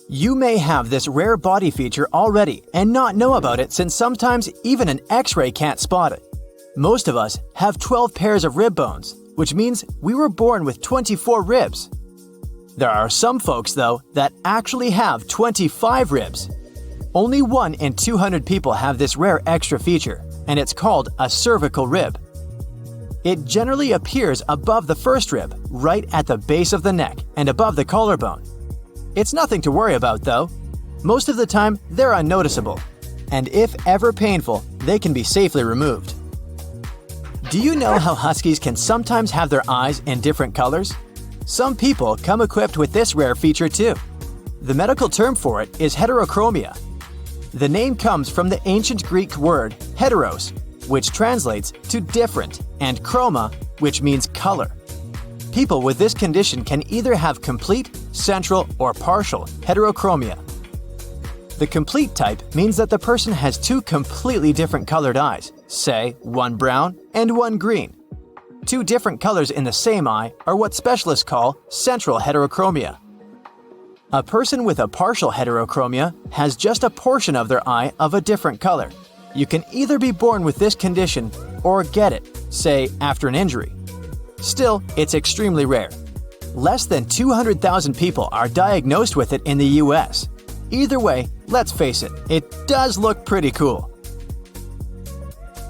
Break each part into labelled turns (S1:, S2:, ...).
S1: You may have this rare body feature already and not know about it, since sometimes even an X-ray can't spot it. Most of us have 12 pairs of rib bones, which means we were born with 24 ribs. There are some folks, though, that actually have 25 ribs. Only 1 in 200 people have this rare extra feature, and it's called a cervical rib. It generally appears above the first rib, right at the base of the neck and above the collarbone. It's nothing to worry about, though. Most of the time, they're unnoticeable, and if ever painful, they can be safely removed. Do you know how huskies can sometimes have their eyes in different colors? Some people come equipped with this rare feature too. The medical term for it is heterochromia. The name comes from the ancient Greek word heteros, which translates to different, and chroma, which means color. People with this condition can either have complete, central, or partial heterochromia. The complete type means that the person has 2 completely different colored eyes, say one brown and one green. 2 different colors in the same eye are what specialists call central heterochromia. A person with a partial heterochromia has just a portion of their eye of a different color. You can either be born with this condition or get it, say after an injury. Still, it's extremely rare. Less than 200,000 people are diagnosed with it in the US. Either way, let's face it, it does look pretty cool.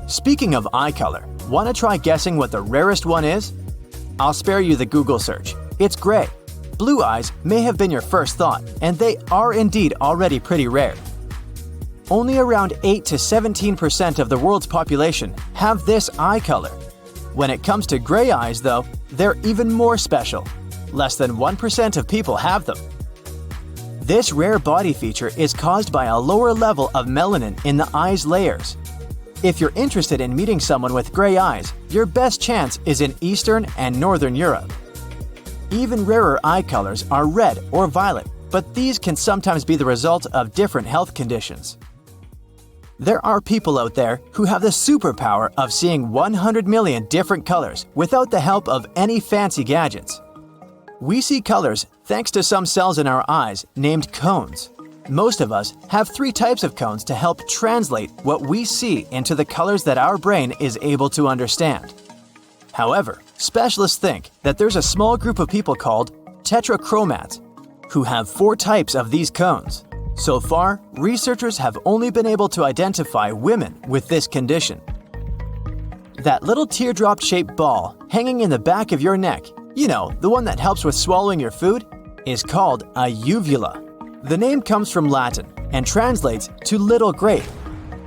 S1: Speaking of eye color, want to try guessing what the rarest one is? I'll spare you the Google search. It's gray. Blue eyes may have been your first thought, and they are indeed already pretty rare. Only around 8 to 17% of the world's population have this eye color. When it comes to gray eyes, though, they're even more special. Less than 1% of people have them. This rare body feature is caused by a lower level of melanin in the eye's layers. If you're interested in meeting someone with gray eyes, your best chance is in Eastern and Northern Europe. Even rarer eye colors are red or violet, but these can sometimes be the result of different health conditions. There are people out there who have the superpower of seeing 100 million different colors without the help of any fancy gadgets. We see colors thanks to some cells in our eyes named cones. Most of us have 3 types of cones to help translate what we see into the colors that our brain is able to understand. However, specialists think that there's a small group of people called tetrachromats who have 4 types of these cones. So far, researchers have only been able to identify women with this condition. That little teardrop-shaped ball hanging in the back of your neck, you know, the one that helps with swallowing your food, is called a uvula. The name comes from Latin and translates to little grape.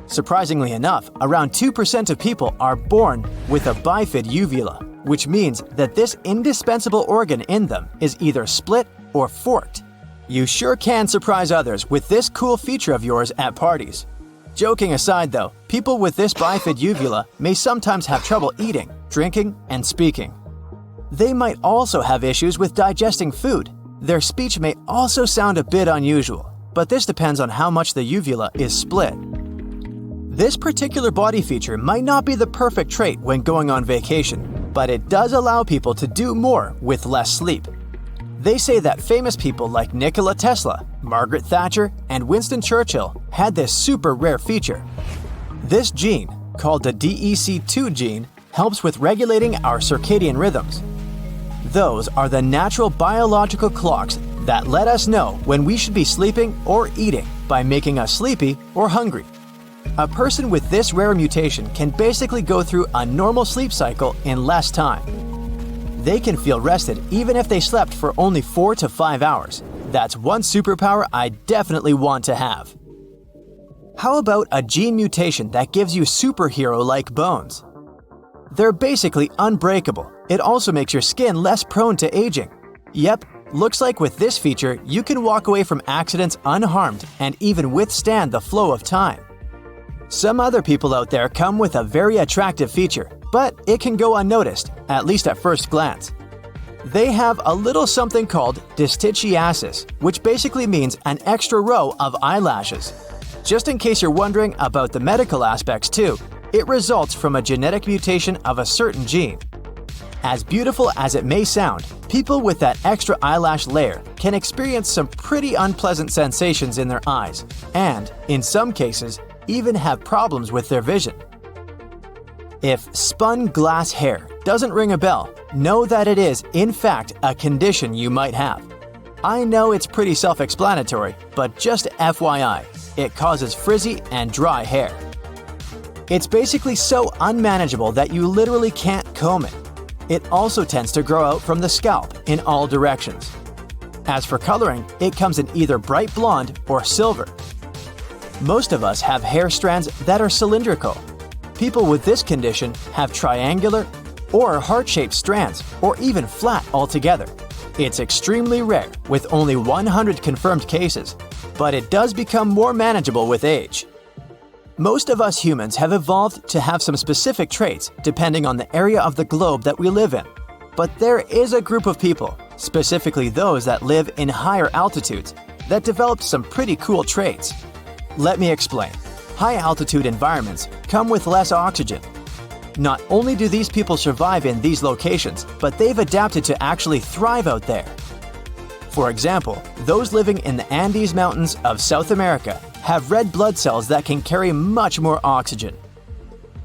S1: Surprisingly enough, around 2% of people are born with a bifid uvula, which means that this indispensable organ in them is either split or forked. You sure can surprise others with this cool feature of yours at parties. Joking aside though, people with this bifid uvula may sometimes have trouble eating, drinking, and speaking. They might also have issues with digesting food. Their speech may also sound a bit unusual, but this depends on how much the uvula is split. This particular body feature might not be the perfect trait when going on vacation, but it does allow people to do more with less sleep. They say that famous people like Nikola Tesla, Margaret Thatcher, and Winston Churchill had this super rare feature. This gene, called the DEC2 gene, helps with regulating our circadian rhythms. Those are the natural biological clocks that let us know when we should be sleeping or eating by making us sleepy or hungry. A person with this rare mutation can basically go through a normal sleep cycle in less time. They can feel rested even if they slept for only 4 to 5 hours. That's one superpower I definitely want to have. How about a gene mutation that gives you superhero-like bones? They're basically unbreakable. It also makes your skin less prone to aging. Yep, looks like with this feature, you can walk away from accidents unharmed and even withstand the flow of time. Some other people out there come with a very attractive feature, but it can go unnoticed, at least at first glance. They have a little something called distichiasis, which basically means an extra row of eyelashes. Just in case you're wondering about the medical aspects too, it results from a genetic mutation of a certain gene. As beautiful as it may sound, people with that extra eyelash layer can experience some pretty unpleasant sensations in their eyes and, in some cases, even have problems with their vision. If spun glass hair doesn't ring a bell, know that it is, in fact, a condition you might have. I know it's pretty self-explanatory, but just FYI, it causes frizzy and dry hair. It's basically so unmanageable that you literally can't comb it. It also tends to grow out from the scalp in all directions. As for coloring, it comes in either bright blonde or silver. Most of us have hair strands that are cylindrical. People with this condition have triangular or heart-shaped strands, or even flat altogether. It's extremely rare, with only 100 confirmed cases, but it does become more manageable with age. Most of us humans have evolved to have some specific traits depending on the area of the globe that we live in. But there is a group of people, specifically those that live in higher altitudes, that developed some pretty cool traits. Let me explain. High-altitude environments come with less oxygen. Not only do these people survive in these locations, but they've adapted to actually thrive out there. For example, those living in the Andes Mountains of South America have red blood cells that can carry much more oxygen.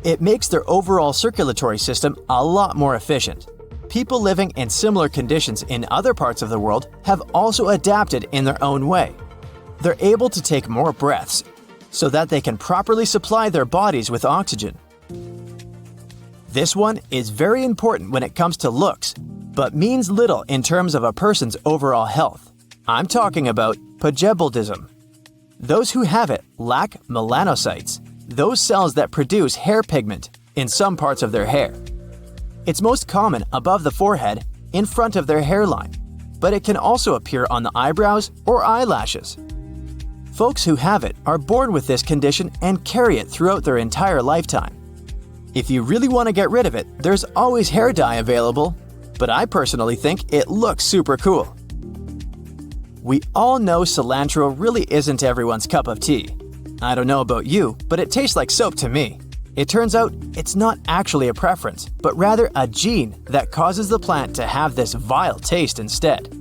S1: It makes their overall circulatory system a lot more efficient. People living in similar conditions in other parts of the world have also adapted in their own way. They're able to take more breaths so that they can properly supply their bodies with oxygen. This one is very important when it comes to looks, but means little in terms of a person's overall health. I'm talking about pugebaldism. Those who have it lack melanocytes, those cells that produce hair pigment in some parts of their hair. It's most common above the forehead, in front of their hairline, but it can also appear on the eyebrows or eyelashes. Folks who have it are born with this condition and carry it throughout their entire lifetime. If you really want to get rid of it, there's always hair dye available, but I personally think it looks super cool. We all know cilantro really isn't everyone's cup of tea. I don't know about you, but it tastes like soap to me. It turns out it's not actually a preference, but rather a gene that causes the plant to have this vile taste instead.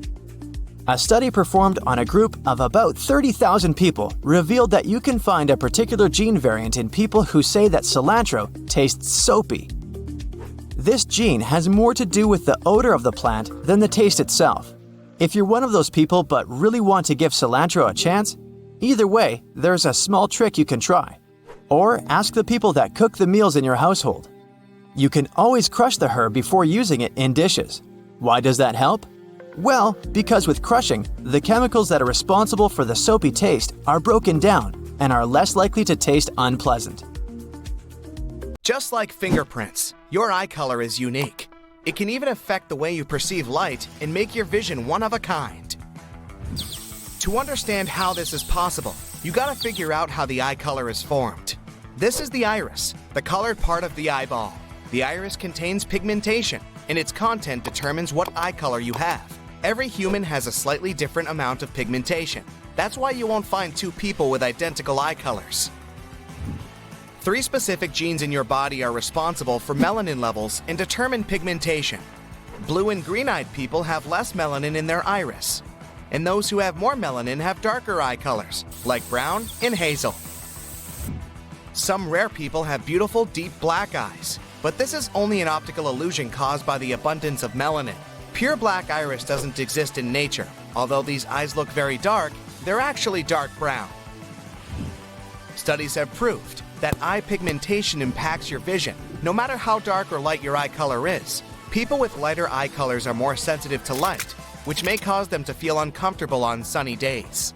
S1: A study performed on a group of about 30,000 people revealed that you can find a particular gene variant in people who say that cilantro tastes soapy. This gene has more to do with the odor of the plant than the taste itself. If you're one of those people but really want to give cilantro a chance, either way, there's a small trick you can try. Or ask the people that cook the meals in your household. You can always crush the herb before using it in dishes. Why does that help? Well, because with crushing, the chemicals that are responsible for the soapy taste are broken down and are less likely to taste unpleasant.
S2: Just like fingerprints, your eye color is unique. It can even affect the way you perceive light and make your vision one of a kind. To understand how this is possible, you gotta figure out how the eye color is formed. This is the iris, the colored part of the eyeball. The iris contains pigmentation, and its content determines what eye color you have. Every human has a slightly different amount of pigmentation. That's why you won't find two people with identical eye colors. 3 specific genes in your body are responsible for melanin levels and determine pigmentation. Blue and green-eyed people have less melanin in their iris, and those who have more melanin have darker eye colors, like brown and hazel. Some rare people have beautiful, deep black eyes, but this is only an optical illusion caused by the abundance of melanin. Pure black iris doesn't exist in nature. Although these eyes look very dark, they're actually dark brown. Studies have proved that eye pigmentation impacts your vision, no matter how dark or light your eye color is. People with lighter eye colors are more sensitive to light, which may cause them to feel uncomfortable on sunny days.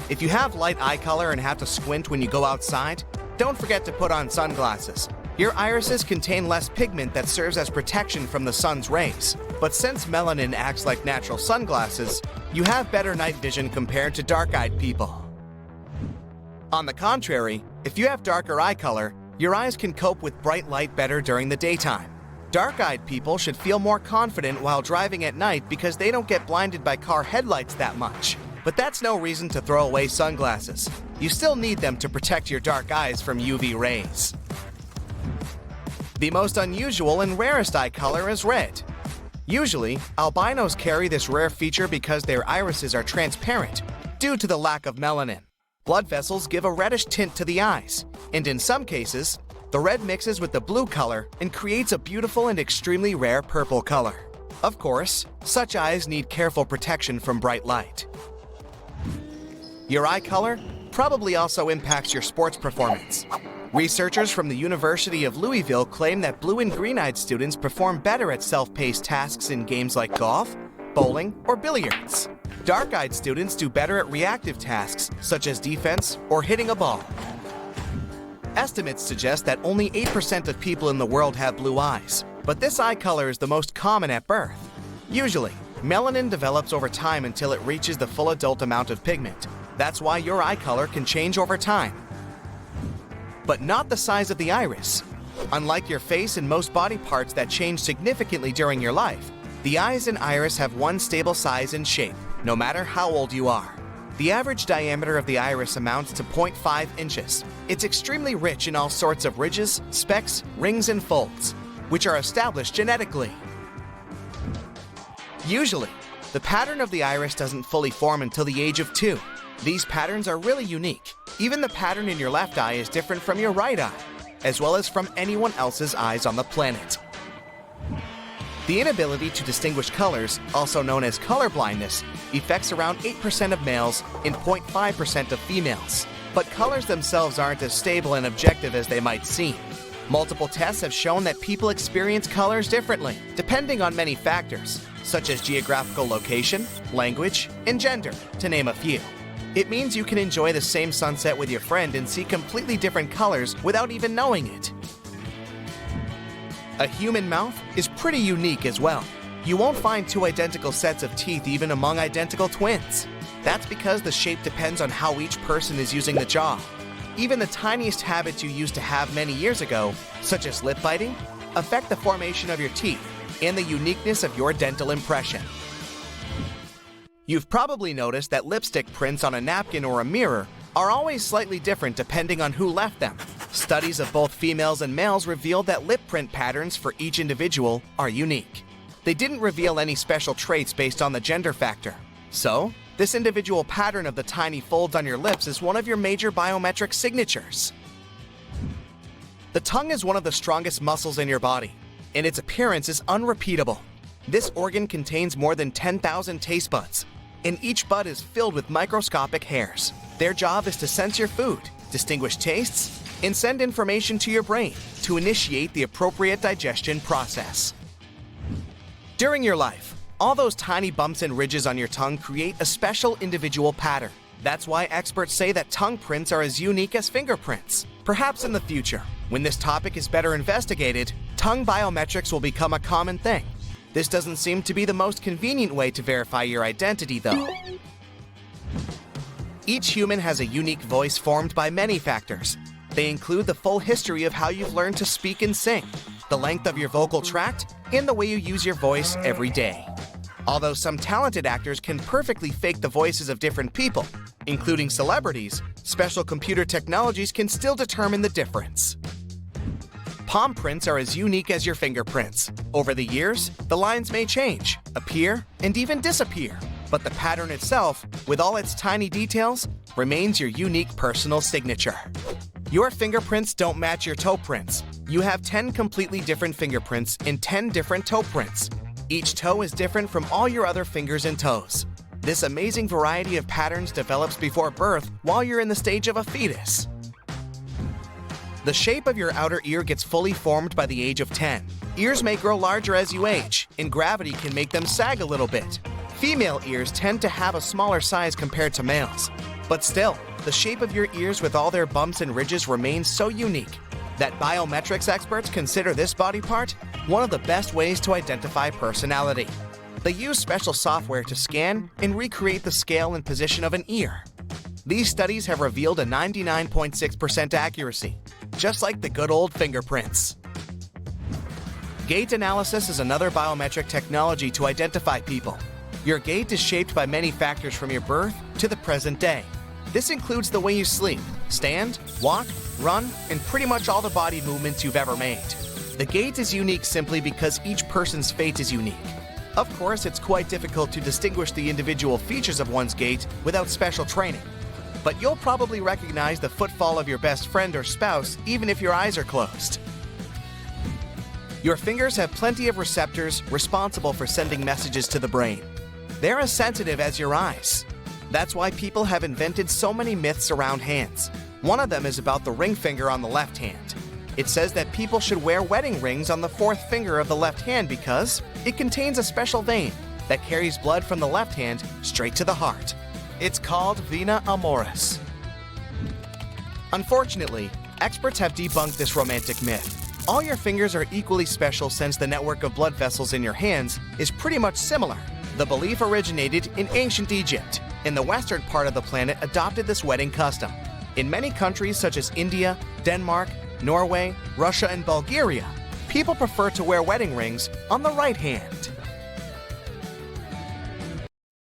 S2: If you have light eye color and have to squint when you go outside, don't forget to put on sunglasses. Your irises contain less pigment that serves as protection from the sun's rays. But since melanin acts like natural sunglasses, you have better night vision compared to dark-eyed people. On the contrary, if you have darker eye color, your eyes can cope with bright light better during the daytime. Dark-eyed people should feel more confident while driving at night because they don't get blinded by car headlights that much. But that's no reason to throw away sunglasses. You still need them to protect your dark eyes from UV rays. The most unusual and rarest eye color is red. Usually, albinos carry this rare feature because their irises are transparent due to the lack of melanin. Blood vessels give a reddish tint to the eyes, and in some cases, the red mixes with the blue color and creates a beautiful and extremely rare purple color. Of course, such eyes need careful protection from bright light. Your eye color probably also impacts your sports performance. Researchers from the University of Louisville claim that blue and green-eyed students perform better at self-paced tasks in games like golf, bowling, or billiards. Dark-eyed students do better at reactive tasks such as defense or hitting a ball. Estimates suggest that only 8% of people in the world have blue eyes, but this eye color is the most common at birth. Usually, melanin develops over time until it reaches the full adult amount of pigment. That's why your eye color can change over time. But not the size of the iris. Unlike your face and most body parts that change significantly during your life, the eyes and iris have one stable size and shape, no matter how old you are. The average diameter of the iris amounts to 0.5 inches. It's extremely rich in all sorts of ridges, specks, rings, and folds, which are established genetically. Usually, the pattern of the iris doesn't fully form until the age of 2. These patterns are really unique. Even the pattern in your left eye is different from your right eye, as well as from anyone else's eyes on the planet. The inability to distinguish colors, also known as color blindness, affects around 8% of males and 0.5% of females. But colors themselves aren't as stable and objective as they might seem. Multiple tests have shown that people experience colors differently, depending on many factors, such as geographical location, language, and gender, to name a few. It means you can enjoy the same sunset with your friend and see completely different colors without even knowing it. A human mouth is pretty unique as well. You won't find two identical sets of teeth even among identical twins. That's because the shape depends on how each person is using the jaw. Even the tiniest habits you used to have many years ago, such as lip biting, affect the formation of your teeth and the uniqueness of your dental impression. You've probably noticed that lipstick prints on a napkin or a mirror are always slightly different depending on who left them. Studies of both females and males revealed that lip print patterns for each individual are unique. They didn't reveal any special traits based on the gender factor. So, this individual pattern of the tiny folds on your lips is one of your major biometric signatures. The tongue is one of the strongest muscles in your body, and its appearance is unrepeatable. This organ contains more than 10,000 taste buds, and each bud is filled with microscopic hairs. Their job is to sense your food, distinguish tastes, and send information to your brain to initiate the appropriate digestion process. During your life, all those tiny bumps and ridges on your tongue create a special individual pattern. That's why experts say that tongue prints are as unique as fingerprints. Perhaps in the future, when this topic is better investigated, tongue biometrics will become a common thing. This doesn't seem to be the most convenient way to verify your identity, though. Each human has a unique voice formed by many factors. They include the full history of how you've learned to speak and sing, the length of your vocal tract, and the way you use your voice every day. Although some talented actors can perfectly fake the voices of different people, including celebrities, special computer technologies can still determine the difference. Palm prints are as unique as your fingerprints. Over the years, the lines may change, appear, and even disappear, but the pattern itself, with all its tiny details, remains your unique personal signature. Your fingerprints don't match your toe prints. You have 10 completely different fingerprints and 10 different toe prints. Each toe is different from all your other fingers and toes. This amazing variety of patterns develops before birth while you're in the stage of a fetus. The shape of your outer ear gets fully formed by the age of 10. Ears may grow larger as you age, and gravity can make them sag a little bit. Female ears tend to have a smaller size compared to males. But still, the shape of your ears with all their bumps and ridges remains so unique that biometrics experts consider this body part one of the best ways to identify personality. They use special software to scan and recreate the scale and position of an ear. These studies have revealed a 99.6% accuracy, just like the good old fingerprints. Gait analysis is another biometric technology to identify people. Your gait is shaped by many factors from your birth to the present day. This includes the way you sleep, stand, walk, run, and pretty much all the body movements you've ever made. The gait is unique simply because each person's fate is unique. Of course, it's quite difficult to distinguish the individual features of one's gait without special training. But you'll probably recognize the footfall of your best friend or spouse even if your eyes are closed. Your fingers have plenty of receptors responsible for sending messages to the brain. They're as sensitive as your eyes. That's why people have invented so many myths around hands. One of them is about the ring finger on the left hand. It says that people should wear wedding rings on the fourth finger of the left hand because it contains a special vein that carries blood from the left hand straight to the heart. It's called vena amoris. Unfortunately, experts have debunked this romantic myth. All your fingers are equally special since the network of blood vessels in your hands is pretty much similar. The belief originated in ancient Egypt. In the western part of the planet adopted this wedding custom. In many countries such as India, Denmark, Norway, Russia, and Bulgaria, people prefer to wear wedding rings on the right hand.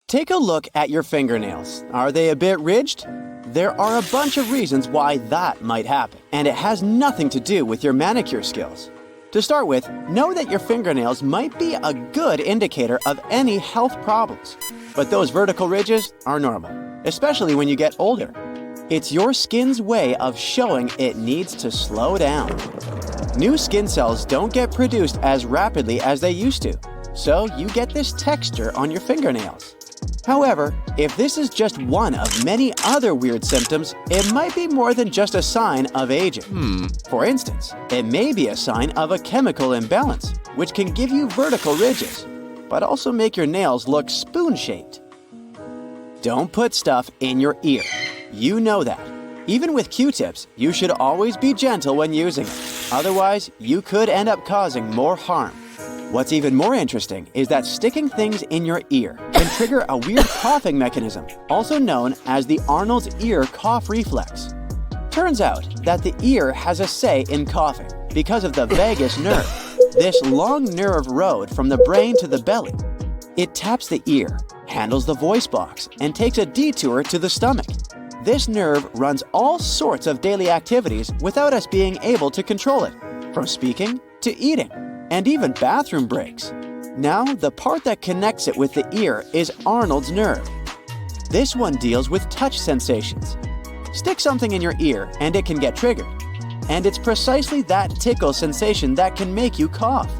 S1: Take a look at your fingernails. Are they a bit ridged? There are a bunch of reasons why that might happen, and it has nothing to do with your manicure skills. To start with, know that your fingernails might be a good indicator of any health problems, but those vertical ridges are normal, especially when you get older. It's your skin's way of showing it needs to slow down. New skin cells don't get produced as rapidly as they used to, so you get this texture on your fingernails. However, if this is just one of many other weird symptoms, it might be more than just a sign of aging. For instance, it may be a sign of a chemical imbalance, which can give you vertical ridges, but also make your nails look spoon-shaped. Don't put stuff in your ear. You know that. Even with Q-tips, you should always be gentle when using it. Otherwise, you could end up causing more harm. What's even more interesting is that sticking things in your ear can trigger a weird coughing mechanism, also known as the Arnold's ear cough reflex. Turns out that the ear has a say in coughing because of the vagus nerve, this long nerve road from the brain to the belly. It taps the ear, handles the voice box, and takes a detour to the stomach. This nerve runs all sorts of daily activities without us being able to control it, from speaking to eating, and even bathroom breaks. Now, the part that connects it with the ear is Arnold's nerve. This one deals with touch sensations. Stick something in your ear and it can get triggered. And it's precisely that tickle sensation that can make you cough.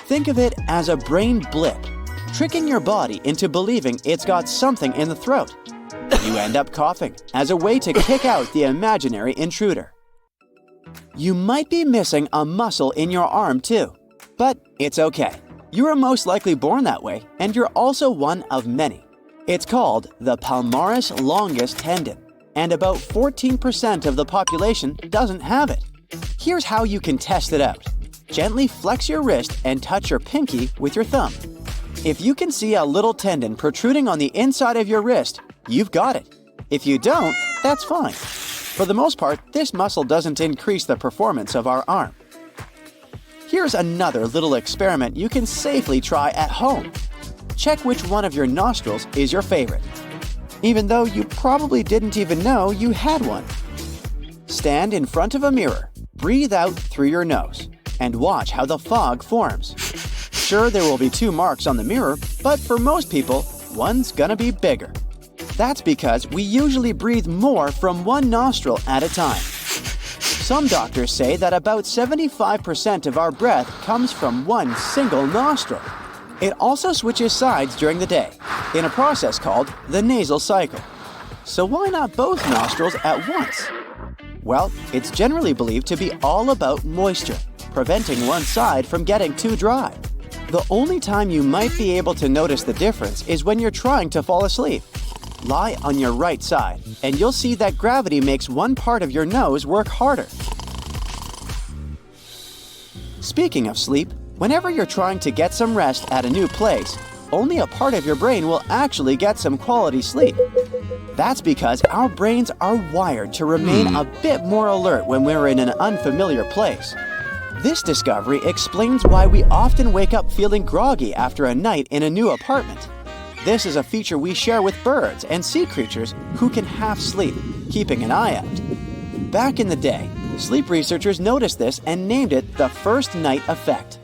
S1: Think of it as a brain blip, tricking your body into believing it's got something in the throat. You end up coughing as a way to kick out the imaginary intruder. You might be missing a muscle in your arm too, but it's okay. You are most likely born that way, and you're also one of many. It's called the palmaris longus tendon, and about 14% of the population doesn't have it. Here's how you can test it out. Gently flex your wrist and touch your pinky with your thumb. If you can see a little tendon protruding on the inside of your wrist, you've got it. If you don't, that's fine. For the most part, this muscle doesn't increase the performance of our arm. Here's another little experiment you can safely try at home. Check which one of your nostrils is your favorite, even though you probably didn't even know you had one. Stand in front of a mirror, breathe out through your nose, and watch how the fog forms. Sure, there will be 2 marks on the mirror, but for most people, one's gonna be bigger. That's because we usually breathe more from one nostril at a time. Some doctors say that about 75% of our breath comes from one single nostril. It also switches sides during the day, in a process called the nasal cycle. So why not both nostrils at once? Well, it's generally believed to be all about moisture, preventing one side from getting too dry. The only time you might be able to notice the difference is when you're trying to fall asleep. Lie on your right side, and you'll see that gravity makes one part of your nose work harder. Speaking of sleep, whenever you're trying to get some rest at a new place, only a part of your brain will actually get some quality sleep. That's because our brains are wired to remain a bit more alert when we're in an unfamiliar place. This discovery explains why we often wake up feeling groggy after a night in a new apartment. This is a feature we share with birds and sea creatures who can half sleep, keeping an eye out. Back in the day, Sleep researchers noticed this and named it the first night effect.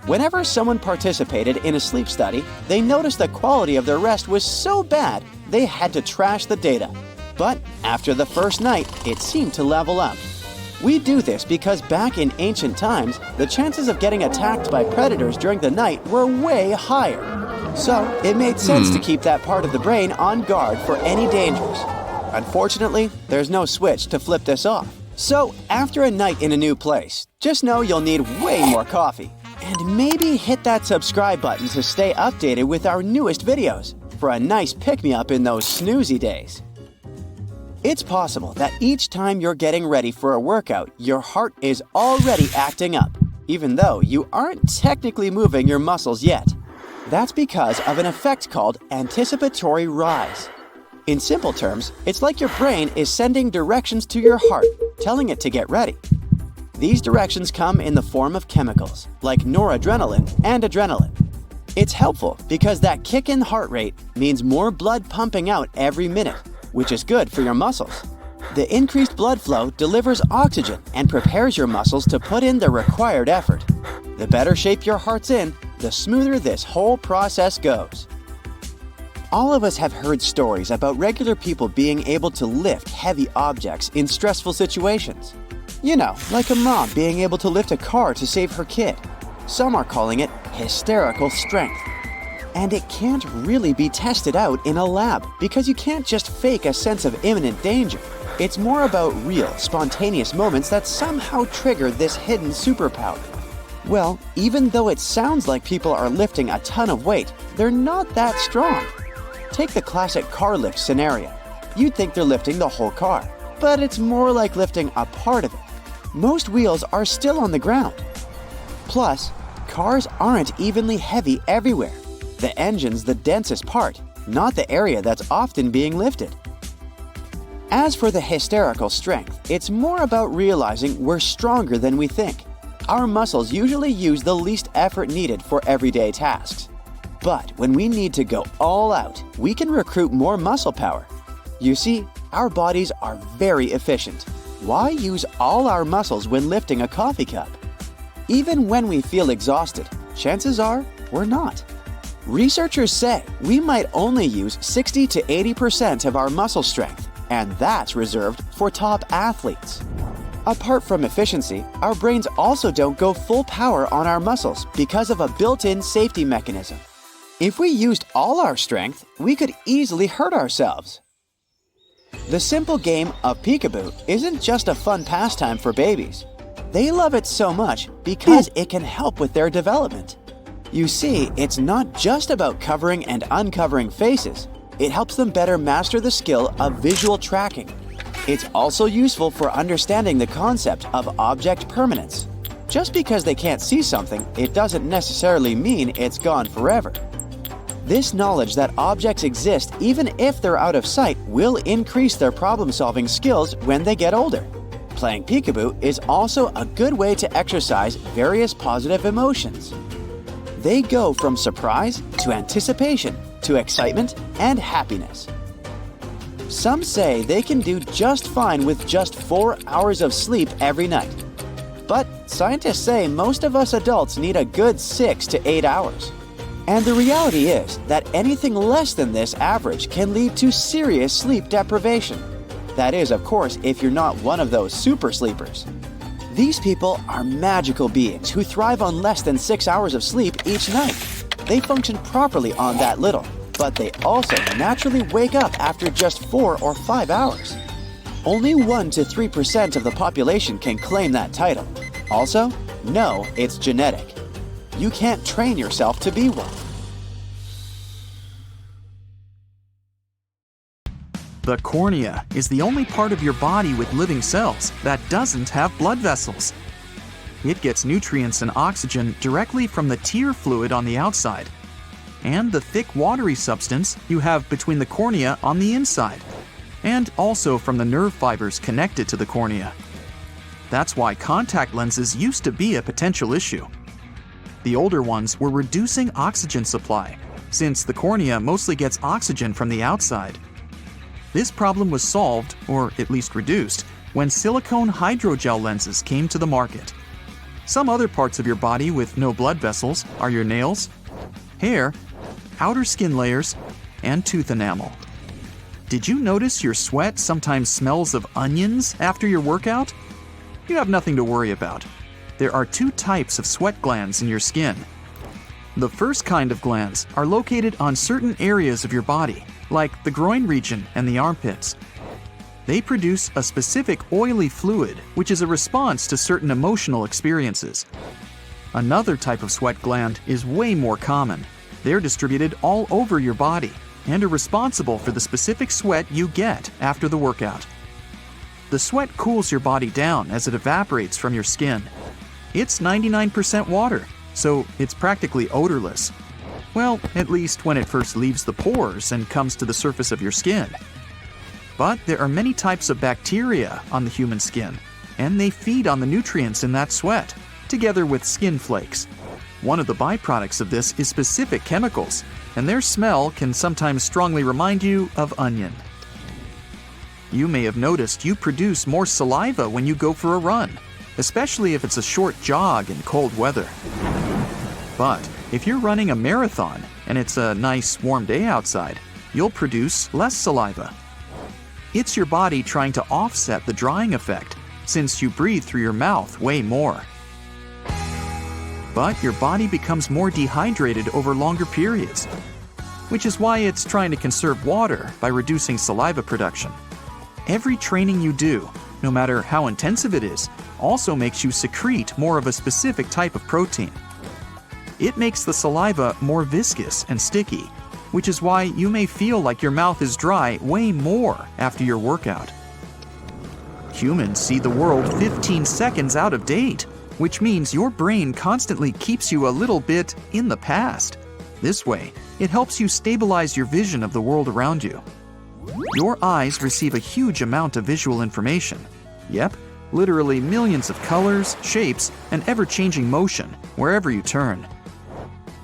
S1: Whenever someone participated in a sleep study, they noticed the quality of their rest was so bad they had to trash the data. But after the first night, it seemed to level up. We do this because back in ancient times, the chances of getting attacked by predators during the night were way higher. So it made sense to keep that part of the brain on guard for any dangers. Unfortunately, there's no switch to flip this off. So after a night in a new place, just know you'll need way more coffee. And maybe hit that subscribe button to stay updated with our newest videos for a nice pick-me-up in those snoozy days. It's possible that each time you're getting ready for a workout, your heart is already acting up, even though you aren't technically moving your muscles yet. That's because of an effect called anticipatory rise. In simple terms, it's like your brain is sending directions to your heart, telling it to get ready. These directions come in the form of chemicals, like noradrenaline and adrenaline. It's helpful because that kick in heart rate means more blood pumping out every minute, which is good for your muscles. The increased blood flow delivers oxygen and prepares your muscles to put in the required effort. The better shape your heart's in, the smoother this whole process goes. All of us have heard stories about regular people being able to lift heavy objects in stressful situations. You know, like a mom being able to lift a car to save her kid. Some are calling it hysterical strength. And it can't really be tested out in a lab because you can't just fake a sense of imminent danger. It's more about real, spontaneous moments that somehow trigger this hidden superpower. Well, even though it sounds like people are lifting a ton of weight, they're not that strong. Take the classic car lift scenario. You'd think they're lifting the whole car, but it's more like lifting a part of it. Most wheels are still on the ground. Plus, cars aren't evenly heavy everywhere. The engine's the densest part, not the area that's often being lifted. As for the hysterical strength, it's more about realizing we're stronger than we think. Our muscles usually use the least effort needed for everyday tasks. But when we need to go all out, we can recruit more muscle power. You see, our bodies are very efficient. Why use all our muscles when lifting a coffee cup? Even when we feel exhausted, chances are we're not. Researchers say we might only use 60 to 80% of our muscle strength, and that's reserved for top athletes. Apart from efficiency, our brains also don't go full power on our muscles because of a built-in safety mechanism. If we used all our strength, we could easily hurt ourselves. The simple game of peekaboo isn't just a fun pastime for babies. They love it so much because it can help with their development. You see, it's not just about covering and uncovering faces. It helps them better master the skill of visual tracking. It's also useful for understanding the concept of object permanence. Just because they can't see something, it doesn't necessarily mean it's gone forever. This knowledge that objects exist even if they're out of sight will increase their problem-solving skills when they get older. Playing peekaboo is also a good way to exercise various positive emotions. They go from surprise to anticipation to excitement and happiness. Some say they can do just fine with just 4 hours of sleep every night. But scientists say most of us adults need a good 6 to 8 hours. And the reality is that anything less than this average can lead to serious sleep deprivation. That is, of course, if you're not one of those super sleepers. These people are magical beings who thrive on less than 6 hours of sleep each night. They function properly on that little, but they also naturally wake up after just 4 or 5 hours. Only 1 to 3% of the population can claim that title. Also, no, it's genetic. You can't train yourself to be one.
S3: The cornea is the only part of your body with living cells that doesn't have blood vessels. It gets nutrients and oxygen directly from the tear fluid on the outside, and the thick watery substance you have between the cornea on the inside, and also from the nerve fibers connected to the cornea. That's why contact lenses used to be a potential issue. The older ones were reducing oxygen supply, since the cornea mostly gets oxygen from the outside. This problem was solved, or at least reduced, when silicone hydrogel lenses came to the market. Some other parts of your body with no blood vessels are your nails, hair, outer skin layers, and tooth enamel. Did you notice your sweat sometimes smells of onions after your workout? You have nothing to worry about. There are two types of sweat glands in your skin. The first kind of glands are located on certain areas of your body, like the groin region and the armpits. They produce a specific oily fluid, which is a response to certain emotional experiences. Another type of sweat gland is way more common. They're distributed all over your body and are responsible for the specific sweat you get after the workout. The sweat cools your body down as it evaporates from your skin. It's 99% water, so it's practically odorless. Well, at least when it first leaves the pores and comes to the surface of your skin. But there are many types of bacteria on the human skin, and they feed on the nutrients in that sweat, together with skin flakes. One of the byproducts of this is specific chemicals, and their smell can sometimes strongly remind you of onion. You may have noticed you produce more saliva when you go for a run, especially if it's a short jog in cold weather. But if you're running a marathon and it's a nice warm day outside, you'll produce less saliva. It's your body trying to offset the drying effect, since you breathe through your mouth way more. But your body becomes more dehydrated over longer periods, which is why it's trying to conserve water by reducing saliva production. Every training you do, no matter how intensive it is, also makes you secrete more of a specific type of protein. It makes the saliva more viscous and sticky, which is why you may feel like your mouth is dry way more after your workout. Humans see the world 15 seconds out of date, which means your brain constantly keeps you a little bit in the past. This way, it helps you stabilize your vision of the world around you. Your eyes receive a huge amount of visual information. Yep, literally millions of colors, shapes, and ever-changing motion wherever you turn.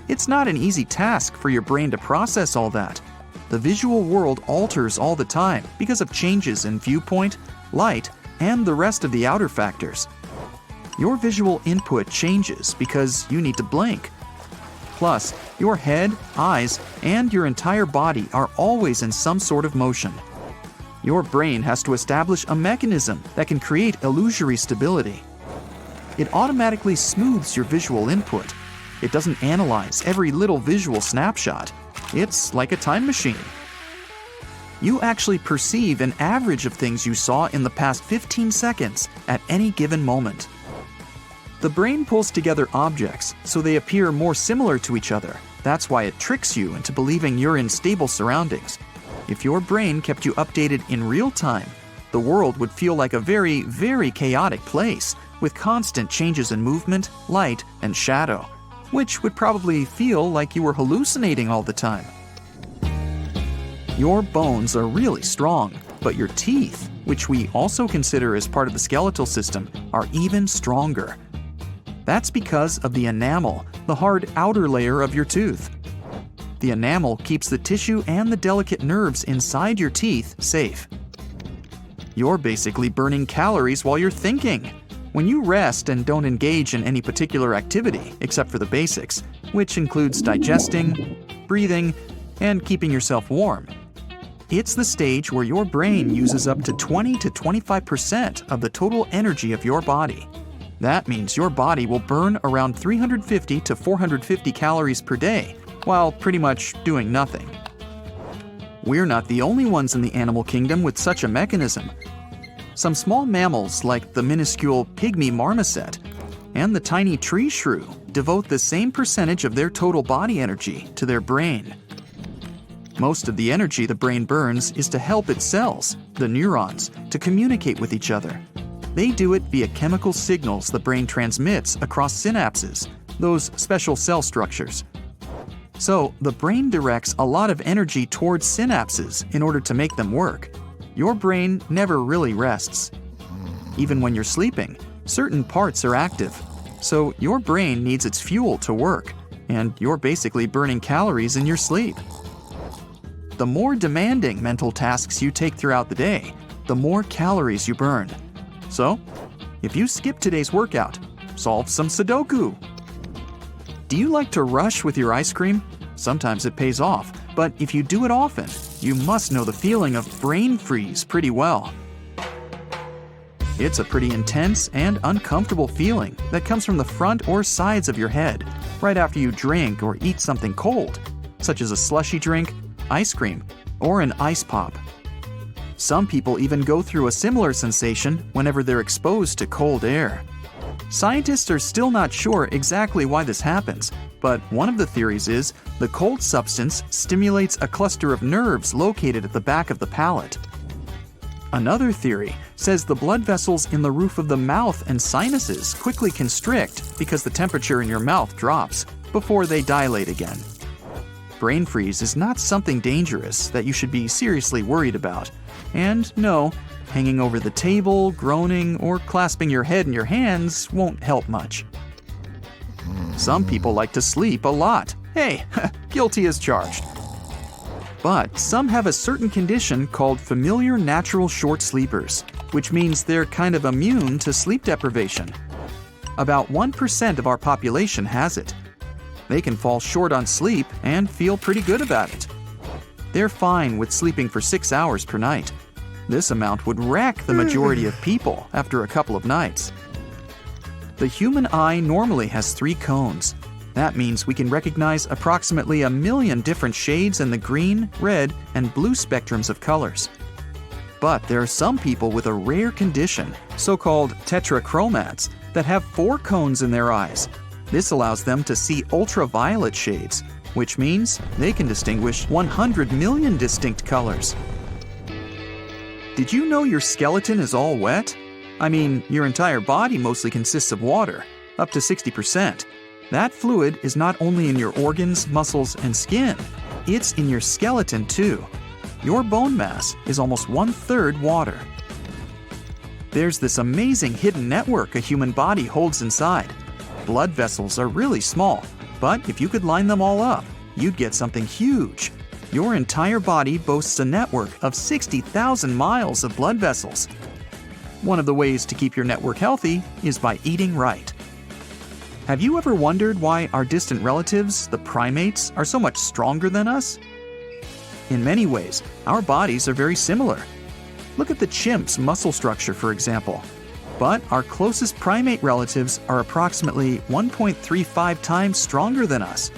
S3: It's not an easy task for your brain to process all that. The visual world alters all the time because of changes in viewpoint, light, and the rest of the outer factors. Your visual input changes because you need to blink. Plus, your head, eyes, and your entire body are always in some sort of motion. Your brain has to establish a mechanism that can create illusory stability. It automatically smooths your visual input. It doesn't analyze every little visual snapshot. It's like a time machine. You actually perceive an average of things you saw in the past 15 seconds at any given moment. The brain pulls together objects so they appear more similar to each other. That's why it tricks you into believing you're in stable surroundings. If your brain kept you updated in real time, the world would feel like a very, very chaotic place with constant changes in movement, light, and shadow, which would probably feel like you were hallucinating all the time. Your bones are really strong, but your teeth, which we also consider as part of the skeletal system, are even stronger. That's because of the enamel, the hard outer layer of your tooth. The enamel keeps the tissue and the delicate nerves inside your teeth safe. You're basically burning calories while you're thinking. When you rest and don't engage in any particular activity except for the basics, which includes digesting, breathing, and keeping yourself warm, it's the stage where your brain uses up to 20 to 25% of the total energy of your body. That means your body will burn around 350 to 450 calories per day while pretty much doing nothing. We're not the only ones in the animal kingdom with such a mechanism. Some small mammals like the minuscule pygmy marmoset and the tiny tree shrew devote the same percentage of their total body energy to their brain. Most of the energy the brain burns is to help its cells, the neurons, to communicate with each other. They do it via chemical signals the brain transmits across synapses, those special cell structures. So, the brain directs a lot of energy towards synapses in order to make them work. Your brain never really rests. Even when you're sleeping, certain parts are active. So your brain needs its fuel to work, and you're basically burning calories in your sleep. The more demanding mental tasks you take throughout the day, the more calories you burn. So, if you skip today's workout, solve some Sudoku. Do you like to rush with your ice cream? Sometimes it pays off, but if you do it often, you must know the feeling of brain freeze pretty well. It's a pretty intense and uncomfortable feeling that comes from the front or sides of your head right after you drink or eat something cold, such as a slushy drink, ice cream, or an ice pop. Some people even go through a similar sensation whenever they're exposed to cold air. Scientists are still not sure exactly why this happens, but one of the theories is the cold substance stimulates a cluster of nerves located at the back of the palate. Another theory says the blood vessels in the roof of the mouth and sinuses quickly constrict because the temperature in your mouth drops before they dilate again. Brain freeze is not something dangerous that you should be seriously worried about. And no, hanging over the table, groaning, or clasping your head in your hands won't help much. Some people like to sleep a lot. Hey, guilty as charged. But some have a certain condition called familiar natural short sleepers, which means they're kind of immune to sleep deprivation. About 1% of our population has it. They can fall short on sleep and feel pretty good about it. They're fine with sleeping for 6 hours per night. This amount would wreck the majority of people after a couple of nights. The human eye normally has 3 cones. That means we can recognize approximately 1 million different shades in the green, red, and blue spectrums of colors. But there are some people with a rare condition, so-called tetrachromats, that have 4 cones in their eyes. This allows them to see ultraviolet shades, which means they can distinguish 100 million distinct colors. Did you know your skeleton is all wet? I mean, your entire body mostly consists of water, up to 60%. That fluid is not only in your organs, muscles, and skin, it's in your skeleton too. Your bone mass is almost 1/3 water. There's this amazing hidden network a human body holds inside. Blood vessels are really small, but if you could line them all up, you'd get something huge. Your entire body boasts a network of 60,000 miles of blood vessels. One of the ways to keep your network healthy is by eating right. Have you ever wondered why our distant relatives, the primates, are so much stronger than us? In many ways, our bodies are very similar. Look at the chimp's muscle structure, for example. But our closest primate relatives are approximately 1.35 times stronger than us.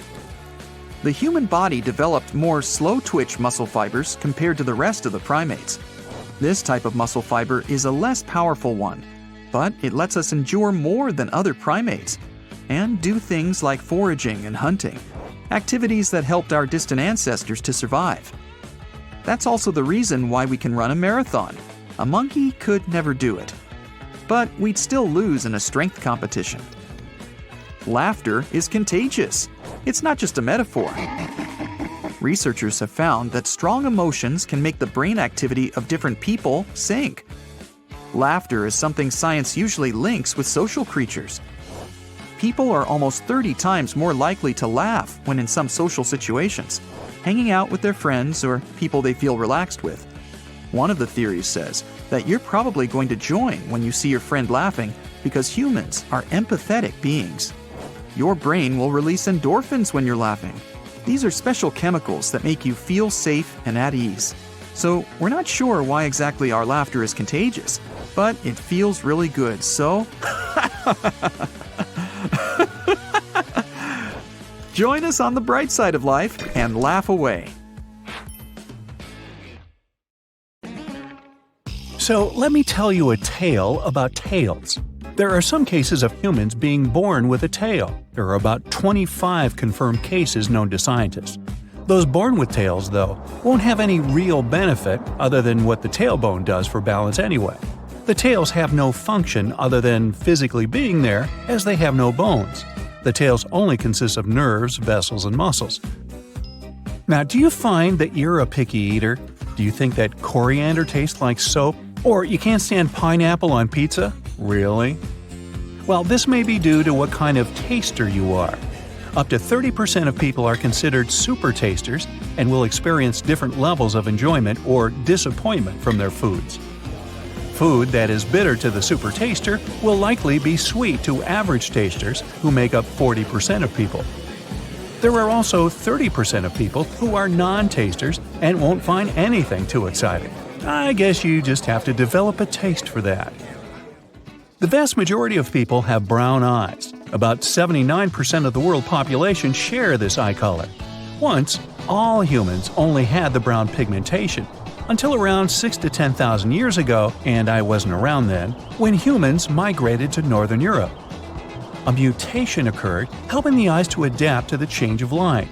S3: The human body developed more slow-twitch muscle fibers compared to the rest of the primates. This type of muscle fiber is a less powerful one, but it lets us endure more than other primates and do things like foraging and hunting, activities that helped our distant ancestors to survive. That's also the reason why we can run a marathon. A monkey could never do it. But we'd still lose in a strength competition. Laughter is contagious. It's not just a metaphor. Researchers have found that strong emotions can make the brain activity of different people sink. Laughter is something science usually links with social creatures. People are almost 30 times more likely to laugh when in some social situations, hanging out with their friends or people they feel relaxed with. One of the theories says that you're probably going to join when you see your friend laughing because humans are empathetic beings. Your brain will release endorphins when you're laughing. These are special chemicals that make you feel safe and at ease. So we're not sure why exactly our laughter is contagious, but it feels really good, so... Join us on the bright side of life and laugh away.
S4: So let me tell you a tale about tails. There are some cases of humans being born with a tail. There are about 25 confirmed cases known to scientists. Those born with tails, though, won't have any real benefit other than what the tailbone does for balance anyway. The tails have no function other than physically being there, as they have no bones. The tails only consist of nerves, vessels, and muscles. Now, do you find that you're a picky eater? Do you think that coriander tastes like soap? Or you can't stand pineapple on pizza? Really? Well, this may be due to what kind of taster you are. Up to 30% of people are considered super tasters and will experience different levels of enjoyment or disappointment from their foods. Food that is bitter to the super taster will likely be sweet to average tasters, who make up 40% of people. There are also 30% of people who are non-tasters and won't find anything too exciting. I guess you just have to develop a taste for that. The vast majority of people have brown eyes. About 79% of the world population share this eye color. Once, all humans only had the brown pigmentation, until around 6,000 to 10,000 years ago, and I wasn't around then, when humans migrated to Northern Europe. A mutation occurred, helping the eyes to adapt to the change of light.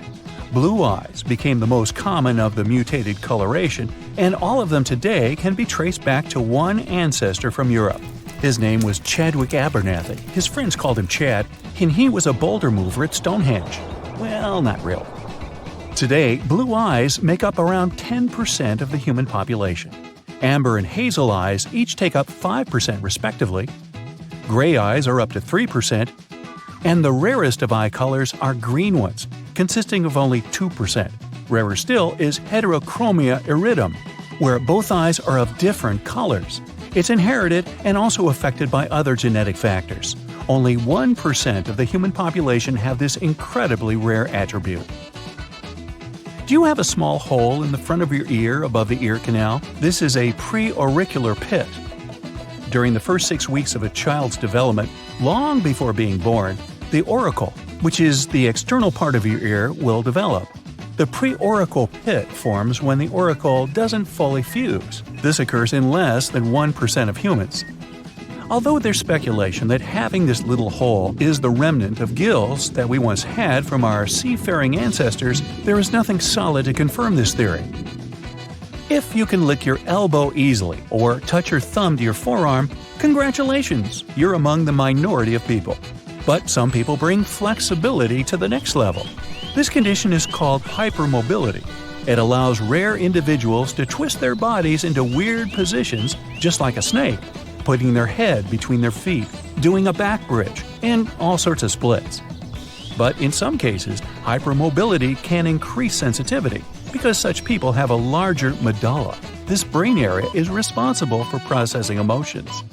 S4: Blue eyes became the most common of the mutated coloration, and all of them today can be traced back to one ancestor from Europe. His name was Chadwick Abernathy. His friends called him Chad, and he was a boulder mover at Stonehenge. Well, not really. Today, blue eyes make up around 10% of the human population. Amber and hazel eyes each take up 5% respectively. Gray eyes are up to 3%. And the rarest of eye colors are green ones, consisting of only 2%. Rarer still is heterochromia iridum, where both eyes are of different colors. It's inherited and also affected by other genetic factors. Only 1% of the human population have this incredibly rare attribute. Do you have a small hole in the front of your ear above the ear canal? This is a preauricular pit. During the first 6 weeks of a child's development, long before being born, the auricle, which is the external part of your ear, will develop. The preauricle pit forms when the auricle doesn't fully fuse. This occurs in less than 1% of humans. Although there's speculation that having this little hole is the remnant of gills that we once had from our seafaring ancestors, there is nothing solid to confirm this theory. If you can lick your elbow easily or touch your thumb to your forearm, congratulations, you're among the minority of people. But some people bring flexibility to the next level. This condition is called hypermobility. It allows rare individuals to twist their bodies into weird positions, just like a snake, putting their head between their feet, doing a back bridge, and all sorts of splits. But in some cases, hypermobility can increase sensitivity because such people have a larger medulla. This brain area is responsible for processing emotions.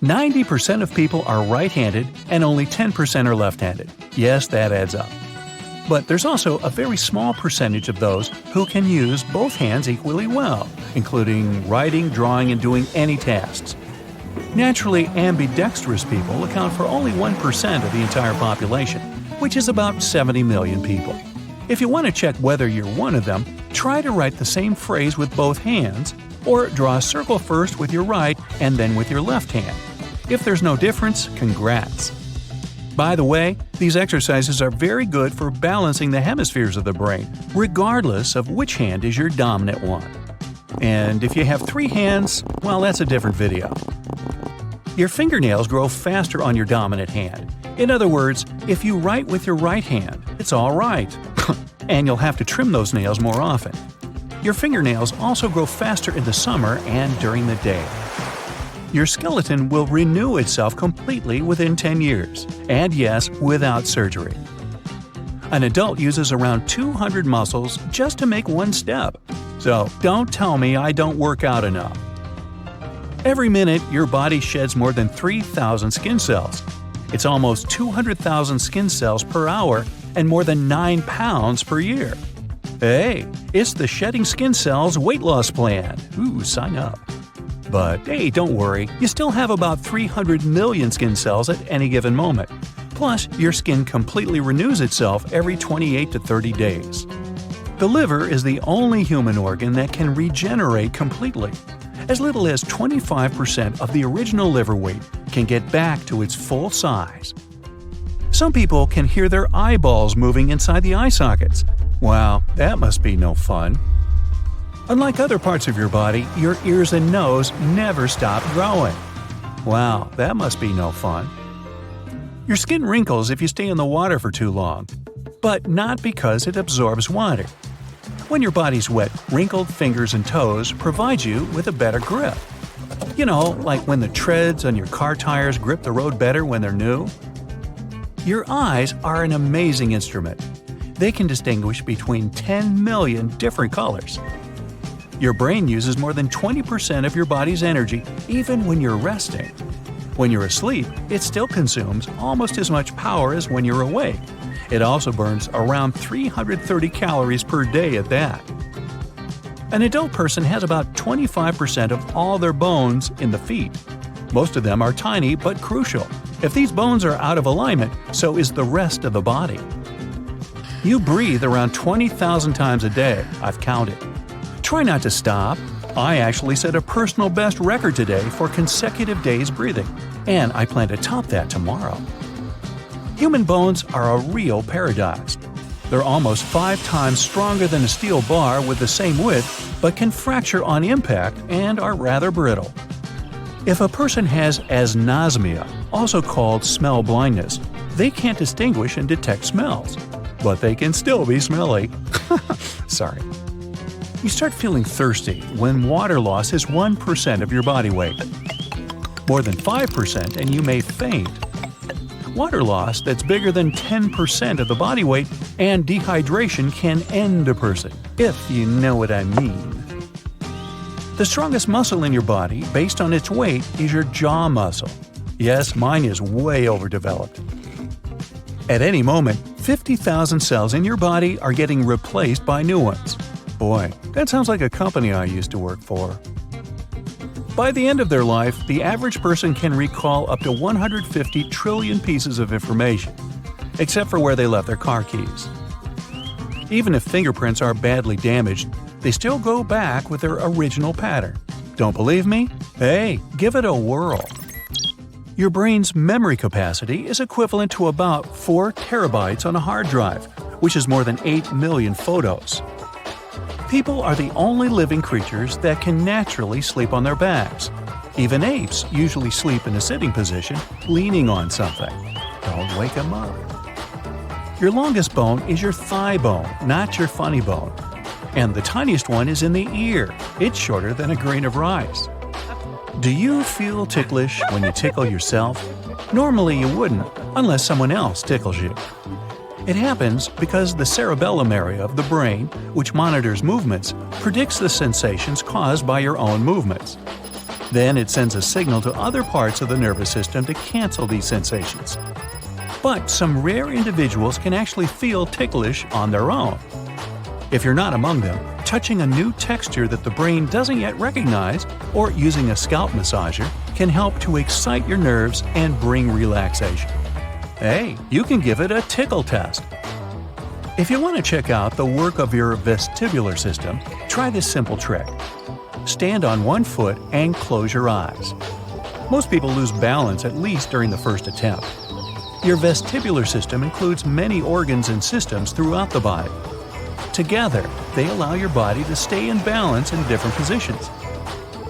S4: 90% of people are right-handed and only 10% are left-handed. Yes, that adds up. But there's also a very small percentage of those who can use both hands equally well, including writing, drawing, and doing any tasks. Naturally, ambidextrous people account for only 1% of the entire population, which is about 70 million people. If you want to check whether you're one of them, try to write the same phrase with both hands, or draw a circle first with your right and then with your left hand. If there's no difference, congrats. By the way, these exercises are very good for balancing the hemispheres of the brain, regardless of which hand is your dominant one. And if you have 3 hands, well, that's a different video. Your fingernails grow faster on your dominant hand. In other words, if you write with your right hand, it's all right. And you'll have to trim those nails more often. Your fingernails also grow faster in the summer and during the day. Your skeleton will renew itself completely within 10 years, and yes, without surgery. An adult uses around 200 muscles just to make one step. So don't tell me I don't work out enough. Every minute, your body sheds more than 3,000 skin cells. It's almost 200,000 skin cells per hour and more than 9 pounds per year. Hey, it's the Shedding Skin Cells Weight Loss Plan. Ooh, sign up. But hey, don't worry, you still have about 300 million skin cells at any given moment. Plus, your skin completely renews itself every 28 to 30 days. The liver is the only human organ that can regenerate completely. As little as 25% of the original liver weight can get back to its full size. Some people can hear their eyeballs moving inside the eye sockets. Wow, that must be no fun. Unlike other parts of your body, your ears and nose never stop growing. Wow, that must be no fun. Your skin wrinkles if you stay in the water for too long, but not because it absorbs water. When your body's wet, wrinkled fingers and toes provide you with a better grip. You know, like when the treads on your car tires grip the road better when they're new. Your eyes are an amazing instrument. They can distinguish between 10 million different colors. Your brain uses more than 20% of your body's energy even when you're resting. When you're asleep, it still consumes almost as much power as when you're awake. It also burns around 330 calories per day at that. An adult person has about 25% of all their bones in the feet. Most of them are tiny but crucial. If these bones are out of alignment, so is the rest of the body. You breathe around 20,000 times a day, I've counted. Try not to stop. I actually set a personal best record today for consecutive days breathing, and I plan to top that tomorrow. Human bones are a real paradox. They're almost 5 times stronger than a steel bar with the same width, but can fracture on impact and are rather brittle. If a person has anosmia, also called smell blindness, they can't distinguish and detect smells. But they can still be smelly. Sorry. You start feeling thirsty when water loss is 1% of your body weight. More than 5% and you may faint. Water loss that's bigger than 10% of the body weight and dehydration can end a person, if you know what I mean. The strongest muscle in your body, based on its weight, is your jaw muscle. Yes, mine is way overdeveloped. At any moment, 50,000 cells in your body are getting replaced by new ones. Boy, that sounds like a company I used to work for. By the end of their life, the average person can recall up to 150 trillion pieces of information, except for where they left their car keys. Even if fingerprints are badly damaged, they still go back with their original pattern. Don't believe me? Hey, give it a whirl. Your brain's memory capacity is equivalent to about 4 terabytes on a hard drive, which is more than 8 million photos. People are the only living creatures that can naturally sleep on their backs. Even apes usually sleep in a sitting position, leaning on something. Don't wake them up. Your longest bone is your thigh bone, not your funny bone. And the tiniest one is in the ear. It's shorter than a grain of rice. Do you feel ticklish when you tickle yourself? Normally you wouldn't, unless someone else tickles you. It happens because the cerebellum area of the brain, which monitors movements, predicts the sensations caused by your own movements. Then it sends a signal to other parts of the nervous system to cancel these sensations. But some rare individuals can actually feel ticklish on their own. If you're not among them, touching a new texture that the brain doesn't yet recognize or using a scalp massager can help to excite your nerves and bring relaxation. Hey, you can give it a tickle test. If you want to check out the work of your vestibular system, try this simple trick. Stand on one foot and close your eyes. Most people lose balance at least during the first attempt. Your vestibular system includes many organs and systems throughout the body. Together, they allow your body to stay in balance in different positions.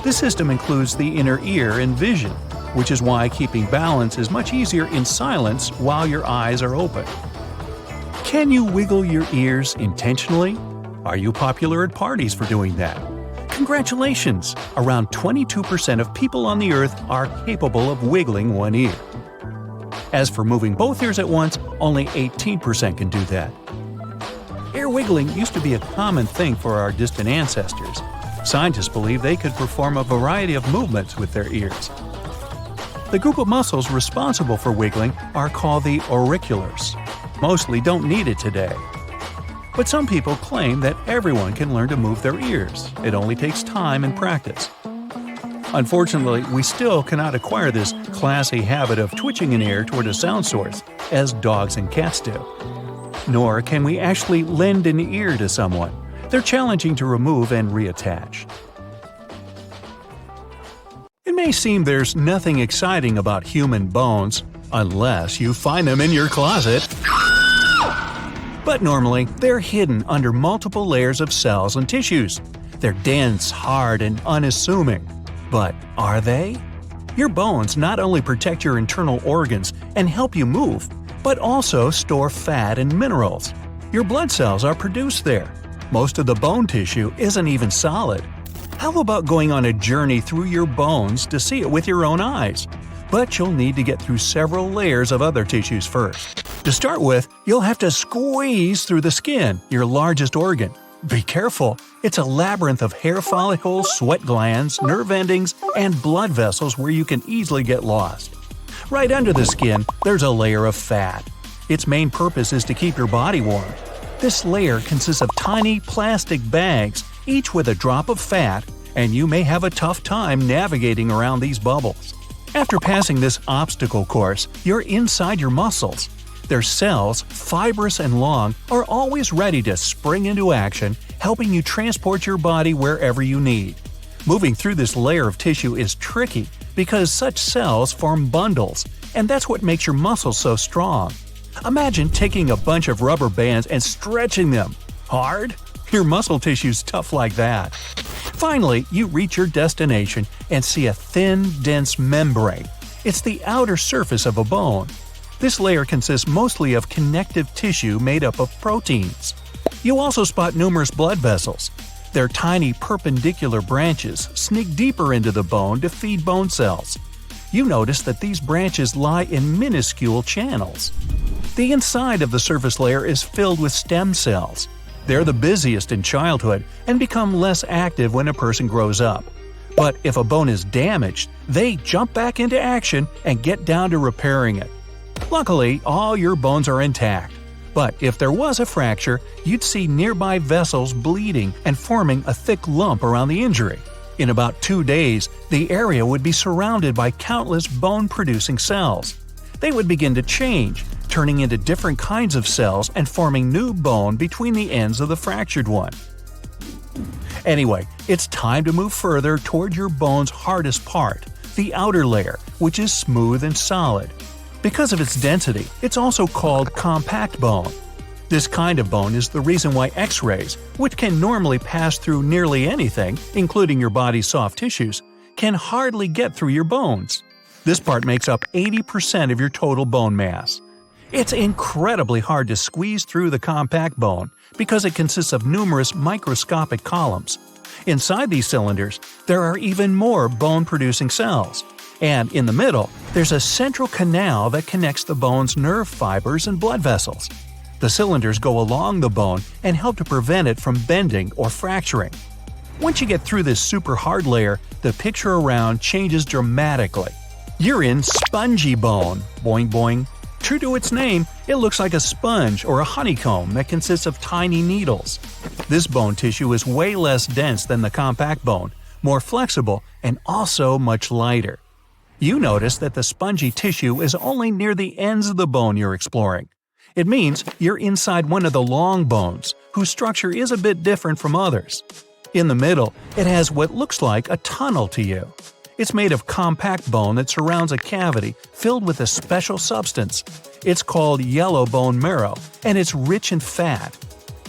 S4: This system includes the inner ear and vision, which is why keeping balance is much easier in silence while your eyes are open. Can you wiggle your ears intentionally? Are you popular at parties for doing that? Congratulations! Around 22% of people on the earth are capable of wiggling one ear. As for moving both ears at once, only 18% can do that. Ear wiggling used to be a common thing for our distant ancestors. Scientists believe they could perform a variety of movements with their ears. The group of muscles responsible for wiggling are called the auriculars. Mostly don't need it today. But some people claim that everyone can learn to move their ears. It only takes time and practice. Unfortunately, we still cannot acquire this classy habit of twitching an ear toward a sound source, as dogs and cats do. Nor can we actually lend an ear to someone. They're challenging to remove and reattach. It may seem there's nothing exciting about human bones, unless you find them in your closet. But normally, they're hidden under multiple layers of cells and tissues. They're dense, hard, and unassuming. But are they? Your bones not only protect your internal organs and help you move, but also store fat and minerals. Your blood cells are produced there. Most of the bone tissue isn't even solid. How about going on a journey through your bones to see it with your own eyes? But you'll need to get through several layers of other tissues first. To start with, you'll have to squeeze through the skin, your largest organ. Be careful, it's a labyrinth of hair follicles, sweat glands, nerve endings, and blood vessels where you can easily get lost. Right under the skin, there's a layer of fat. Its main purpose is to keep your body warm. This layer consists of tiny plastic bags, each with a drop of fat, and you may have a tough time navigating around these bubbles. After passing this obstacle course, you're inside your muscles. Their cells, fibrous and long, are always ready to spring into action, helping you transport your body wherever you need. Moving through this layer of tissue is tricky because such cells form bundles, and that's what makes your muscles so strong. Imagine taking a bunch of rubber bands and stretching them. Hard? Your muscle tissue's tough like that. Finally, you reach your destination and see a thin, dense membrane. It's the outer surface of a bone. This layer consists mostly of connective tissue made up of proteins. You also spot numerous blood vessels. Their tiny perpendicular branches sneak deeper into the bone to feed bone cells. You notice that these branches lie in minuscule channels. The inside of the surface layer is filled with stem cells. They're the busiest in childhood and become less active when a person grows up. But if a bone is damaged, they jump back into action and get down to repairing it. Luckily, all your bones are intact. But if there was a fracture, you'd see nearby vessels bleeding and forming a thick lump around the injury. In about 2 days, the area would be surrounded by countless bone-producing cells. They would begin to change, turning into different kinds of cells and forming new bone between the ends of the fractured one. Anyway, it's time to move further toward your bone's hardest part, the outer layer, which is smooth and solid. Because of its density, it's also called compact bone. This kind of bone is the reason why X-rays, which can normally pass through nearly anything, including your body's soft tissues, can hardly get through your bones. This part makes up 80% of your total bone mass. It's incredibly hard to squeeze through the compact bone because it consists of numerous microscopic columns. Inside these cylinders, there are even more bone-producing cells. And in the middle, there's a central canal that connects the bone's nerve fibers and blood vessels. The cylinders go along the bone and help to prevent it from bending or fracturing. Once you get through this super hard layer, the picture around changes dramatically. You're in spongy bone. Boing boing. True to its name, it looks like a sponge or a honeycomb that consists of tiny needles. This bone tissue is way less dense than the compact bone, more flexible, and also much lighter. You notice that the spongy tissue is only near the ends of the bone you're exploring. It means you're inside one of the long bones, whose structure is a bit different from others. In the middle, it has what looks like a tunnel to you. It's made of compact bone that surrounds a cavity filled with a special substance. It's called yellow bone marrow, and it's rich in fat.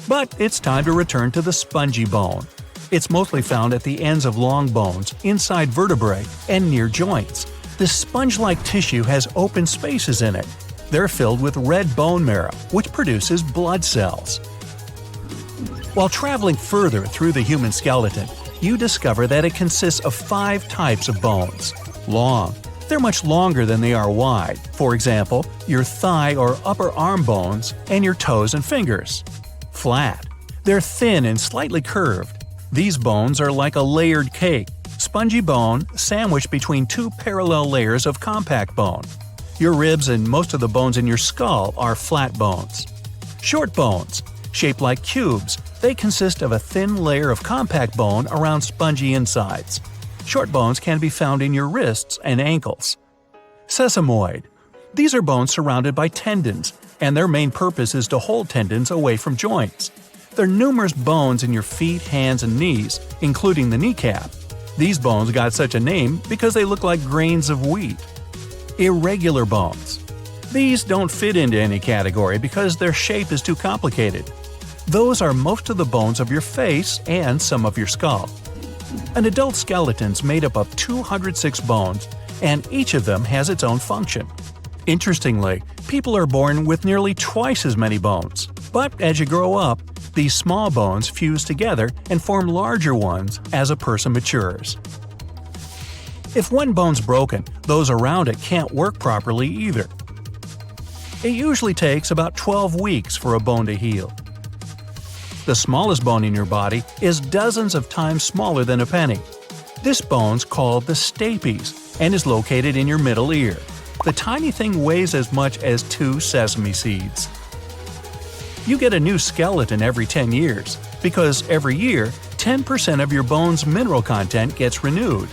S4: But it's time to return to the spongy bone. It's mostly found at the ends of long bones, inside vertebrae, and near joints. This sponge-like tissue has open spaces in it. They're filled with red bone marrow, which produces blood cells. While traveling further through the human skeleton, you discover that it consists of 5 types of bones. Long. They're much longer than they are wide. For example, your thigh or upper arm bones and your toes and fingers. Flat. They're thin and slightly curved. These bones are like a layered cake. Spongy bone sandwiched between 2 parallel layers of compact bone. Your ribs and most of the bones in your skull are flat bones. Short bones. Shaped like cubes, they consist of a thin layer of compact bone around spongy insides. Short bones can be found in your wrists and ankles. Sesamoid. These are bones surrounded by tendons, and their main purpose is to hold tendons away from joints. There are numerous bones in your feet, hands, and knees, including the kneecap. These bones got such a name because they look like grains of wheat. Irregular bones. These don't fit into any category because their shape is too complicated. Those are most of the bones of your face and some of your skull. An adult skeleton's made up of 206 bones, and each of them has its own function. Interestingly, people are born with nearly twice as many bones, but as you grow up, these small bones fuse together and form larger ones as a person matures. If one bone's broken, those around it can't work properly either. It usually takes about 12 weeks for a bone to heal. The smallest bone in your body is dozens of times smaller than a penny. This bone's called the stapes and is located in your middle ear. The tiny thing weighs as much as 2 sesame seeds. You get a new skeleton every 10 years, because every year, 10% of your bone's mineral content gets renewed.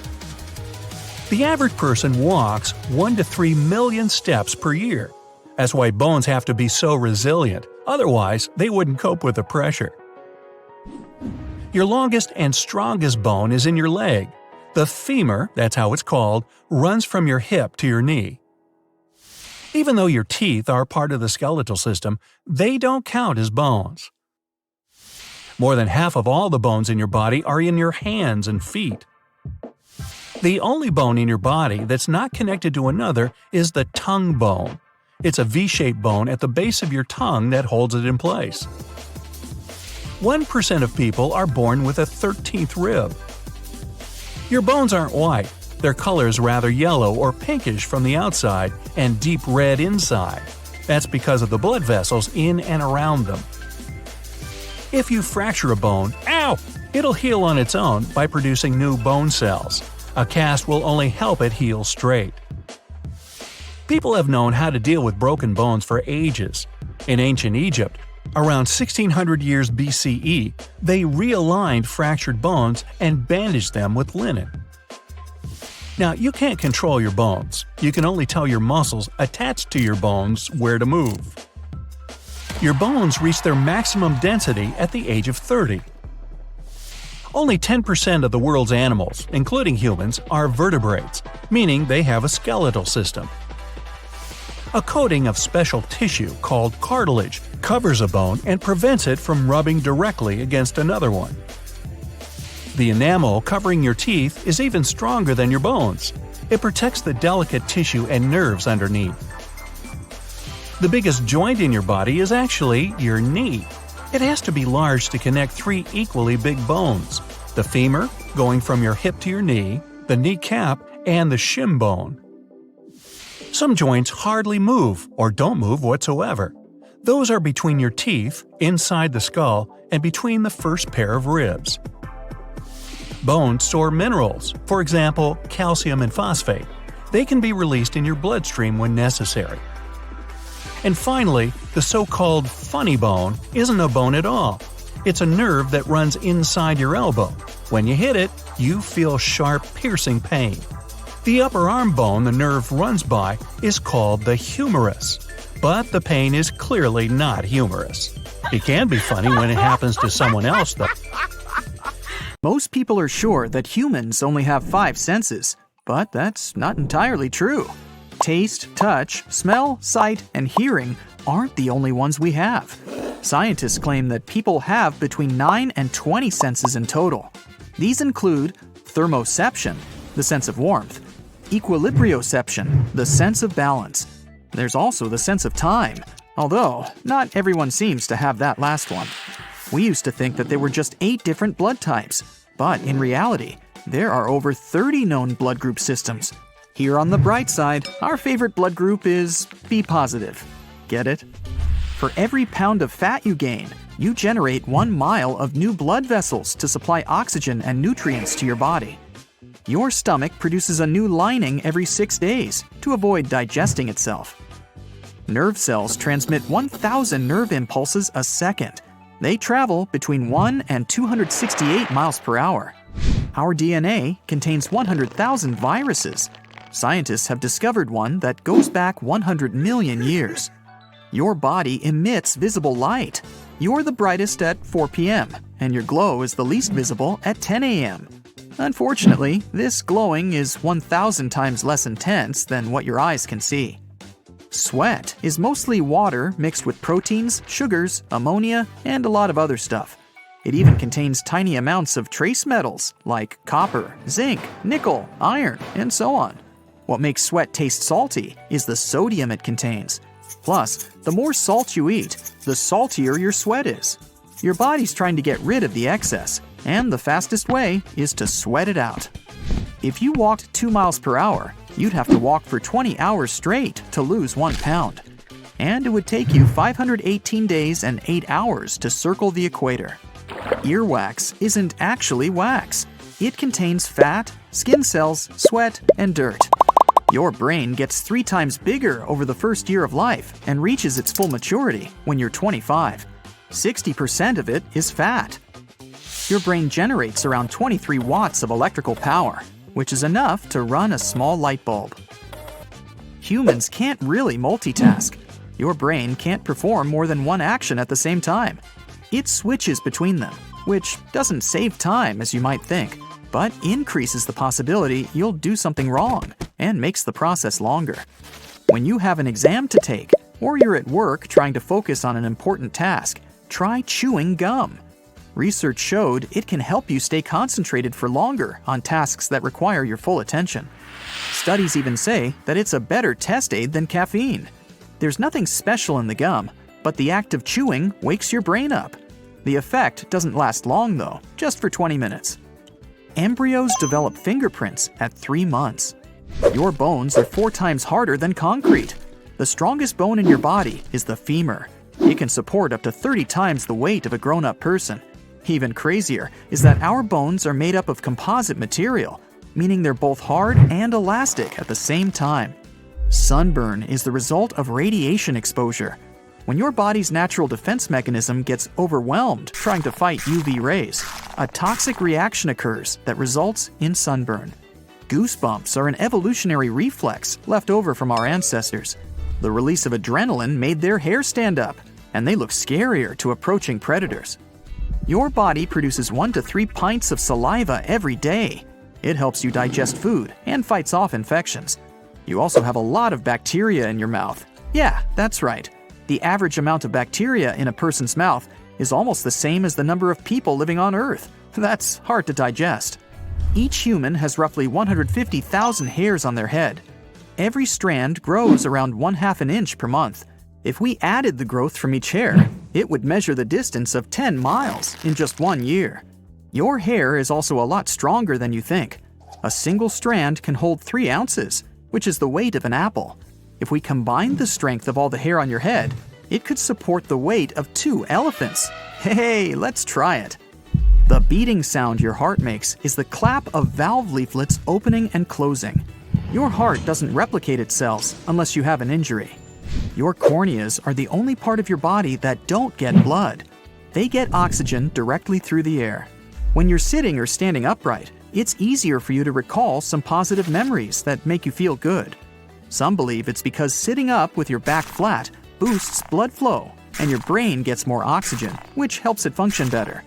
S4: The average person walks 1 to 3 million steps per year. That's why bones have to be so resilient, otherwise they wouldn't cope with the pressure. Your longest and strongest bone is in your leg. The femur, that's how it's called, runs from your hip to your knee. Even though your teeth are part of the skeletal system, they don't count as bones. More than half of all the bones in your body are in your hands and feet. The only bone in your body that's not connected to another is the tongue bone. It's a V-shaped bone at the base of your tongue that holds it in place. 1% of people are born with a 13th rib. Your bones aren't white. Their color is rather yellow or pinkish from the outside and deep red inside. That's because of the blood vessels in and around them. If you fracture a bone, ow! It'll heal on its own by producing new bone cells. A cast will only help it heal straight. People have known how to deal with broken bones for ages. In ancient Egypt, around 1600 years BCE, they realigned fractured bones and bandaged them with linen. Now, you can't control your bones. You can only tell your muscles attached to your bones where to move. Your bones reach their maximum density at the age of 30. Only 10% of the world's animals, including humans, are vertebrates, meaning they have a skeletal system. A coating of special tissue called cartilage covers a bone and prevents it from rubbing directly against another one. The enamel covering your teeth is even stronger than your bones. It protects the delicate tissue and nerves underneath. The biggest joint in your body is actually your knee. It has to be large to connect 3 equally big bones: the femur, going from your hip to your knee, the kneecap, and the shin bone. Some joints hardly move or don't move whatsoever. Those are between your teeth, inside the skull, and between the first pair of ribs. Bones store minerals, for example, calcium and phosphate. They can be released in your bloodstream when necessary. And finally, the so-called funny bone isn't a bone at all. It's a nerve that runs inside your elbow. When you hit it, you feel sharp, piercing pain. The upper arm bone the nerve runs by is called the humerus. But the pain is clearly not humorous. It can be funny when it happens to someone else, though.
S3: Most people are sure that humans only have 5 senses, but that's not entirely true. Taste, touch, smell, sight, and hearing aren't the only ones we have. Scientists claim that people have between 9 and 20 senses in total. These include thermoception, the sense of warmth, equilibrioception, the sense of balance. There's also the sense of time, although not everyone seems to have that last one. We used to think that there were just 8 different blood types, but in reality, there are over 30 known blood group systems. Here on the bright side, our favorite blood group is B positive. Get it? For every pound of fat you gain, you generate 1 mile of new blood vessels to supply oxygen and nutrients to your body. Your stomach produces a new lining every 6 days to avoid digesting itself. Nerve cells transmit 1,000 nerve impulses a second. They travel between 1 and 268 miles per hour. Our DNA contains 100,000 viruses. Scientists have discovered one that goes back 100 million years. Your body emits visible light. You're the brightest at 4 p.m., and your glow is the least visible at 10 a.m. Unfortunately, this glowing is 1,000 times less intense than what your eyes can see. Sweat is mostly water mixed with proteins, sugars, ammonia, and a lot of other stuff. It even contains tiny amounts of trace metals like copper, zinc, nickel, iron, and so on. What makes sweat taste salty is the sodium it contains. Plus, the more salt you eat, the saltier your sweat is. Your body's trying to get rid of the excess, and the fastest way is to sweat it out. If you walked 2 miles per hour, you'd have to walk for 20 hours straight to lose 1 pound. And it would take you 518 days and 8 hours to circle the equator. Earwax isn't actually wax. It contains fat, skin cells, sweat, and dirt. Your brain gets 3 times bigger over the first year of life and reaches its full maturity when you're 25. 60% of it is fat. Your brain generates around 23 watts of electrical power, which is enough to run a small light bulb. Humans can't really multitask. Your brain can't perform more than one action at the same time. It switches between them, which doesn't save time as you might think, but increases the possibility you'll do something wrong and makes the process longer. When you have an exam to take, or you're at work trying to focus on an important task, try chewing gum. Research showed it can help you stay concentrated for longer on tasks that require your full attention. Studies even say that it's a better test aid than caffeine. There's nothing special in the gum, but the act of chewing wakes your brain up. The effect doesn't last long though, just for 20 minutes. Embryos develop fingerprints at 3 months. Your bones are 4 times harder than concrete. The strongest bone in your body is the femur. It can support up to 30 times the weight of a grown-up person. Even crazier is that our bones are made up of composite material, meaning they're both hard and elastic at the same time. Sunburn is the result of radiation exposure. When your body's natural defense mechanism gets overwhelmed trying to fight UV rays, a toxic reaction occurs that results in sunburn. Goosebumps are an evolutionary reflex left over from our ancestors. The release of adrenaline made their hair stand up, and they look scarier to approaching predators. Your body produces 1 to 3 pints of saliva every day. It helps you digest food and fights off infections. You also have a lot of bacteria in your mouth. Yeah, that's right. The average amount of bacteria in a person's mouth is almost the same as the number of people living on Earth. That's hard to digest. Each human has roughly 150,000 hairs on their head. Every strand grows around 1/2 inch per month. If we added the growth from each hair, it would measure the distance of 10 miles in just 1 year. Your hair is also a lot stronger than you think. A single strand can hold 3 ounces, which is the weight of an apple. If we combined the strength of all the hair on your head, it could support the weight of 2 elephants. Hey, let's try it. The beating sound your heart makes is the clap of valve leaflets opening and closing. Your heart doesn't replicate its cells unless you have an injury. Your corneas are the only part of your body that don't get blood. They get oxygen directly through the air. When you're sitting or standing upright, it's easier for you to recall some positive memories that make you feel good. Some believe it's because sitting up with your back flat boosts blood flow, and your brain gets more oxygen, which helps it function better.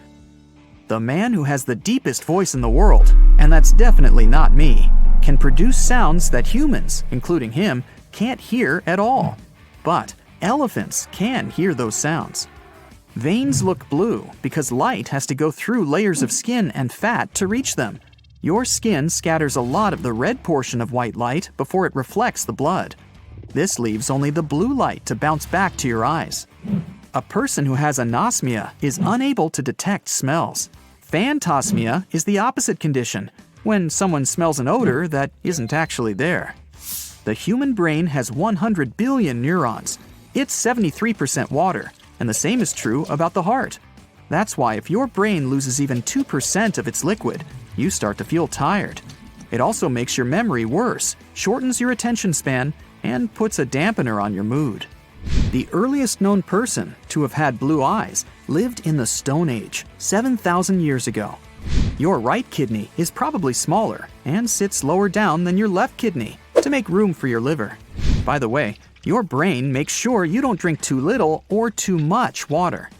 S3: The man who has the deepest voice in the world, and that's definitely not me, can produce sounds that humans, including him, can't hear at all. But elephants can hear those sounds. Veins look blue because light has to go through layers of skin and fat to reach them. Your skin scatters a lot of the red portion of white light before it reflects the blood. This leaves only the blue light to bounce back to your eyes. A person who has anosmia is unable to detect smells. Phantosmia is the opposite condition, when someone smells an odor that isn't actually there. The human brain has 100 billion neurons. It's 73% water, and the same is true about the heart. That's why if your brain loses even 2% of its liquid, you start to feel tired. It also makes your memory worse, shortens your attention span, and puts a dampener on your mood. The earliest known person to have had blue eyes lived in the Stone Age, 7,000 years ago. Your right kidney is probably smaller and sits lower down than your left kidney to make room for your liver. By the way, your brain makes sure you don't drink too little or too much water.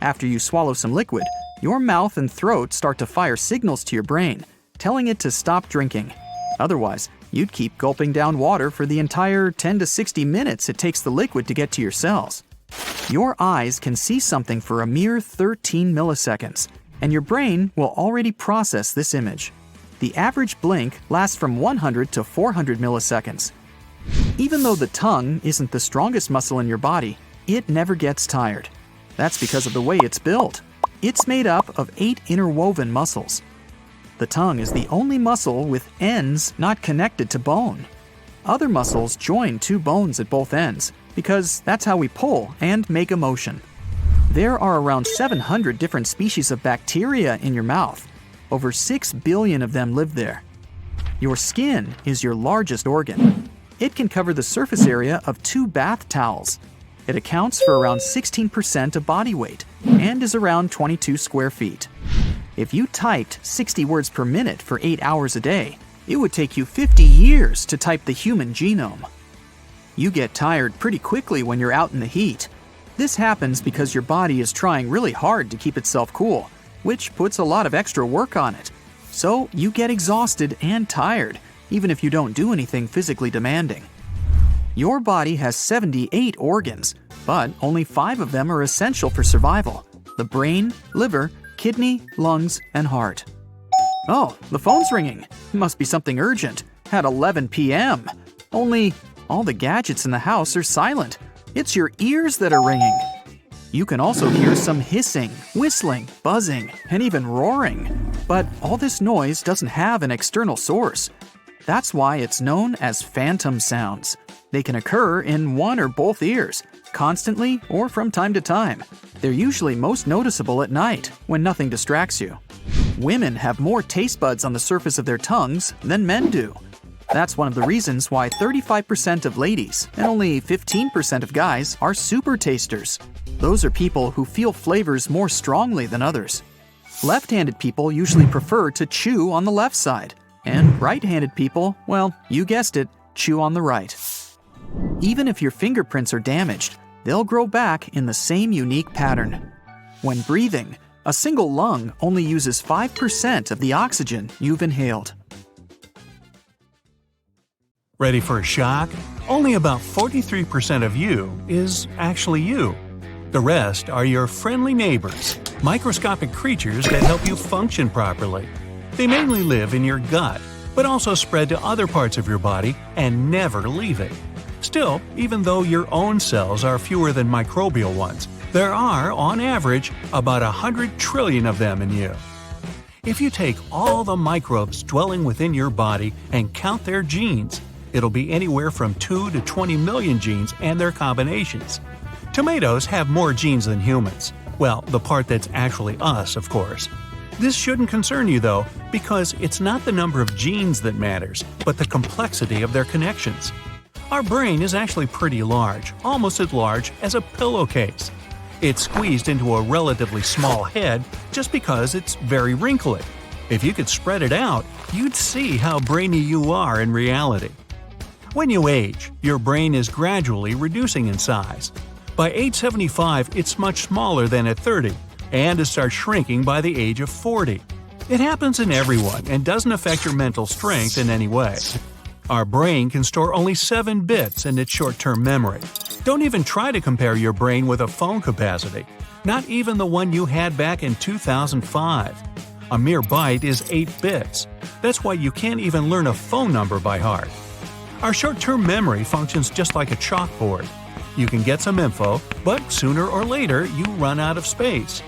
S3: After you swallow some liquid, your mouth and throat start to fire signals to your brain, telling it to stop drinking. Otherwise, you'd keep gulping down water for the entire 10 to 60 minutes it takes the liquid to get to your cells. Your eyes can see something for a mere 13 milliseconds, and your brain will already process this image. The average blink lasts from 100 to 400 milliseconds. Even though the tongue isn't the strongest muscle in your body, it never gets tired. That's because of the way it's built. It's made up of 8 interwoven muscles. The tongue is the only muscle with ends not connected to bone. Other muscles join 2 bones at both ends because that's how we pull and make a motion. There are around 700 different species of bacteria in your mouth. Over 6 billion of them live there. Your skin is your largest organ. It can cover the surface area of 2 bath towels. It accounts for around 16% of body weight and is around 22 square feet. If you typed 60 words per minute for 8 hours a day, it would take you 50 years to type the human genome. You get tired pretty quickly when you're out in the heat. This happens because your body is trying really hard to keep itself cool, which puts a lot of extra work on it. So you get exhausted and tired, even if you don't do anything physically demanding. Your body has 78 organs, but only 5 of them are essential for survival: the brain, liver, kidney, lungs, and heart. Oh, the phone's ringing. Must be something urgent. At 11 p.m. Only all the gadgets in the house are silent. It's your ears that are ringing. You can also hear some hissing, whistling, buzzing, and even roaring. But all this noise doesn't have an external source. That's why it's known as phantom sounds. They can occur in one or both ears, constantly or from time to time. They're usually most noticeable at night, when nothing distracts you. Women have more taste buds on the surface of their tongues than men do. That's one of the reasons why 35% of ladies and only 15% of guys are super tasters. Those are people who feel flavors more strongly than others. Left-handed people usually prefer to chew on the left side, and right-handed people, well, you guessed it, chew on the right. Even if your fingerprints are damaged, they'll grow back in the same unique pattern. When breathing, a single lung only uses 5% of the oxygen you've inhaled.
S4: Ready for a shock? Only about 43% of you is actually you. The rest are your friendly neighbors, microscopic creatures that help you function properly. They mainly live in your gut, but also spread to other parts of your body and never leave it. Still, even though your own cells are fewer than microbial ones, there are, on average, about 100 trillion of them in you. If you take all the microbes dwelling within your body and count their genes, it'll be anywhere from 2 to 20 million genes and their combinations. Tomatoes have more genes than humans. Well, the part that's actually us, of course. This shouldn't concern you, though, because it's not the number of genes that matters, but the complexity of their connections. Our brain is actually pretty large, almost as large as a pillowcase. It's squeezed into a relatively small head just because it's very wrinkly. If you could spread it out, you'd see how brainy you are in reality. When you age, your brain is gradually reducing in size. By age 75, it's much smaller than at 30, and it starts shrinking by the age of 40. It happens in everyone and doesn't affect your mental strength in any way. Our brain can store only 7 bits in its short-term memory. Don't even try to compare your brain with a phone capacity, not even the one you had back in 2005. A mere byte is 8 bits. That's why you can't even learn a phone number by heart. Our short-term memory functions just like a chalkboard. You can get some info, but sooner or later you run out of space.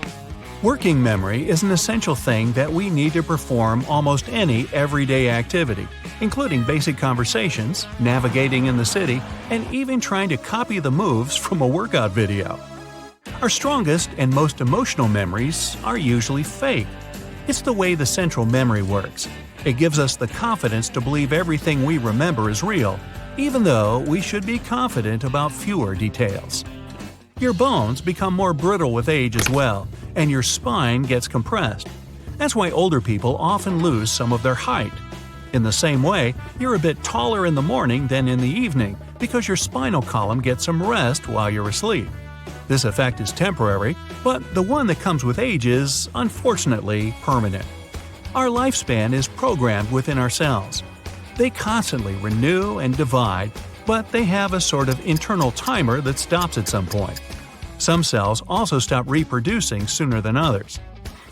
S4: Working memory is an essential thing that we need to perform almost any everyday activity, including basic conversations, navigating in the city, and even trying to copy the moves from a workout video. Our strongest and most emotional memories are usually fake. It's the way the central memory works. It gives us the confidence to believe everything we remember is real, even though we should be confident about fewer details. Your bones become more brittle with age as well, and your spine gets compressed. That's why older people often lose some of their height. In the same way, you're a bit taller in the morning than in the evening because your spinal column gets some rest while you're asleep. This effect is temporary, but the one that comes with age is, unfortunately, permanent. Our lifespan is programmed within our cells. They constantly renew and divide, but they have a sort of internal timer that stops at some point. Some cells also stop reproducing sooner than others.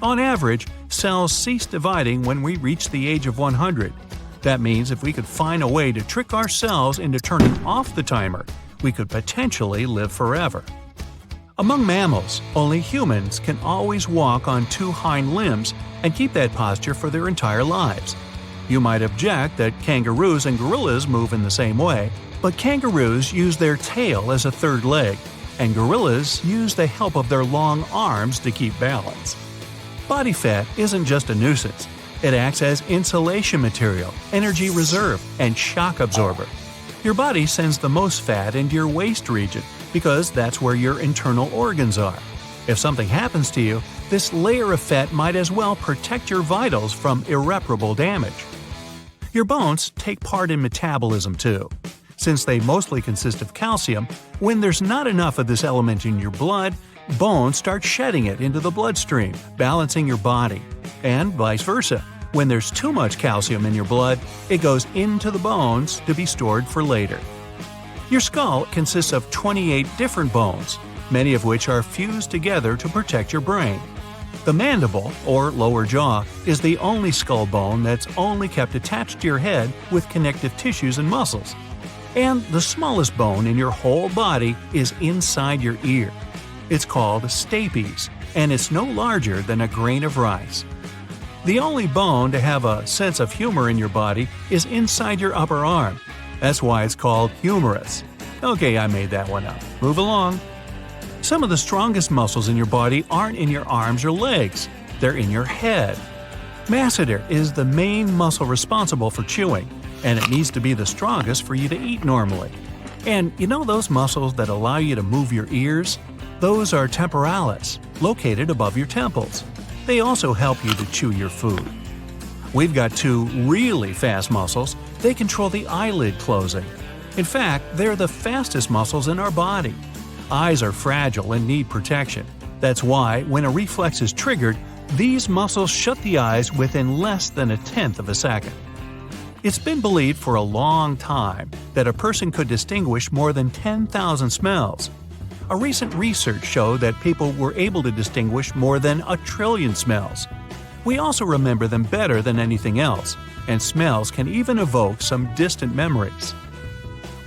S4: On average, cells cease dividing when we reach the age of 100. That means if we could find a way to trick ourselves into turning off the timer, we could potentially live forever. Among mammals, only humans can always walk on 2 hind limbs and keep that posture for their entire lives. You might object that kangaroos and gorillas move in the same way, but kangaroos use their tail as a third leg. and gorillas use the help of their long arms to keep balance. Body fat isn't just a nuisance. It acts as insulation material, energy reserve, and shock absorber. Your body sends the most fat into your waist region because that's where your internal organs are. If something happens to you, this layer of fat might as well protect your vitals from irreparable damage. Your bones take part in metabolism too. Since they mostly consist of calcium, when there's not enough of this element in your blood, bones start shedding it into the bloodstream, balancing your body. And vice versa. When there's too much calcium in your blood, it goes into the bones to be stored for later. Your skull consists of 28 different bones, many of which are fused together to protect your brain. The mandible, or lower jaw, is the only skull bone that's only kept attached to your head with connective tissues and muscles. And the smallest bone in your whole body is inside your ear. It's called stapes, and it's no larger than a grain of rice. The only bone to have a sense of humor in your body is inside your upper arm. That's why it's called humerus. Okay, I made that one up. Move along. Some of the strongest muscles in your body aren't in your arms or legs. They're in your head. Masseter is the main muscle responsible for chewing, and it needs to be the strongest for you to eat normally. And you know those muscles that allow you to move your ears? Those are temporalis, located above your temples. They also help you to chew your food. We've got two really fast muscles. They control the eyelid closing. In fact, they're the fastest muscles in our body. Eyes are fragile and need protection. That's why, when a reflex is triggered, these muscles shut the eyes within less than a tenth of a second. It's been believed for a long time that a person could distinguish more than 10,000 smells. A recent research showed that people were able to distinguish more than 1 trillion smells. We also remember them better than anything else, and smells can even evoke some distant memories.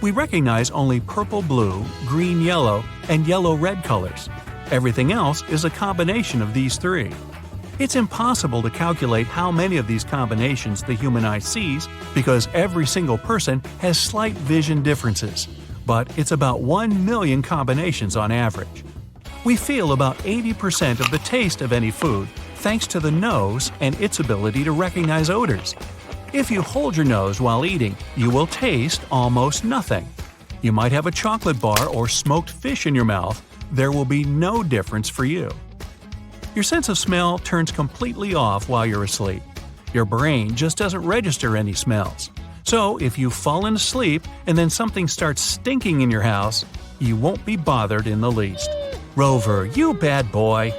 S4: We recognize only purple-blue, green-yellow, and yellow-red colors. Everything else is a combination of these three. It's impossible to calculate how many of these combinations the human eye sees because every single person has slight vision differences, but it's about 1 million combinations on average. We feel about 80% of the taste of any food thanks to the nose and its ability to recognize odors. If you hold your nose while eating, you will taste almost nothing. You might have a chocolate bar or smoked fish in your mouth. There will be no difference for you. Your sense of smell turns completely off while you're asleep. Your brain just doesn't register any smells. So if you've fallen asleep and then something starts stinking in your house, you won't be bothered in the least. Rover, you bad boy!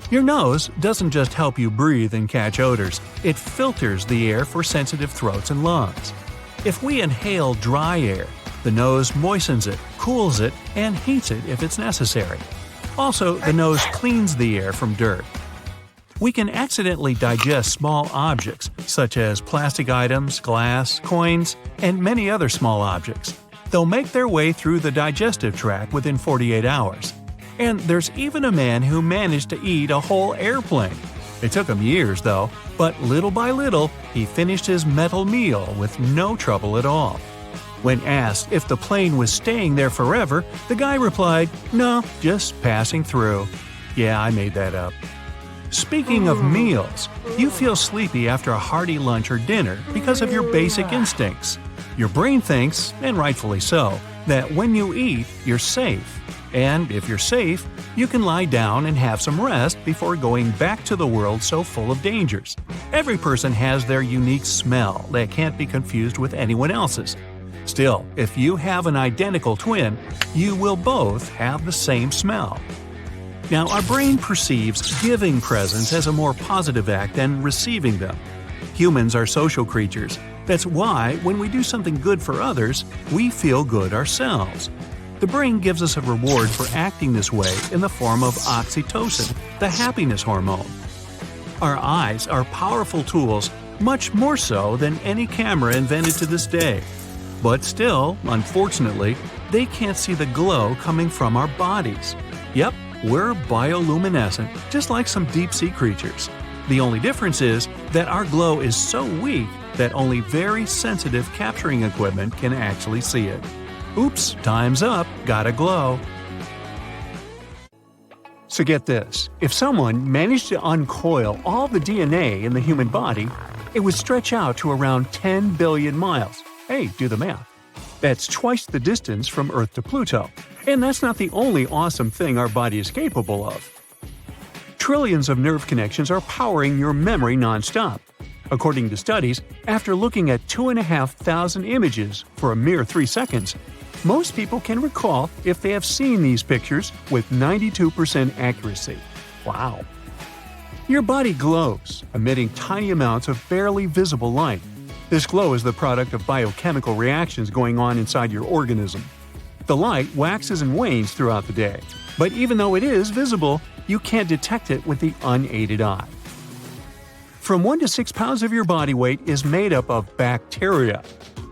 S4: Your nose doesn't just help you breathe and catch odors, it filters the air for sensitive throats and lungs. If we inhale dry air, the nose moistens it, cools it, and heats it if it's necessary. Also, the nose cleans the air from dirt. We can accidentally digest small objects, such as plastic items, glass, coins, and many other small objects. They'll make their way through the digestive tract within 48 hours. And there's even a man who managed to eat a whole airplane. It took him years, though, but little by little, he finished his metal meal with no trouble at all. When asked if the plane was staying there forever, the guy replied, "No, just passing through." Yeah, I made that up. Speaking of meals, you feel sleepy after a hearty lunch or dinner because of your basic instincts. Your brain thinks, and rightfully so, that when you eat, you're safe. And if you're safe, you can lie down and have some rest before going back to the world so full of dangers. Every person has their unique smell that can't be confused with anyone else's. Still, if you have an identical twin, you will both have the same smell. Now, our brain perceives giving presents as a more positive act than receiving them. Humans are social creatures. That's why, when we do something good for others, we feel good ourselves. The brain gives us a reward for acting this way in the form of oxytocin, the happiness hormone. Our eyes are powerful tools, much more so than any camera invented to this day. But still, unfortunately, they can't see the glow coming from our bodies. Yep, we're bioluminescent, just like some deep-sea creatures. The only difference is that our glow is so weak that only very sensitive capturing equipment can actually see it. Oops, time's up, gotta glow. So get this, if someone managed to uncoil all the DNA in the human body, it would stretch out to around 10 billion miles. Hey, do the math. That's twice the distance from Earth to Pluto. And that's not the only awesome thing our body is capable of. Trillions of nerve connections are powering your memory nonstop. According to studies, after looking at 2,500 images for a mere 3 seconds, most people can recall if they have seen these pictures with 92% accuracy. Wow! Your body glows, emitting tiny amounts of barely visible light. This glow is the product of biochemical reactions going on inside your organism. The light waxes and wanes throughout the day, but even though it is visible, you can't detect it with the unaided eye. From 1 to 6 pounds of your body weight is made up of bacteria,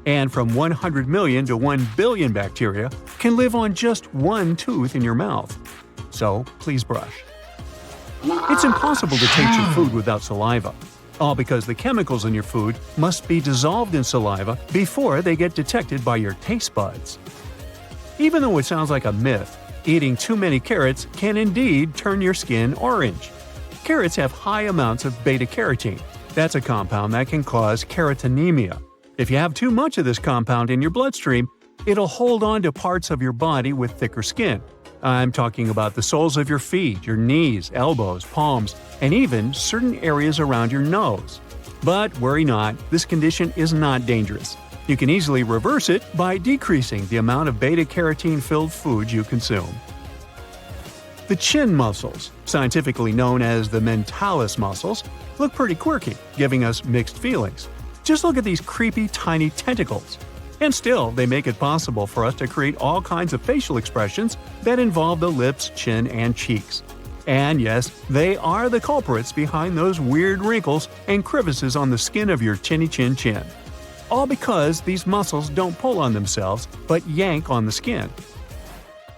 S4: and from 100 million to 1 billion bacteria can live on just one tooth in your mouth. So please brush. It's impossible to taste your food without saliva, all because the chemicals in your food must be dissolved in saliva before they get detected by your taste buds. Even though it sounds like a myth, eating too many carrots can indeed turn your skin orange. Carrots have high amounts of beta-carotene. That's a compound that can cause carotenemia. If you have too much of this compound in your bloodstream, it'll hold on to parts of your body with thicker skin. I'm talking about the soles of your feet, your knees, elbows, palms, and even certain areas around your nose. But worry not, this condition is not dangerous. You can easily reverse it by decreasing the amount of beta-carotene-filled foods you consume. The chin muscles, scientifically known as the mentalis muscles, look pretty quirky, giving us mixed feelings. Just look at these creepy tiny tentacles. And still, they make it possible for us to create all kinds of facial expressions that involve the lips, chin, and cheeks. And yes, they are the culprits behind those weird wrinkles and crevices on the skin of your chinny chin chin. All because these muscles don't pull on themselves, but yank on the skin.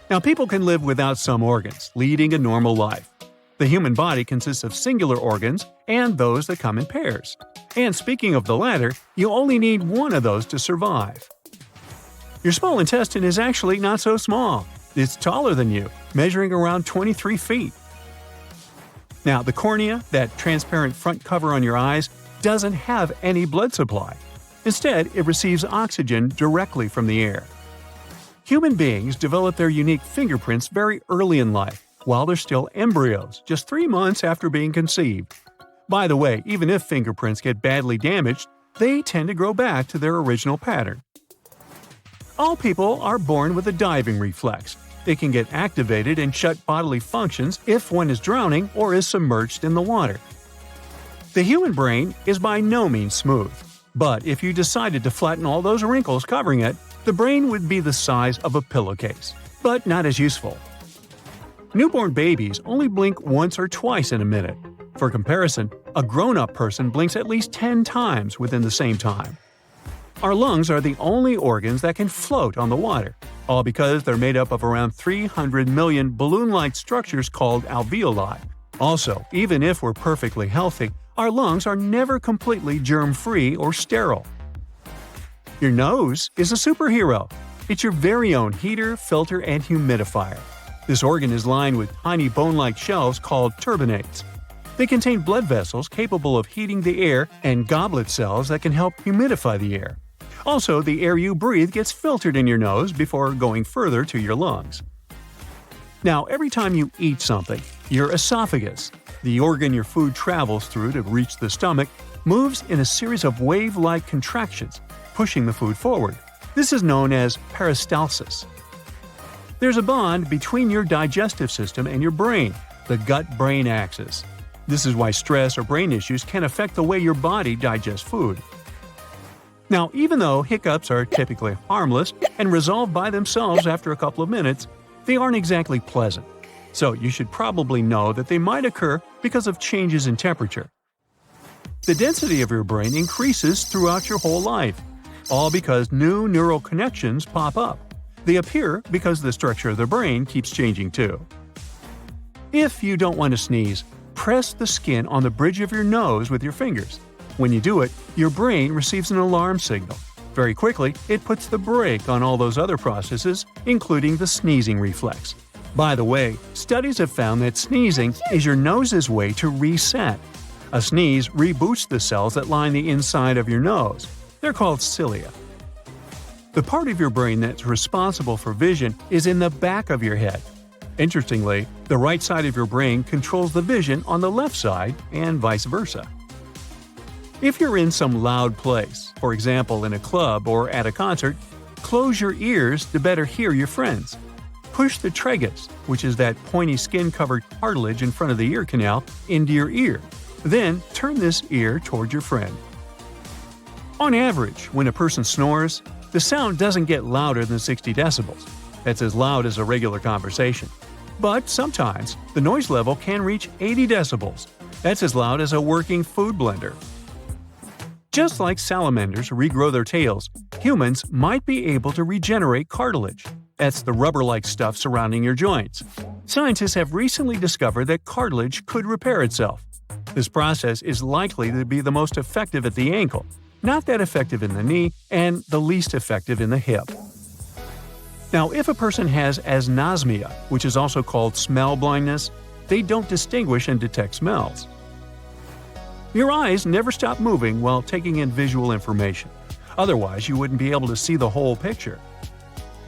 S4: Now, people can live without some organs, leading a normal life. The human body consists of singular organs and those that come in pairs. And speaking of the latter, you only need one of those to survive. Your small intestine is actually not so small. It's taller than you, measuring around 23 feet. Now, the cornea, that transparent front cover on your eyes, doesn't have any blood supply. Instead, it receives oxygen directly from the air. Human beings develop their unique fingerprints very early in life, while they're still embryos, just 3 months after being conceived. By the way, even if fingerprints get badly damaged, they tend to grow back to their original pattern. All people are born with a diving reflex. They can get activated and shut bodily functions if one is drowning or is submerged in the water. The human brain is by no means smooth, but if you decided to flatten all those wrinkles covering it, the brain would be the size of a pillowcase, but not as useful. Newborn babies only blink once or twice in a minute. For comparison, a grown-up person blinks at least 10 times within the same time. Our lungs are the only organs that can float on the water, all because they're made up of around 300 million balloon-like structures called alveoli. Also, even if we're perfectly healthy, our lungs are never completely germ-free or sterile. Your nose is a superhero. It's your very own heater, filter, and humidifier. This organ is lined with tiny bone-like shells called turbinates. They contain blood vessels capable of heating the air and goblet cells that can help humidify the air. Also, the air you breathe gets filtered in your nose before going further to your lungs. Now, every time you eat something, your esophagus, the organ your food travels through to reach the stomach, moves in a series of wave-like contractions, pushing the food forward. This is known as peristalsis. There's a bond between your digestive system and your brain, the gut-brain axis. This is why stress or brain issues can affect the way your body digests food. Now, even though hiccups are typically harmless and resolve by themselves after a couple of minutes, they aren't exactly pleasant. So you should probably know that they might occur because of changes in temperature. The density of your brain increases throughout your whole life, all because new neural connections pop up. They appear because the structure of the brain keeps changing too. If you don't want to sneeze, press the skin on the bridge of your nose with your fingers. When you do it, your brain receives an alarm signal. Very quickly, it puts the brake on all those other processes, including the sneezing reflex. By the way, studies have found that sneezing is your nose's way to reset. A sneeze reboots the cells that line the inside of your nose. They're called cilia. The part of your brain that's responsible for vision is in the back of your head. Interestingly, the right side of your brain controls the vision on the left side, and vice versa. If you're in some loud place, for example in a club or at a concert, close your ears to better hear your friends. Push the tragus, which is that pointy skin-covered cartilage in front of the ear canal, into your ear. Then turn this ear toward your friend. On average, when a person snores, the sound doesn't get louder than 60 decibels. That's as loud as a regular conversation. But sometimes, the noise level can reach 80 decibels. That's as loud as a working food blender. Just like salamanders regrow their tails, humans might be able to regenerate cartilage. That's the rubber-like stuff surrounding your joints. Scientists have recently discovered that cartilage could repair itself. This process is likely to be the most effective at the ankle, not that effective in the knee, and the least effective in the hip. Now, if a person has anosmia, which is also called smell blindness, they don't distinguish and detect smells. Your eyes never stop moving while taking in visual information. Otherwise, you wouldn't be able to see the whole picture.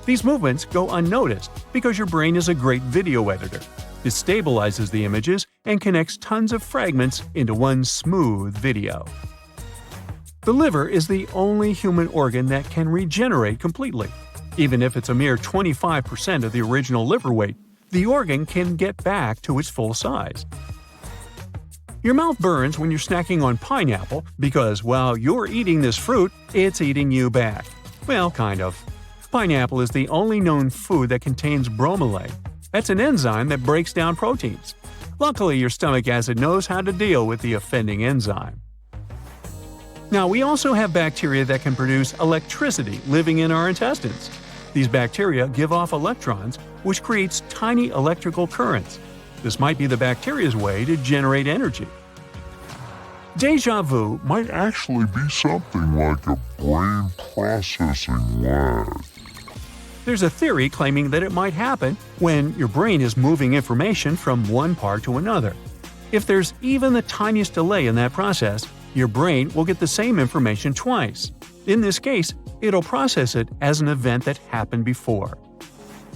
S4: These movements go unnoticed because your brain is a great video editor. It stabilizes the images and connects tons of fragments into one smooth video. The liver is the only human organ that can regenerate completely. Even if it's a mere 25% of the original liver weight, the organ can get back to its full size. Your mouth burns when you're snacking on pineapple because while you're eating this fruit, it's eating you back. Well, kind of. Pineapple is the only known food that contains bromelain. That's an enzyme that breaks down proteins. Luckily, your stomach acid knows how to deal with the offending enzyme. Now, we also have bacteria that can produce electricity living in our intestines. These bacteria give off electrons, which creates tiny electrical currents. This might be the bacteria's way to generate energy. Déjà vu
S5: Might actually be something like a brain processing lag.
S4: There's a theory claiming that it might happen when your brain is moving information from one part to another. If there's even the tiniest delay in that process, your brain will get the same information twice. In this case, it'll process it as an event that happened before.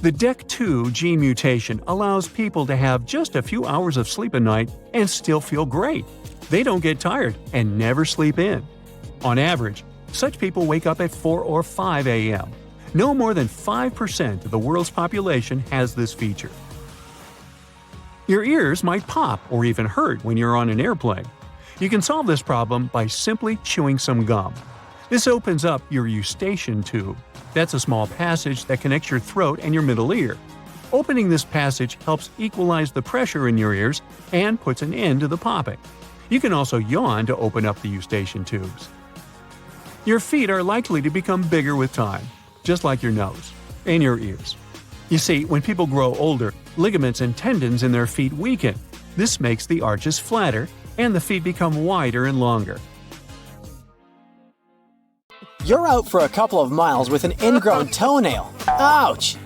S4: The DEC2 gene mutation allows people to have just a few hours of sleep a night and still feel great. They don't get tired and never sleep in. On average, such people wake up at 4 or 5 a.m. No more than 5% of the world's population has this feature. Your ears might pop or even hurt when you're on an airplane. You can solve this problem by simply chewing some gum. This opens up your eustachian tube. That's a small passage that connects your throat and your middle ear. Opening this passage helps equalize the pressure in your ears and puts an end to the popping. You can also yawn to open up the eustachian tubes. Your feet are likely to become bigger with time, just like your nose and your ears. You see, when people grow older, ligaments and tendons in their feet weaken. This makes the arches flatter, and the feet become wider and longer.
S1: You're out for a couple of miles with an ingrown toenail. Ouch!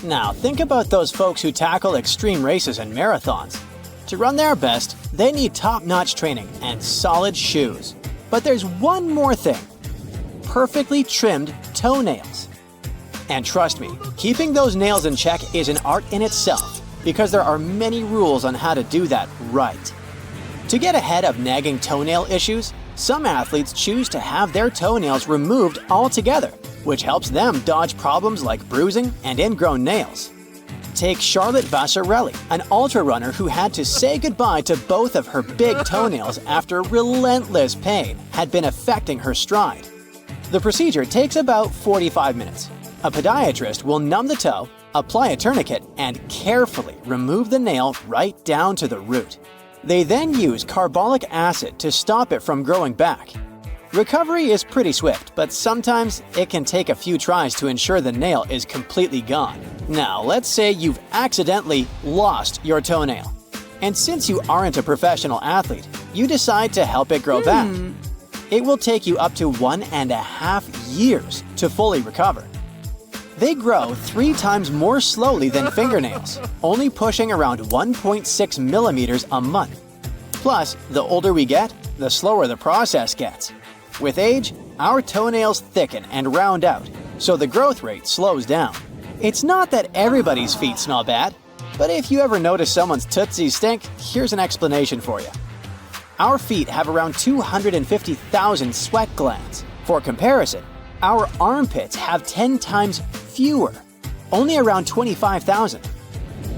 S1: Now, think about those folks who tackle extreme races and marathons. To run their best, they need top-notch training and solid shoes. But there's one more thing. Perfectly trimmed toenails. And trust me, keeping those nails in check is an art in itself, because there are many rules on how to do that right. To get ahead of nagging toenail issues, some athletes choose to have their toenails removed altogether, which helps them dodge problems like bruising and ingrown nails. Take Charlotte Vassarelli, an ultra-runner who had to say goodbye to both of her big toenails after relentless pain had been affecting her stride. The procedure takes about 45 minutes. A podiatrist will numb the toe, apply a tourniquet, and carefully remove the nail right down to the root. They then use carbolic acid to stop it from growing back. Recovery is pretty swift, but sometimes it can take a few tries to ensure the nail is completely gone. Now, let's say you've accidentally lost your toenail. And since you aren't a professional athlete, you decide to help it grow back. It will take you up to 1.5 years to fully recover. They grow 3 times more slowly than fingernails, only pushing around 1.6 millimeters a month. Plus, the older we get, the slower the process gets. With age, our toenails thicken and round out, so the growth rate slows down. It's not that everybody's feet smell bad, but if you ever notice someone's tootsies stink, here's an explanation for you. Our feet have around 250,000 sweat glands. For comparison, our armpits have 10 times fewer, only around 25,000.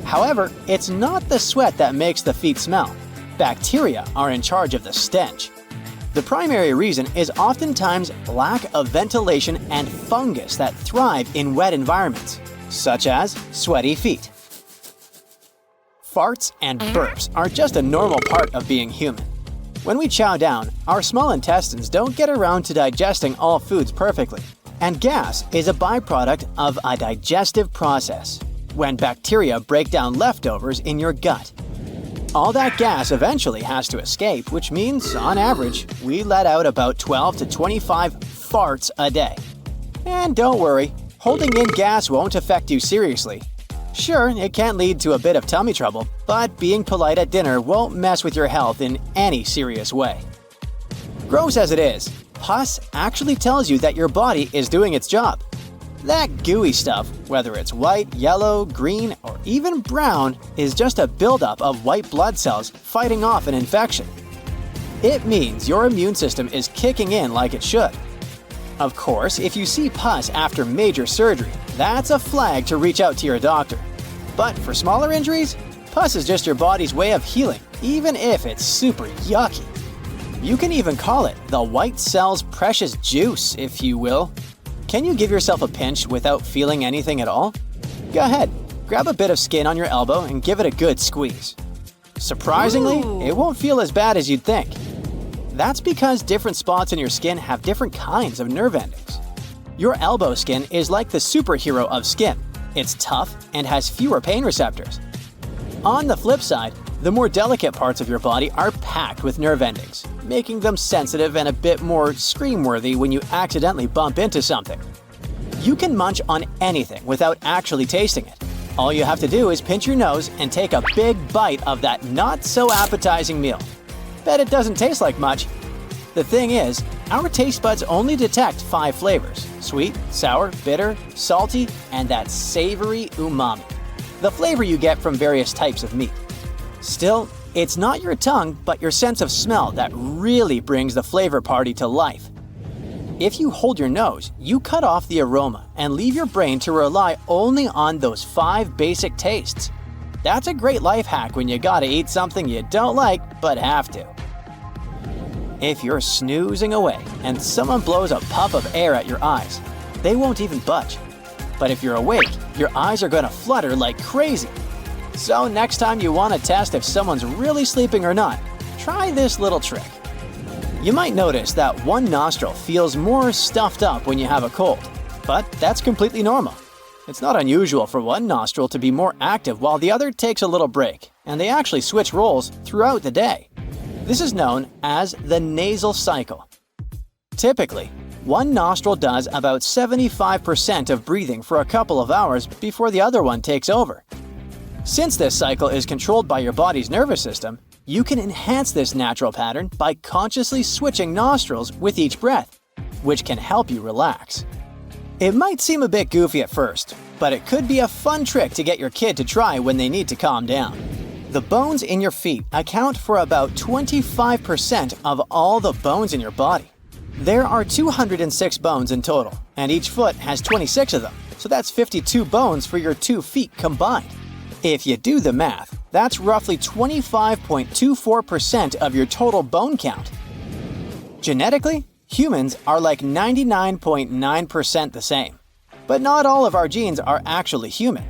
S1: However, it's not the sweat that makes the feet smell. Bacteria are in charge of the stench. The primary reason is oftentimes lack of ventilation and fungus that thrive in wet environments, such as sweaty feet. Farts and burps are just a normal part of being human. When we chow down, our small intestines don't get around to digesting all foods perfectly, and gas is a byproduct of a digestive process, when bacteria break down leftovers in your gut. All that gas eventually has to escape, which means, on average, we let out about 12 to 25 farts a day. And don't worry, holding in gas won't affect you seriously. Sure, it can lead to a bit of tummy trouble, but being polite at dinner won't mess with your health in any serious way. Gross as it is, pus actually tells you that your body is doing its job. That gooey stuff, whether it's white, yellow, green, or even brown, is just a buildup of white blood cells fighting off an infection. It means your immune system is kicking in like it should. Of course, if you see pus after major surgery, that's a flag to reach out to your doctor. But for smaller injuries, pus is just your body's way of healing, even if it's super yucky. You can even call it the white cell's precious juice, if you will. Can you give yourself a pinch without feeling anything at all? Go ahead, grab a bit of skin on your elbow and give it a good squeeze. Surprisingly, it won't feel as bad as you'd think. That's because different spots in your skin have different kinds of nerve endings. Your elbow skin is like the superhero of skin. It's tough and has fewer pain receptors. On the flip side, the more delicate parts of your body are packed with nerve endings, making them sensitive and a bit more scream-worthy when you accidentally bump into something. You can munch on anything without actually tasting it. All you have to do is pinch your nose and take a big bite of that not-so-appetizing meal. Bet it doesn't taste like much. The thing is, our taste buds only detect 5 flavors: sweet, sour, bitter, salty, and that savory umami, the flavor you get from various types of meat. Still, it's not your tongue, but your sense of smell that really brings the flavor party to life. If you hold your nose, you cut off the aroma and leave your brain to rely only on those 5 basic tastes. That's a great life hack when you gotta eat something you don't like but have to. If you're snoozing away and someone blows a puff of air at your eyes, they won't even budge. But if you're awake, your eyes are gonna flutter like crazy. So next time you want to test if someone's really sleeping or not, try this little trick. You might notice that one nostril feels more stuffed up when you have a cold, but that's completely normal. It's not unusual for one nostril to be more active while the other takes a little break, and they actually switch roles throughout the day. This is known as the nasal cycle. Typically, one nostril does about 75% of breathing for a couple of hours before the other one takes over. Since this cycle is controlled by your body's nervous system, you can enhance this natural pattern by consciously switching nostrils with each breath, which can help you relax. It might seem a bit goofy at first, but it could be a fun trick to get your kid to try when they need to calm down. The bones in your feet account for about 25% of all the bones in your body. There are 206 bones in total, and each foot has 26 of them, so that's 52 bones for your 2 feet combined. If you do the math, that's roughly 25.24% of your total bone count. Genetically, humans are like 99.9% the same. But not all of our genes are actually human.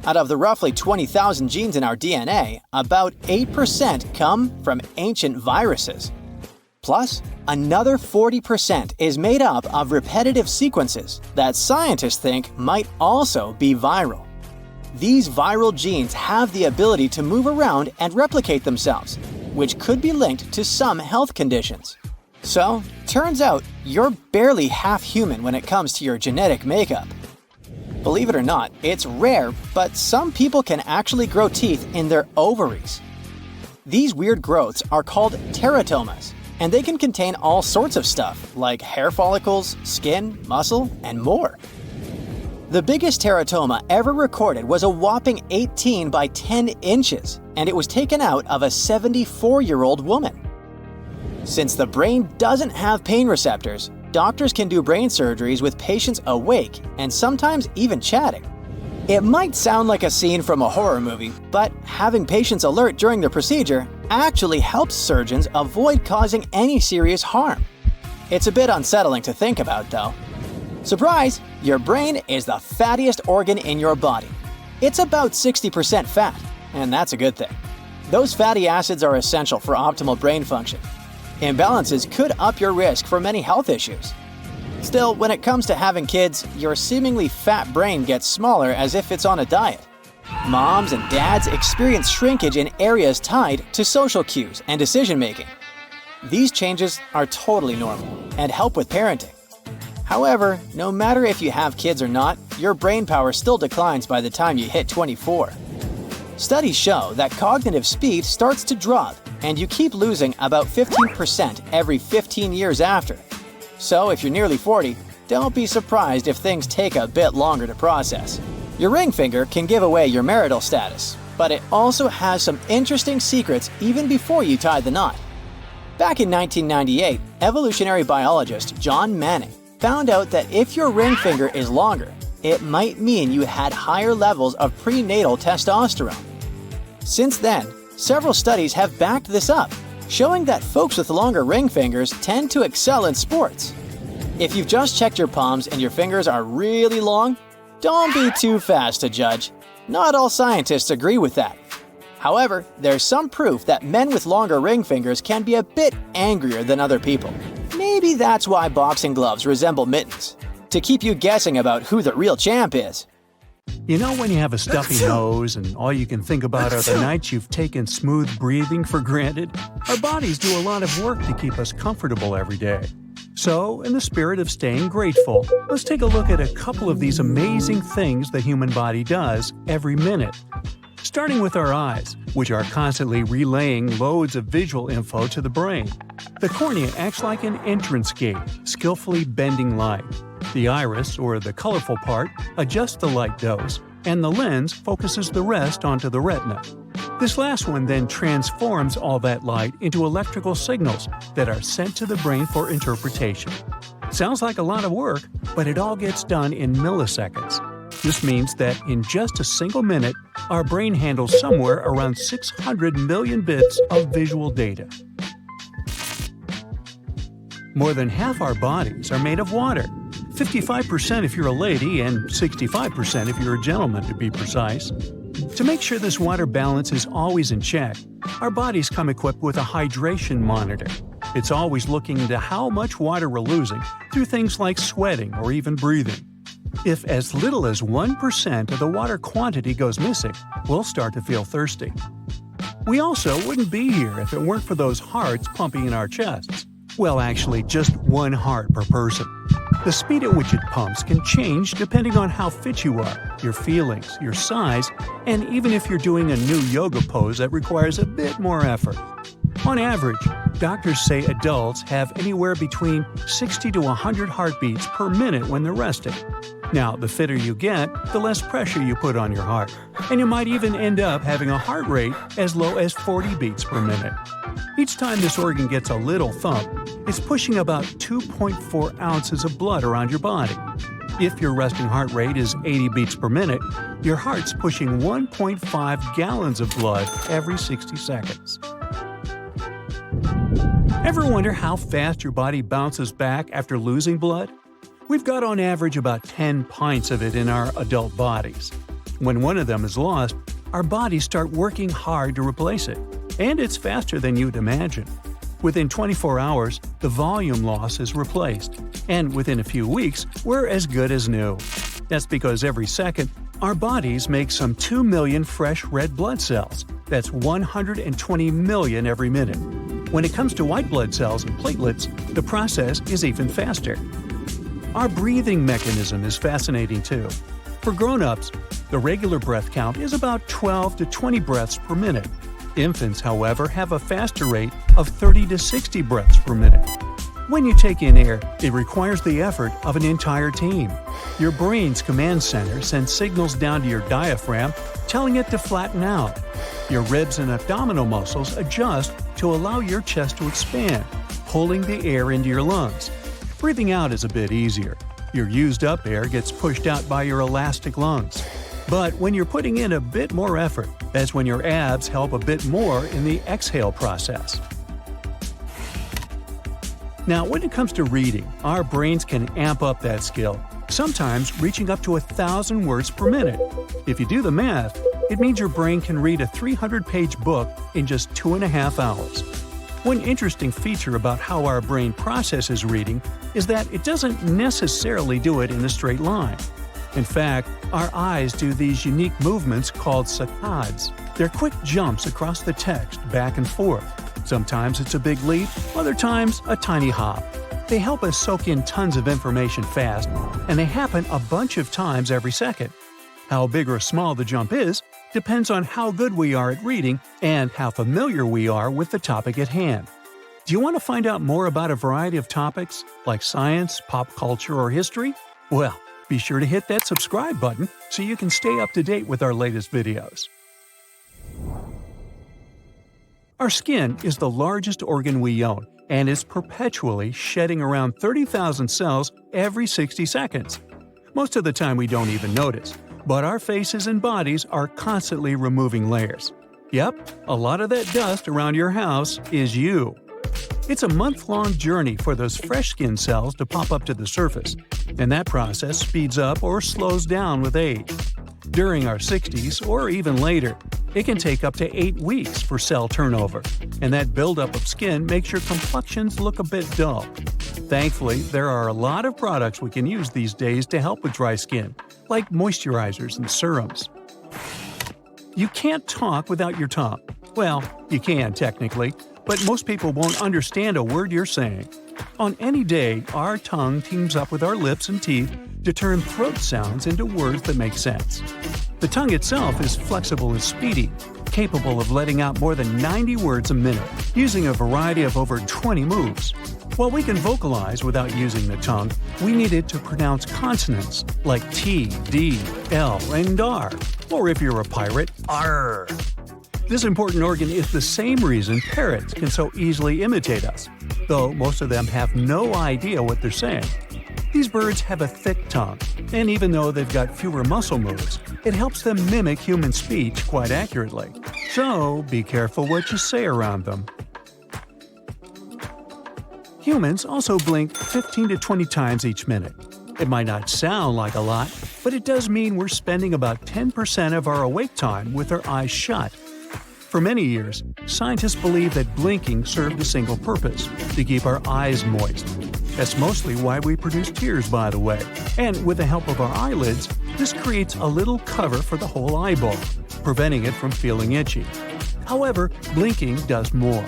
S1: Out of the roughly 20,000 genes in our DNA, about 8% come from ancient viruses. Plus, another 40% is made up of repetitive sequences that scientists think might also be viral. These viral genes have the ability to move around and replicate themselves, which could be linked to some health conditions. So, turns out you're barely half human when it comes to your genetic makeup. Believe it or not, it's rare, but some people can actually grow teeth in their ovaries. These weird growths are called teratomas, and they can contain all sorts of stuff, like hair follicles, skin, muscle, and more. The biggest teratoma ever recorded was a whopping 18 by 10 inches, and it was taken out of a 74-year-old woman. Since the brain doesn't have pain receptors, doctors can do brain surgeries with patients awake and sometimes even chatting. It might sound like a scene from a horror movie, but having patients alert during the procedure actually helps surgeons avoid causing any serious harm. It's a bit unsettling to think about, though. Surprise! Your brain is the fattiest organ in your body. It's about 60% fat, and that's a good thing. Those fatty acids are essential for optimal brain function. Imbalances could up your risk for many health issues. Still, when it comes to having kids, your seemingly fat brain gets smaller as if it's on a diet. Moms and dads experience shrinkage in areas tied to social cues and decision-making. These changes are totally normal and help with parenting. However, no matter if you have kids or not, your brain power still declines by the time you hit 24. Studies show that cognitive speed starts to drop, and you keep losing about 15% every 15 years after. So if you're nearly 40, don't be surprised if things take a bit longer to process. Your ring finger can give away your marital status, but it also has some interesting secrets even before you tie the knot. Back in 1998, evolutionary biologist John Manning found out that if your ring finger is longer, it might mean you had higher levels of prenatal testosterone. Since then, several studies have backed this up, showing that folks with longer ring fingers tend to excel in sports. If you've just checked your palms and your fingers are really long, don't be too fast to judge. Not all scientists agree with that. However, there's some proof that men with longer ring fingers can be a bit angrier than other people. Maybe that's why boxing gloves resemble mittens, to keep you guessing about who the real champ is.
S4: You know when you have a stuffy nose and all you can think about are the nights you've taken smooth breathing for granted? Our bodies do a lot of work to keep us comfortable every day. So, in the spirit of staying grateful, let's take a look at a couple of these amazing things the human body does every minute. Starting with our eyes, which are constantly relaying loads of visual info to the brain. The cornea acts like an entrance gate, skillfully bending light. The iris, or the colorful part, adjusts the light dose, and the lens focuses the rest onto the retina. This last one then transforms all that light into electrical signals that are sent to the brain for interpretation. Sounds like a lot of work, but it all gets done in milliseconds. This means that in just a single minute, our brain handles somewhere around 600 million bits of visual data. More than half our bodies are made of water. 55% if you're a lady and 65% if you're a gentleman, to be precise. To make sure this water balance is always in check, our bodies come equipped with a hydration monitor. It's always looking into how much water we're losing through things like sweating or even breathing. If as little as 1% of the water quantity goes missing, we'll start to feel thirsty. We also wouldn't be here if it weren't for those hearts pumping in our chests. Well, actually, just one heart per person. The speed at which it pumps can change depending on how fit you are, your feelings, your size, and even if you're doing a new yoga pose that requires a bit more effort. On average, doctors say adults have anywhere between 60 to 100 heartbeats per minute when they're resting. Now, the fitter you get, the less pressure you put on your heart, and you might even end up having a heart rate as low as 40 beats per minute. Each time this organ gets a little thump, it's pushing about 2.4 ounces of blood around your body. If your resting heart rate is 80 beats per minute, your heart's pushing 1.5 gallons of blood every 60 seconds. Ever wonder how fast your body bounces back after losing blood? We've got on average about 10 pints of it in our adult bodies. When one of them is lost, our bodies start working hard to replace it. And it's faster than you'd imagine. Within 24 hours, the volume loss is replaced. And within a few weeks, we're as good as new. That's because every second, our bodies make some 2 million fresh red blood cells. That's 120 million every minute. When it comes to white blood cells and platelets, the process is even faster. Our breathing mechanism is fascinating too. For grown-ups, the regular breath count is about 12 to 20 breaths per minute. Infants, however, have a faster rate of 30 to 60 breaths per minute. When you take in air, it requires the effort of an entire team. Your brain's command center sends signals down to your diaphragm, telling it to flatten out. Your ribs and abdominal muscles adjust to allow your chest to expand, pulling the air into your lungs. Breathing out is a bit easier. Your used-up air gets pushed out by your elastic lungs. But when you're putting in a bit more effort, that's when your abs help a bit more in the exhale process. Now, when it comes to reading, our brains can amp up that skill, sometimes reaching up to 1,000 words per minute. If you do the math, it means your brain can read a 300-page book in just 2.5 hours. One interesting feature about how our brain processes reading is that it doesn't necessarily do it in a straight line. In fact, our eyes do these unique movements called saccades. They're quick jumps across the text back and forth. Sometimes it's a big leap, other times a tiny hop. They help us soak in tons of information fast, and they happen a bunch of times every second. How big or small the jump is depends on how good we are at reading and how familiar we are with the topic at hand. Do you want to find out more about a variety of topics, like science, pop culture, or history? Well, be sure to hit that subscribe button so you can stay up to date with our latest videos. Our skin is the largest organ we own and is perpetually shedding around 30,000 cells every 60 seconds. Most of the time we don't even notice, but our faces and bodies are constantly removing layers. Yep, a lot of that dust around your house is you. It's a month-long journey for those fresh skin cells to pop up to the surface, and that process speeds up or slows down with age. During our 60s or even later, it can take up to 8 weeks for cell turnover, and that buildup of skin makes your complexions look a bit dull. Thankfully, there are a lot of products we can use these days to help with dry skin, like moisturizers and serums. You can't talk without your tongue. Well, you can technically, but most people won't understand a word you're saying. On any day, our tongue teams up with our lips and teeth to turn throat sounds into words that make sense. The tongue itself is flexible and speedy, capable of letting out more than 90 words a minute, using a variety of over 20 moves. While we can vocalize without using the tongue, we need it to pronounce consonants like T, D, L, and R, or if you're a pirate, R. This important organ is the same reason parrots can so easily imitate us, though most of them have no idea what they're saying. These birds have a thick tongue, and even though they've got fewer muscle moves, it helps them mimic human speech quite accurately. So be careful what you say around them. Humans also blink 15 to 20 times each minute. It might not sound like a lot, but it does mean we're spending about 10% of our awake time with our eyes shut. For many years, scientists believed that blinking served a single purpose: to keep our eyes moist. That's mostly why we produce tears, by the way. And with the help of our eyelids, this creates a little cover for the whole eyeball, preventing it from feeling itchy. However, blinking does more.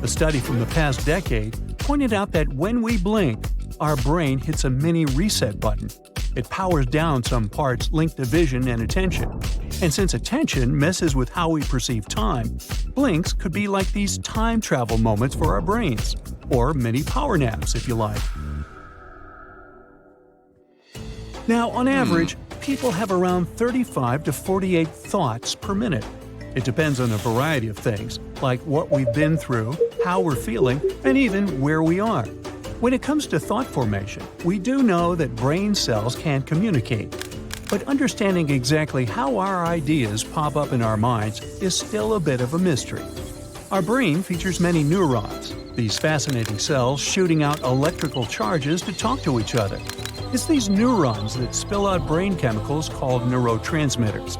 S4: A study from the past decade pointed out that when we blink, our brain hits a mini reset button. It powers down some parts linked to vision and attention. And since attention messes with how we perceive time, blinks could be like these time travel moments for our brains, or mini power naps if you like. Now, on average, people have around 35 to 48 thoughts per minute. It depends on a variety of things, like what we've been through, how we're feeling, and even where we are. When it comes to thought formation, we do know that brain cells can communicate. But understanding exactly how our ideas pop up in our minds is still a bit of a mystery. Our brain features many neurons, these fascinating cells shooting out electrical charges to talk to each other. It's these neurons that spill out brain chemicals called neurotransmitters.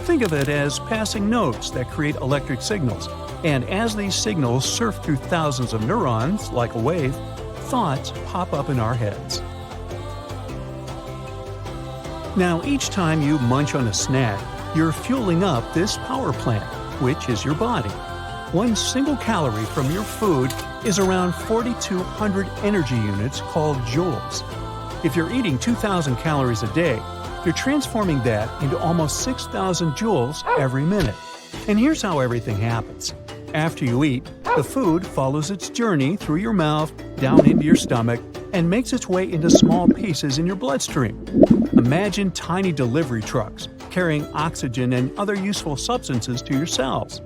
S4: Think of it as passing notes that create electric signals, and as these signals surf through thousands of neurons, like a wave, thoughts pop up in our heads. Now, each time you munch on a snack, you're fueling up this power plant, which is your body. One single calorie from your food is around 4,200 energy units called joules. If you're eating 2,000 calories a day, you're transforming that into almost 6,000 joules every minute. And here's how everything happens. After you eat, the food follows its journey through your mouth, down into your stomach, and makes its way into small pieces in your bloodstream. Imagine tiny delivery trucks carrying oxygen and other useful substances to your cells.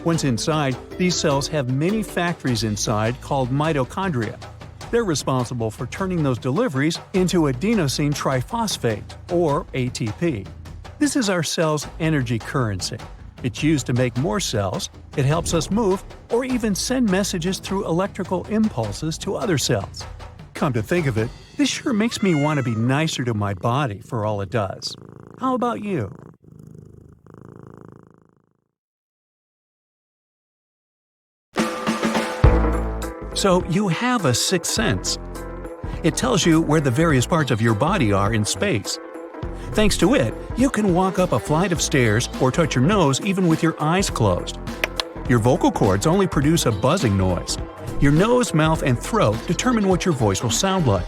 S4: Once inside, these cells have many factories inside called mitochondria. They're responsible for turning those deliveries into adenosine triphosphate, or ATP. This is our cell's energy currency. It's used to make more cells, it helps us move, or even send messages through electrical impulses to other cells. Come to think of it, this sure makes me want to be nicer to my body for all it does. How about you? So you have a sixth sense. It tells you where the various parts of your body are in space. Thanks to it, you can walk up a flight of stairs or touch your nose even with your eyes closed. Your vocal cords only produce a buzzing noise. Your nose, mouth, and throat determine what your voice will sound like.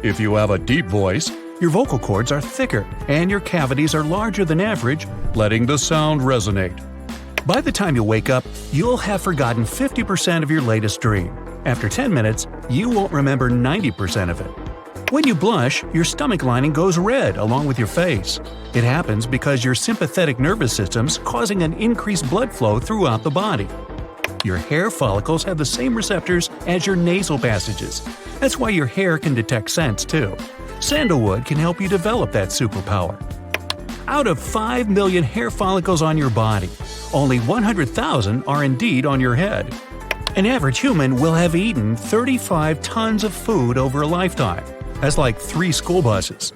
S4: If you have a deep voice, your vocal cords are thicker and your cavities are larger than average, letting the sound resonate. By the time you wake up, you'll have forgotten 50% of your latest dream. After 10 minutes, you won't remember 90% of it. When you blush, your stomach lining goes red along with your face. It happens because your sympathetic nervous system's causing an increased blood flow throughout the body. Your hair follicles have the same receptors as your nasal passages. That's why your hair can detect scents too. Sandalwood can help you develop that superpower. Out of 5 million hair follicles on your body, only 100,000 are indeed on your head. An average human will have eaten 35 tons of food over a lifetime. That's like 3 school buses.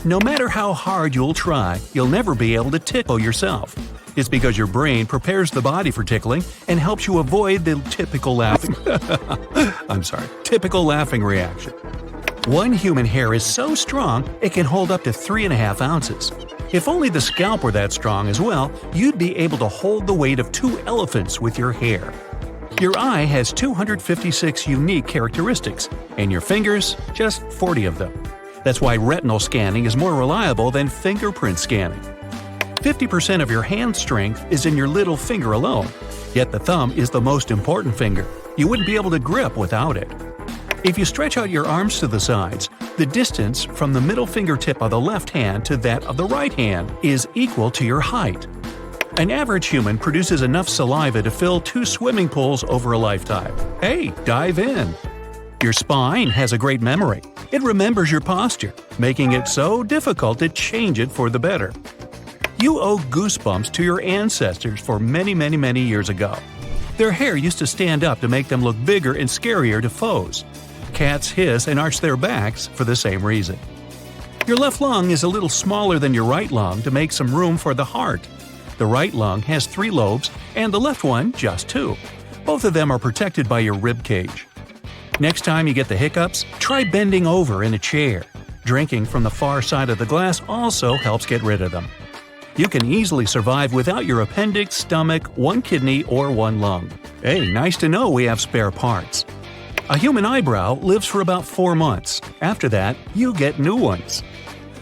S4: No matter how hard you'll try, you'll never be able to tickle yourself. It's because your brain prepares the body for tickling and helps you avoid the typical laughing reaction. One human hair is so strong it can hold up to 3.5 ounces. If only the scalp were that strong as well, you'd be able to hold the weight of 2 elephants with your hair. Your eye has 256 unique characteristics, and your fingers, just 40 of them. That's why retinal scanning is more reliable than fingerprint scanning. 50% of your hand strength is in your little finger alone, yet the thumb is the most important finger. You wouldn't be able to grip without it. If you stretch out your arms to the sides, the distance from the middle fingertip of the left hand to that of the right hand is equal to your height. An average human produces enough saliva to fill 2 swimming pools over a lifetime. Hey, dive in! Your spine has a great memory. It remembers your posture, making it so difficult to change it for the better. You owe goosebumps to your ancestors for many years ago. Their hair used to stand up to make them look bigger and scarier to foes. Cats hiss and arch their backs for the same reason. Your left lung is a little smaller than your right lung to make some room for the heart. The right lung has 3 lobes, and the left one just 2. Both of them are protected by your rib cage. Next time you get the hiccups, try bending over in a chair. Drinking from the far side of the glass also helps get rid of them. You can easily survive without your appendix, stomach, 1 kidney, or 1 lung. Hey, nice to know we have spare parts. A human eyebrow lives for about 4 months. After that, you get new ones.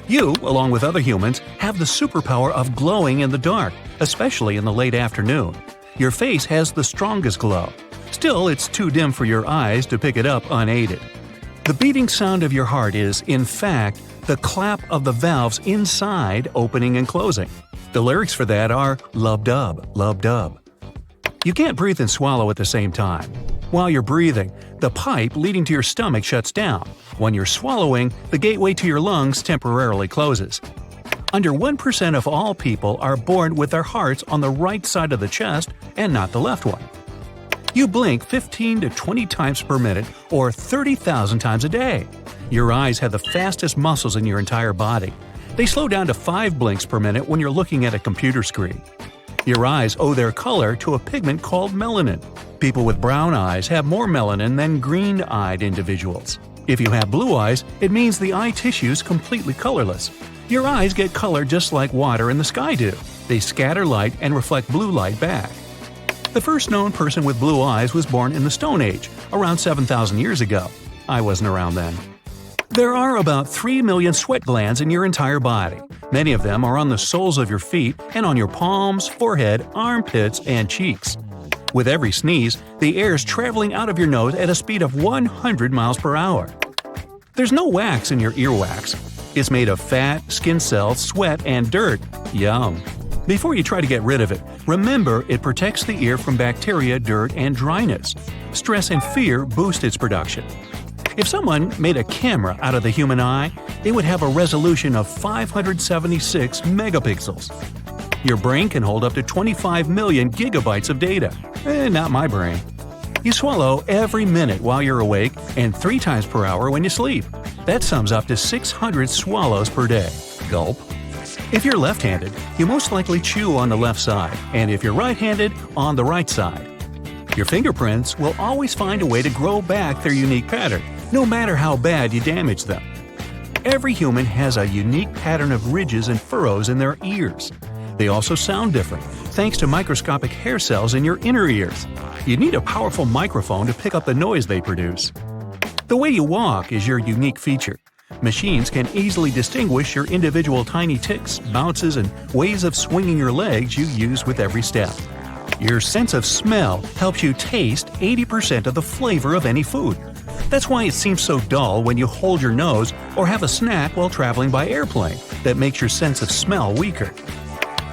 S4: You, along with other humans, have the superpower of glowing in the dark, especially in the late afternoon. Your face has the strongest glow. Still, it's too dim for your eyes to pick it up unaided. The beating sound of your heart is, in fact, the clap of the valves inside opening and closing. The lyrics for that are lub-dub, lub-dub. You can't breathe and swallow at the same time. While you're breathing, the pipe leading to your stomach shuts down. When you're swallowing, the gateway to your lungs temporarily closes. Under 1% of all people are born with their hearts on the right side of the chest and not the left one. You blink 15 to 20 times per minute or 30,000 times a day. Your eyes have the fastest muscles in your entire body. They slow down to 5 blinks per minute when you're looking at a computer screen. Your eyes owe their color to a pigment called melanin. People with brown eyes have more melanin than green-eyed individuals. If you have blue eyes, it means the eye tissue is completely colorless. Your eyes get color just like water and the sky do. They scatter light and reflect blue light back. The first known person with blue eyes was born in the Stone Age, around 7,000 years ago. I wasn't around then. There are about 3 million sweat glands in your entire body. Many of them are on the soles of your feet and on your palms, forehead, armpits, and cheeks. With every sneeze, the air is traveling out of your nose at a speed of 100 miles per hour. There's no wax in your earwax. It's made of fat, skin cells, sweat, and dirt. Yum! Before you try to get rid of it, remember it protects the ear from bacteria, dirt, and dryness. Stress and fear boost its production. If someone made a camera out of the human eye, it would have a resolution of 576 megapixels. Your brain can hold up to 25 million gigabytes of data. Not my brain. You swallow every minute while you're awake and 3 times per hour when you sleep. That sums up to 600 swallows per day. Gulp. If you're left-handed, you most likely chew on the left side, and if you're right-handed, on the right side. Your fingerprints will always find a way to grow back their unique pattern, no matter how bad you damage them. Every human has a unique pattern of ridges and furrows in their ears. They also sound different, thanks to microscopic hair cells in your inner ears. You need a powerful microphone to pick up the noise they produce. The way you walk is your unique feature. Machines can easily distinguish your individual tiny ticks, bounces, and ways of swinging your legs you use with every step. Your sense of smell helps you taste 80% of the flavor of any food. That's why it seems so dull when you hold your nose or have a snack while traveling by airplane that makes your sense of smell weaker.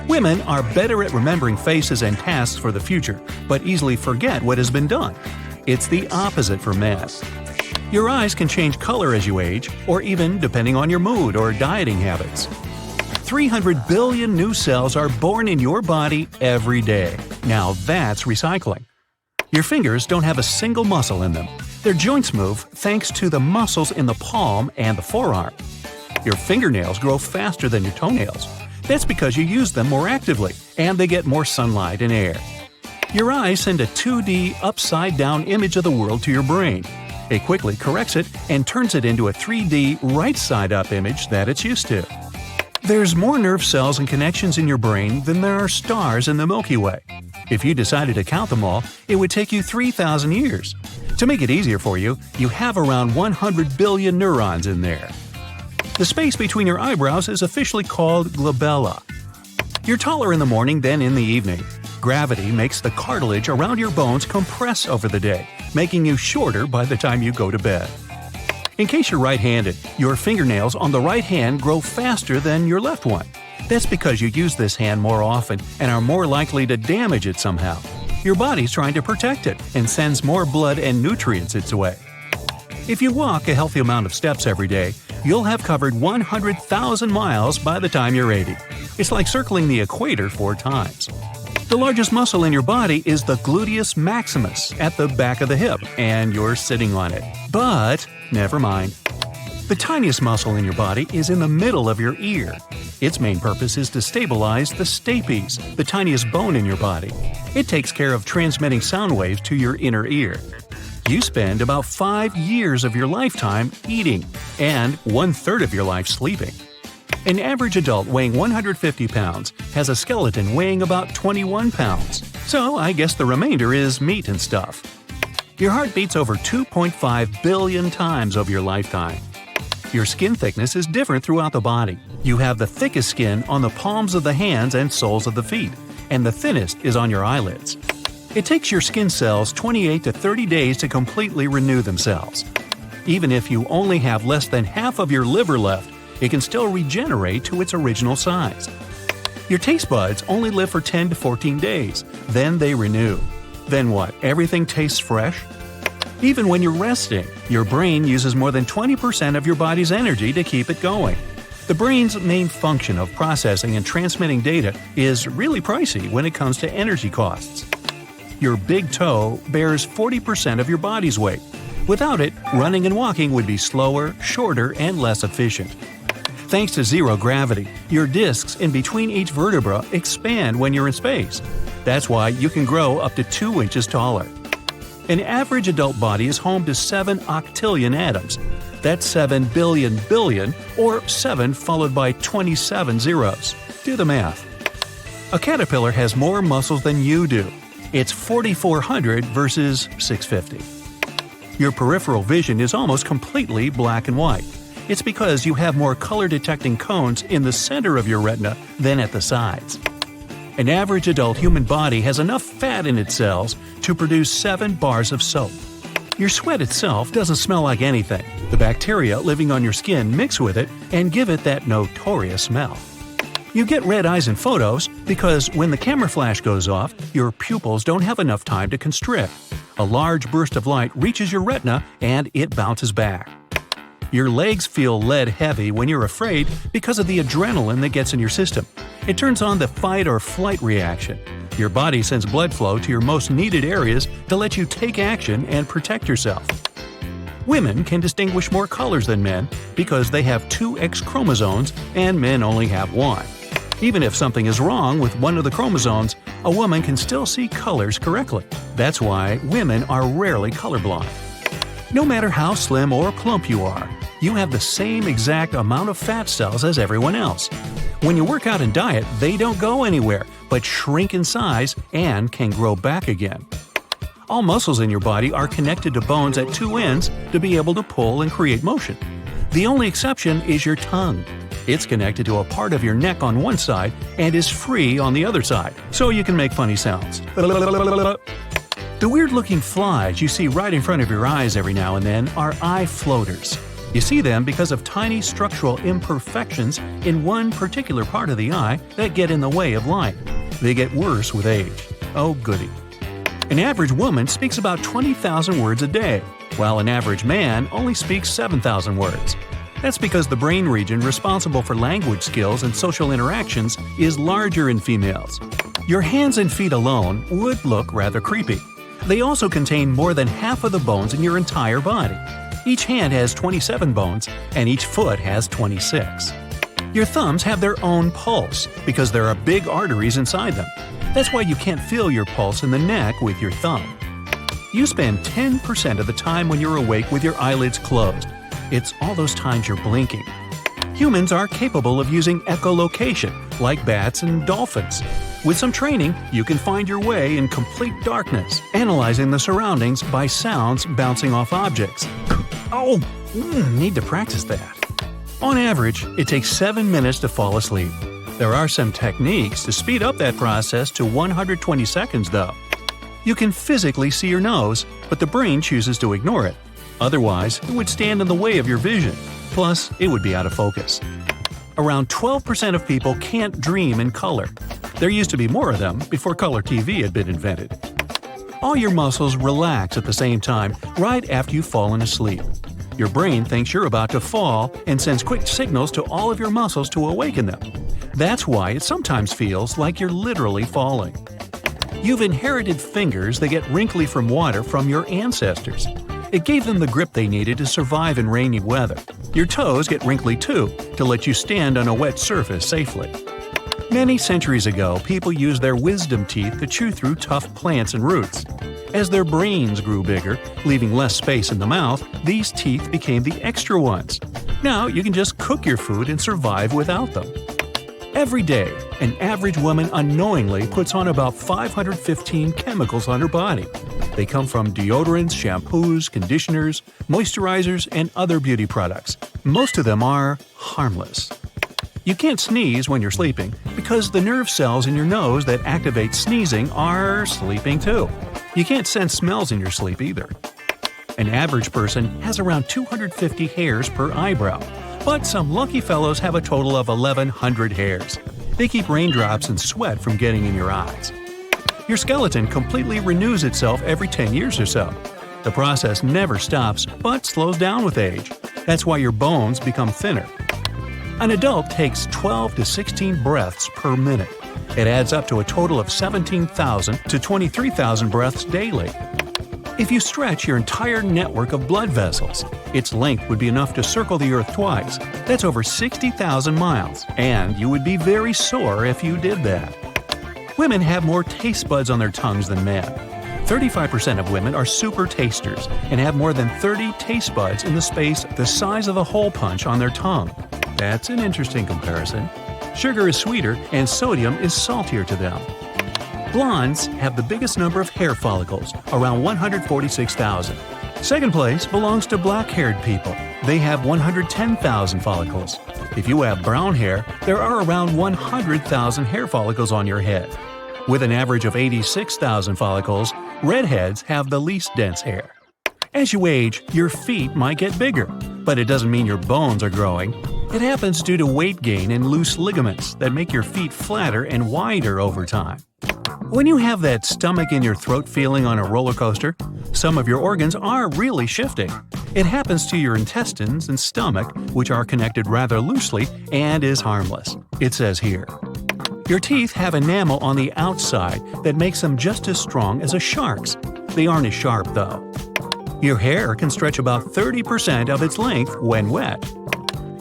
S4: Women are better at remembering faces and tasks for the future, but easily forget what has been done. It's the opposite for men. Your eyes can change color as you age, or even depending on your mood or dieting habits. 300 billion new cells are born in your body every day. Now that's recycling. Your fingers don't have a single muscle in them. Their joints move thanks to the muscles in the palm and the forearm. Your fingernails grow faster than your toenails. That's because you use them more actively, and they get more sunlight and air. Your eyes send a 2D upside-down image of the world to your brain. It quickly corrects it and turns it into a 3D right-side-up image that it's used to. There's more nerve cells and connections in your brain than there are stars in the Milky Way. If you decided to count them all, it would take you 3,000 years. To make it easier for you, you have around 100 billion neurons in there. The space between your eyebrows is officially called glabella. You're taller in the morning than in the evening. Gravity makes the cartilage around your bones compress over the day, making you shorter by the time you go to bed. In case you're right-handed, your fingernails on the right hand grow faster than your left one. That's because you use this hand more often and are more likely to damage it somehow. Your body's trying to protect it and sends more blood and nutrients its way. If you walk a healthy amount of steps every day, you'll have covered 100,000 miles by the time you're 80. It's like circling the equator 4 times. The largest muscle in your body is the gluteus maximus at the back of the hip, and you're sitting on it. But never mind. The tiniest muscle in your body is in the middle of your ear. Its main purpose is to stabilize the stapes, the tiniest bone in your body. It takes care of transmitting sound waves to your inner ear. You spend about 5 years of your lifetime eating, and 1/3 of your life sleeping. An average adult weighing 150 pounds has a skeleton weighing about 21 pounds, so I guess the remainder is meat and stuff. Your heart beats over 2.5 billion times over your lifetime. Your skin thickness is different throughout the body. You have the thickest skin on the palms of the hands and soles of the feet, and the thinnest is on your eyelids. It takes your skin cells 28 to 30 days to completely renew themselves. Even if you only have less than half of your liver left, it can still regenerate to its original size. Your taste buds only live for 10 to 14 days, then they renew. Then what, everything tastes fresh? Even when you're resting, your brain uses more than 20% of your body's energy to keep it going. The brain's main function of processing and transmitting data is really pricey when it comes to energy costs. Your big toe bears 40% of your body's weight. Without it, running and walking would be slower, shorter, and less efficient. Thanks to zero gravity, your discs in between each vertebra expand when you're in space. That's why you can grow up to 2 inches taller. An average adult body is home to 7 octillion atoms. That's 7 billion billion, or 7 followed by 27 zeros. Do the math. A caterpillar has more muscles than you do. It's 4,400 versus 650. Your peripheral vision is almost completely black and white. It's because you have more color-detecting cones in the center of your retina than at the sides. An average adult human body has enough fat in its cells to produce 7 bars of soap. Your sweat itself doesn't smell like anything. The bacteria living on your skin mix with it and give it that notorious smell. You get red eyes in photos because when the camera flash goes off, your pupils don't have enough time to constrict. A large burst of light reaches your retina and it bounces back. Your legs feel lead-heavy when you're afraid because of the adrenaline that gets in your system. It turns on the fight or flight reaction. Your body sends blood flow to your most needed areas to let you take action and protect yourself. Women can distinguish more colors than men because they have 2 X chromosomes and men only have 1. Even if something is wrong with one of the chromosomes, a woman can still see colors correctly. That's why women are rarely colorblind. No matter how slim or plump you are, you have the same exact amount of fat cells as everyone else. When you work out and diet, they don't go anywhere, but shrink in size and can grow back again. All muscles in your body are connected to bones at 2 ends to be able to pull and create motion. The only exception is your tongue. It's connected to a part of your neck on one side and is free on the other side, so you can make funny sounds. The weird-looking flies you see right in front of your eyes every now and then are eye floaters. You see them because of tiny structural imperfections in one particular part of the eye that get in the way of light. They get worse with age. Oh goody. An average woman speaks about 20,000 words a day, while an average man only speaks 7,000 words. That's because the brain region responsible for language skills and social interactions is larger in females. Your hands and feet alone would look rather creepy. They also contain more than half of the bones in your entire body. Each hand has 27 bones, and each foot has 26. Your thumbs have their own pulse because there are big arteries inside them. That's why you can't feel your pulse in the neck with your thumb. You spend 10% of the time when you're awake with your eyelids closed. It's all those times you're blinking. Humans are capable of using echolocation, like bats and dolphins. With some training, you can find your way in complete darkness, analyzing the surroundings by sounds bouncing off objects. Oh, need to practice that. On average, it takes 7 minutes to fall asleep. There are some techniques to speed up that process to 120 seconds, though. You can physically see your nose, but the brain chooses to ignore it. Otherwise, it would stand in the way of your vision. Plus, it would be out of focus. Around 12% of people can't dream in color. There used to be more of them before color TV had been invented. All your muscles relax at the same time right after you've fallen asleep. Your brain thinks you're about to fall and sends quick signals to all of your muscles to awaken them. That's why it sometimes feels like you're literally falling. You've inherited fingers that get wrinkly from water from your ancestors. It gave them the grip they needed to survive in rainy weather. Your toes get wrinkly too, to let you stand on a wet surface safely. Many centuries ago, people used their wisdom teeth to chew through tough plants and roots. As their brains grew bigger, leaving less space in the mouth, these teeth became the extra ones. Now you can just cook your food and survive without them. Every day, an average woman unknowingly puts on about 515 chemicals on her body. They come from deodorants, shampoos, conditioners, moisturizers, and other beauty products. Most of them are harmless. You can't sneeze when you're sleeping because the nerve cells in your nose that activate sneezing are sleeping too. You can't sense smells in your sleep either. An average person has around 250 hairs per eyebrow, but some lucky fellows have a total of 1,100 hairs. They keep raindrops and sweat from getting in your eyes. Your skeleton completely renews itself every 10 years or so. The process never stops, but slows down with age. That's why your bones become thinner. An adult takes 12 to 16 breaths per minute. It adds up to a total of 17,000 to 23,000 breaths daily. If you stretch your entire network of blood vessels, its length would be enough to circle the Earth twice. That's over 60,000 miles, and you would be very sore if you did that. Women have more taste buds on their tongues than men. 35% of women are super tasters and have more than 30 taste buds in the space the size of a hole punch on their tongue. That's an interesting comparison. Sugar is sweeter and sodium is saltier to them. Blondes have the biggest number of hair follicles, around 146,000. Second place belongs to black-haired people. they have 110,000 follicles. If you have brown hair, there are around 100,000 hair follicles on your head. With an average of 86,000 follicles, redheads have the least dense hair. As you age, your feet might get bigger, but it doesn't mean your bones are growing. It happens due to weight gain and loose ligaments that make your feet flatter and wider over time. When you have that stomach in your throat feeling on a roller coaster, some of your organs are really shifting. It happens to your intestines and stomach, which are connected rather loosely and is harmless. It says here. Your teeth have enamel on the outside that makes them just as strong as a shark's. They aren't as sharp, though. Your hair can stretch about 30% of its length when wet.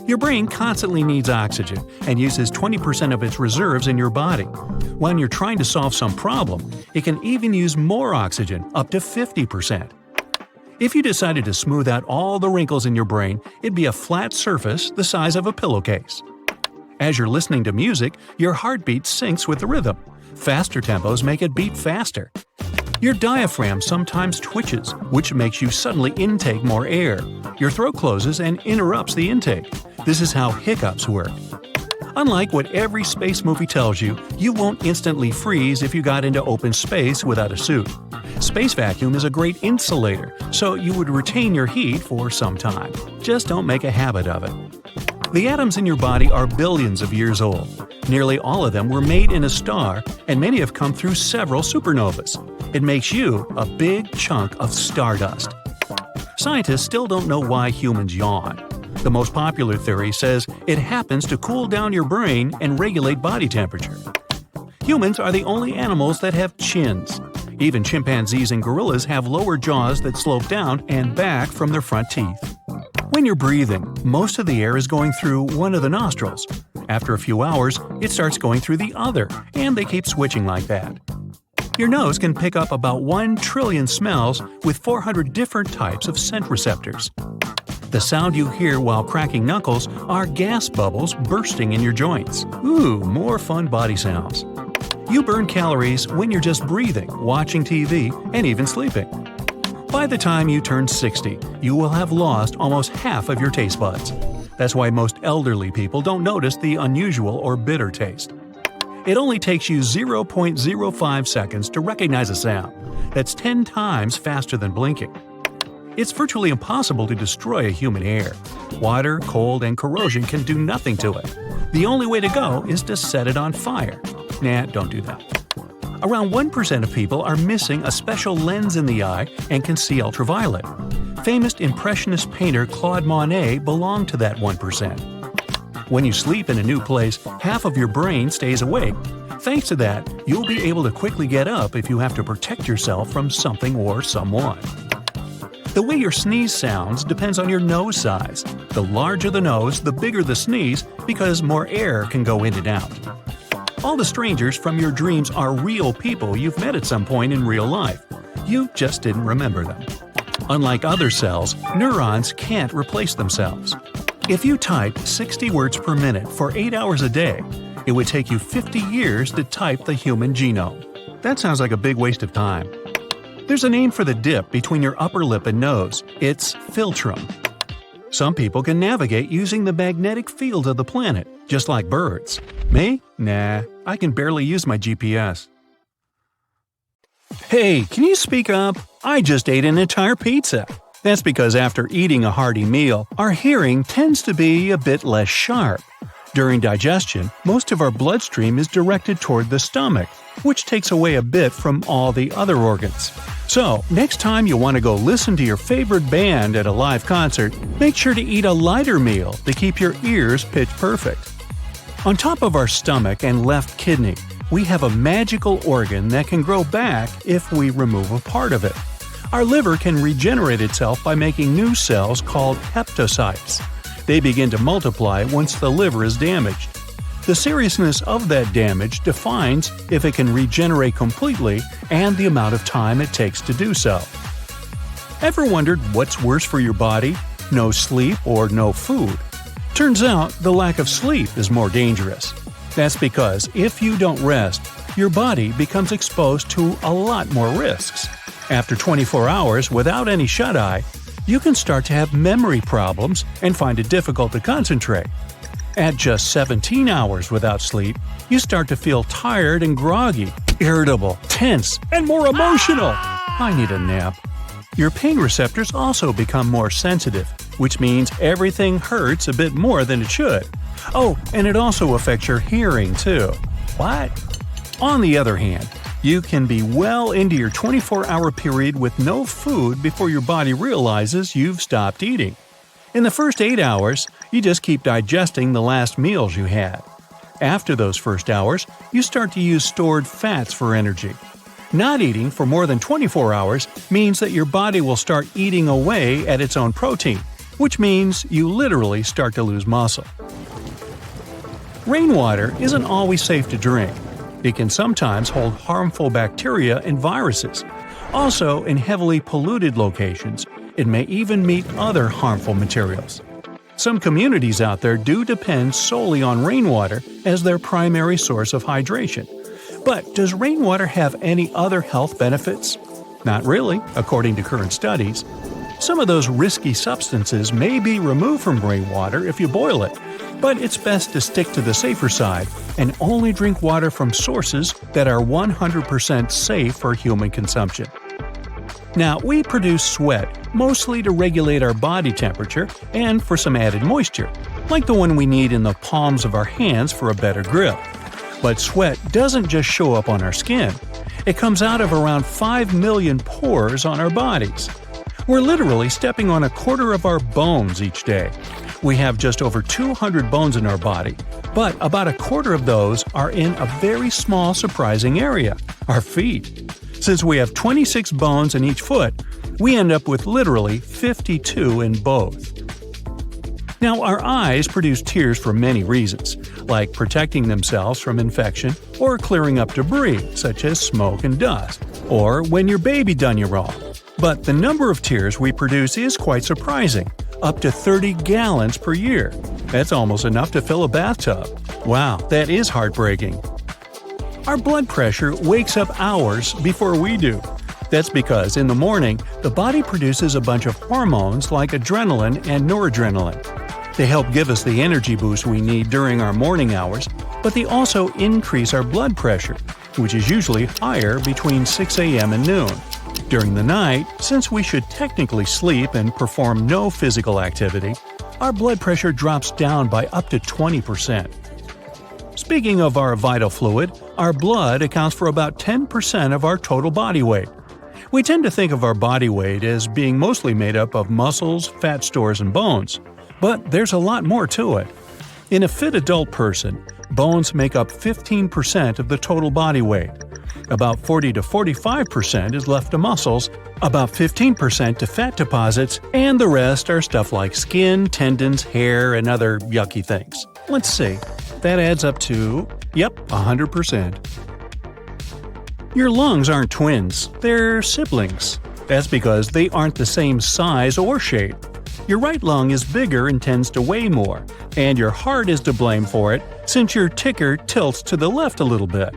S4: Your brain constantly needs oxygen and uses 20% of its reserves in your body. When you're trying to solve some problem, it can even use more oxygen, up to 50%. If you decided to smooth out all the wrinkles in your brain, it'd be a flat surface the size of a pillowcase. As you're listening to music, your heartbeat syncs with the rhythm. Faster tempos make it beat faster. Your diaphragm sometimes twitches, which makes you suddenly intake more air. Your throat closes and interrupts the intake. This is how hiccups work. Unlike what every space movie tells you, you won't instantly freeze if you got into open space without a suit. Space vacuum is a great insulator, so you would retain your heat for some time. Just don't make a habit of it. The atoms in your body are billions of years old. Nearly all of them were made in a star, and many have come through several supernovas. It makes you a big chunk of stardust. Scientists still don't know why humans yawn. The most popular theory says it happens to cool down your brain and regulate body temperature. Humans are the only animals that have chins. Even chimpanzees and gorillas have lower jaws that slope down and back from their front teeth. When you're breathing, most of the air is going through one of the nostrils. After a few hours, it starts going through the other, and they keep switching like that. Your nose can pick up about 1 trillion smells with 400 different types of scent receptors. The sound you hear while cracking knuckles are gas bubbles bursting in your joints. Ooh, more fun body sounds. You burn calories when you're just breathing, watching TV, and even sleeping. By the time you turn 60, you will have lost almost half of your taste buds. That's why most elderly people don't notice the unusual or bitter taste. It only takes you 0.05 seconds to recognize a sound. That's 10 times faster than blinking. It's virtually impossible to destroy a human hair. Water, cold, and corrosion can do nothing to it. The only way to go is to set it on fire. Nah, don't do that. Around 1% of people are missing a special lens in the eye and can see ultraviolet. Famous Impressionist painter Claude Monet belonged to that 1%. When you sleep in a new place, half of your brain stays awake. Thanks to that, you'll be able to quickly get up if you have to protect yourself from something or someone. The way your sneeze sounds depends on your nose size. The larger the nose, the bigger the sneeze, because more air can go in and out. All the strangers from your dreams are real people you've met at some point in real life. You just didn't remember them. Unlike other cells, neurons can't replace themselves. If you typed 60 words per minute for 8 hours a day, it would take you 50 years to type the human genome. That sounds like a big waste of time. There's a name for the dip between your upper lip and nose. It's philtrum. Some people can navigate using the magnetic field of the planet, just like birds. Me? Nah, I can barely use my GPS. Hey, can you speak up? I just ate an entire pizza. That's because after eating a hearty meal, our hearing tends to be a bit less sharp. During digestion, most of our bloodstream is directed toward the stomach, which takes away a bit from all the other organs. So, next time you want to go listen to your favorite band at a live concert, make sure to eat a lighter meal to keep your ears pitch perfect. On top of our stomach and left kidney, we have a magical organ that can grow back if we remove a part of it. Our liver can regenerate itself by making new cells called hepatocytes. They begin to multiply once the liver is damaged. The seriousness of that damage defines if it can regenerate completely and the amount of time it takes to do so. Ever wondered what's worse for your body? No sleep or no food? Turns out the lack of sleep is more dangerous. That's because if you don't rest, your body becomes exposed to a lot more risks. After 24 hours without any shut-eye, you can start to have memory problems and find it difficult to concentrate. At just 17 hours without sleep, you start to feel tired and groggy, irritable, tense, and more emotional. I need a nap. Your pain receptors also become more sensitive, which means everything hurts a bit more than it should. Oh, and it also affects your hearing too. What? On the other hand, you can be well into your 24-hour period with no food before your body realizes you've stopped eating. In the first 8 hours, you just keep digesting the last meals you had. After those first hours, you start to use stored fats for energy. Not eating for more than 24 hours means that your body will start eating away at its own protein, which means you literally start to lose muscle. Rainwater isn't always safe to drink. It can sometimes hold harmful bacteria and viruses. Also, in heavily polluted locations, it may even meet other harmful materials. Some communities out there do depend solely on rainwater as their primary source of hydration. But does rainwater have any other health benefits? Not really, according to current studies. Some of those risky substances may be removed from rainwater if you boil it, but it's best to stick to the safer side and only drink water from sources that are 100% safe for human consumption. Now, we produce sweat mostly to regulate our body temperature and for some added moisture, like the one we need in the palms of our hands for a better grip. But sweat doesn't just show up on our skin. It comes out of around 5 million pores on our bodies. We're literally stepping on a quarter of our bones each day. We have just over 200 bones in our body, but about a quarter of those are in a very small surprising area – our feet. Since we have 26 bones in each foot, we end up with literally 52 in both. Now, our eyes produce tears for many reasons, like protecting themselves from infection or clearing up debris, such as smoke and dust, or when your baby done you wrong. But the number of tears we produce is quite surprising, up to 30 gallons per year. That's almost enough to fill a bathtub. Wow, that is heartbreaking. Our blood pressure wakes up hours before we do. That's because in the morning, the body produces a bunch of hormones like adrenaline and noradrenaline. They help give us the energy boost we need during our morning hours, but they also increase our blood pressure, which is usually higher between 6 a.m. and noon. During the night, since we should technically sleep and perform no physical activity, our blood pressure drops down by up to 20%. Speaking of our vital fluid, our blood accounts for about 10% of our total body weight. We tend to think of our body weight as being mostly made up of muscles, fat stores, and bones. But there's a lot more to it. In a fit adult person, bones make up 15% of the total body weight. About 40 to 45% is left to muscles, about 15% to fat deposits, and the rest are stuff like skin, tendons, hair, and other yucky things. Let's see. That adds up to, 100%. Your lungs aren't twins, they're siblings. That's because they aren't the same size or shape. Your right lung is bigger and tends to weigh more, and your heart is to blame for it since your ticker tilts to the left a little bit.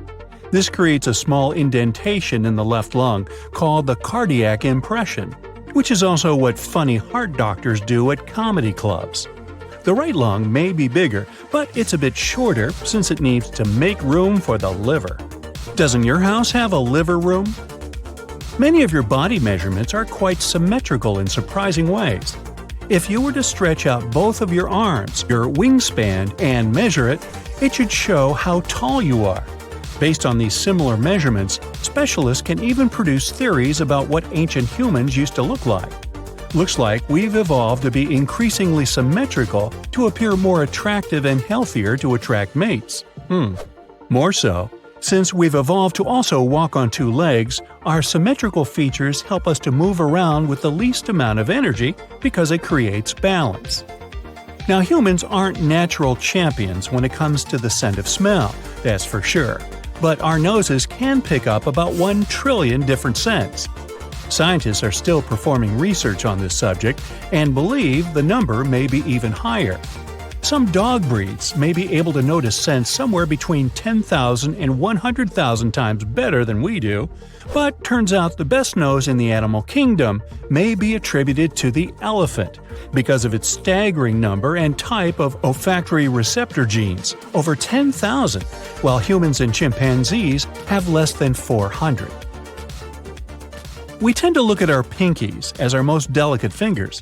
S4: This creates a small indentation in the left lung called the cardiac impression, which is also what funny heart doctors do at comedy clubs. The right lung may be bigger, but it's a bit shorter since it needs to make room for the liver. Doesn't your house have a liver room? Many of your body measurements are quite symmetrical in surprising ways. If you were to stretch out both of your arms, your wingspan, and measure it, it should show how tall you are. Based on these similar measurements, specialists can even produce theories about what ancient humans used to look like. Looks like we've evolved to be increasingly symmetrical to appear more attractive and healthier to attract mates. More so, since we've evolved to also walk on two legs, our symmetrical features help us to move around with the least amount of energy because it creates balance. Now, humans aren't natural champions when it comes to the scent of smell, that's for sure. But our noses can pick up about 1 trillion different scents. Scientists are still performing research on this subject and believe the number may be even higher. some dog breeds may be able to notice scent somewhere between 10,000 and 100,000 times better than we do, but turns out the best nose in the animal kingdom may be attributed to the elephant because of its staggering number and type of olfactory receptor genes, over 10,000, while humans and chimpanzees have less than 400. We tend to look at our pinkies as our most delicate fingers,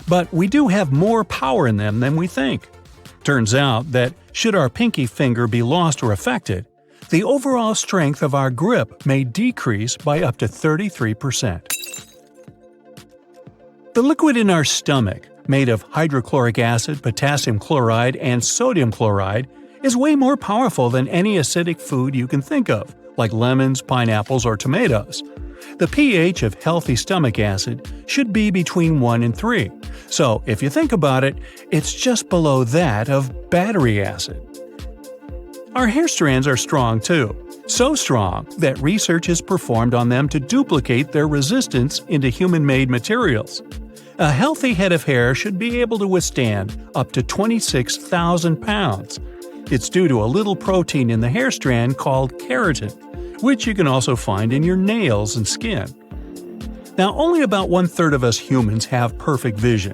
S4: but we do have more power in them than we think. Turns out that should our pinky finger be lost or affected, the overall strength of our grip may decrease by up to 33%. The liquid in our stomach, made of hydrochloric acid, potassium chloride, and sodium chloride, is way more powerful than any acidic food you can think of, like lemons, pineapples, or tomatoes. The pH of healthy stomach acid should be between 1 and 3, so if you think about it, it's just below that of battery acid. Our hair strands are strong too, so strong that research is performed on them to duplicate their resistance into human-made materials. A healthy head of hair should be able to withstand up to 26,000 pounds. It's due to a little protein in the hair strand called keratin, which you can also find in your nails and skin. Now, only about 1/3 of us humans have perfect vision.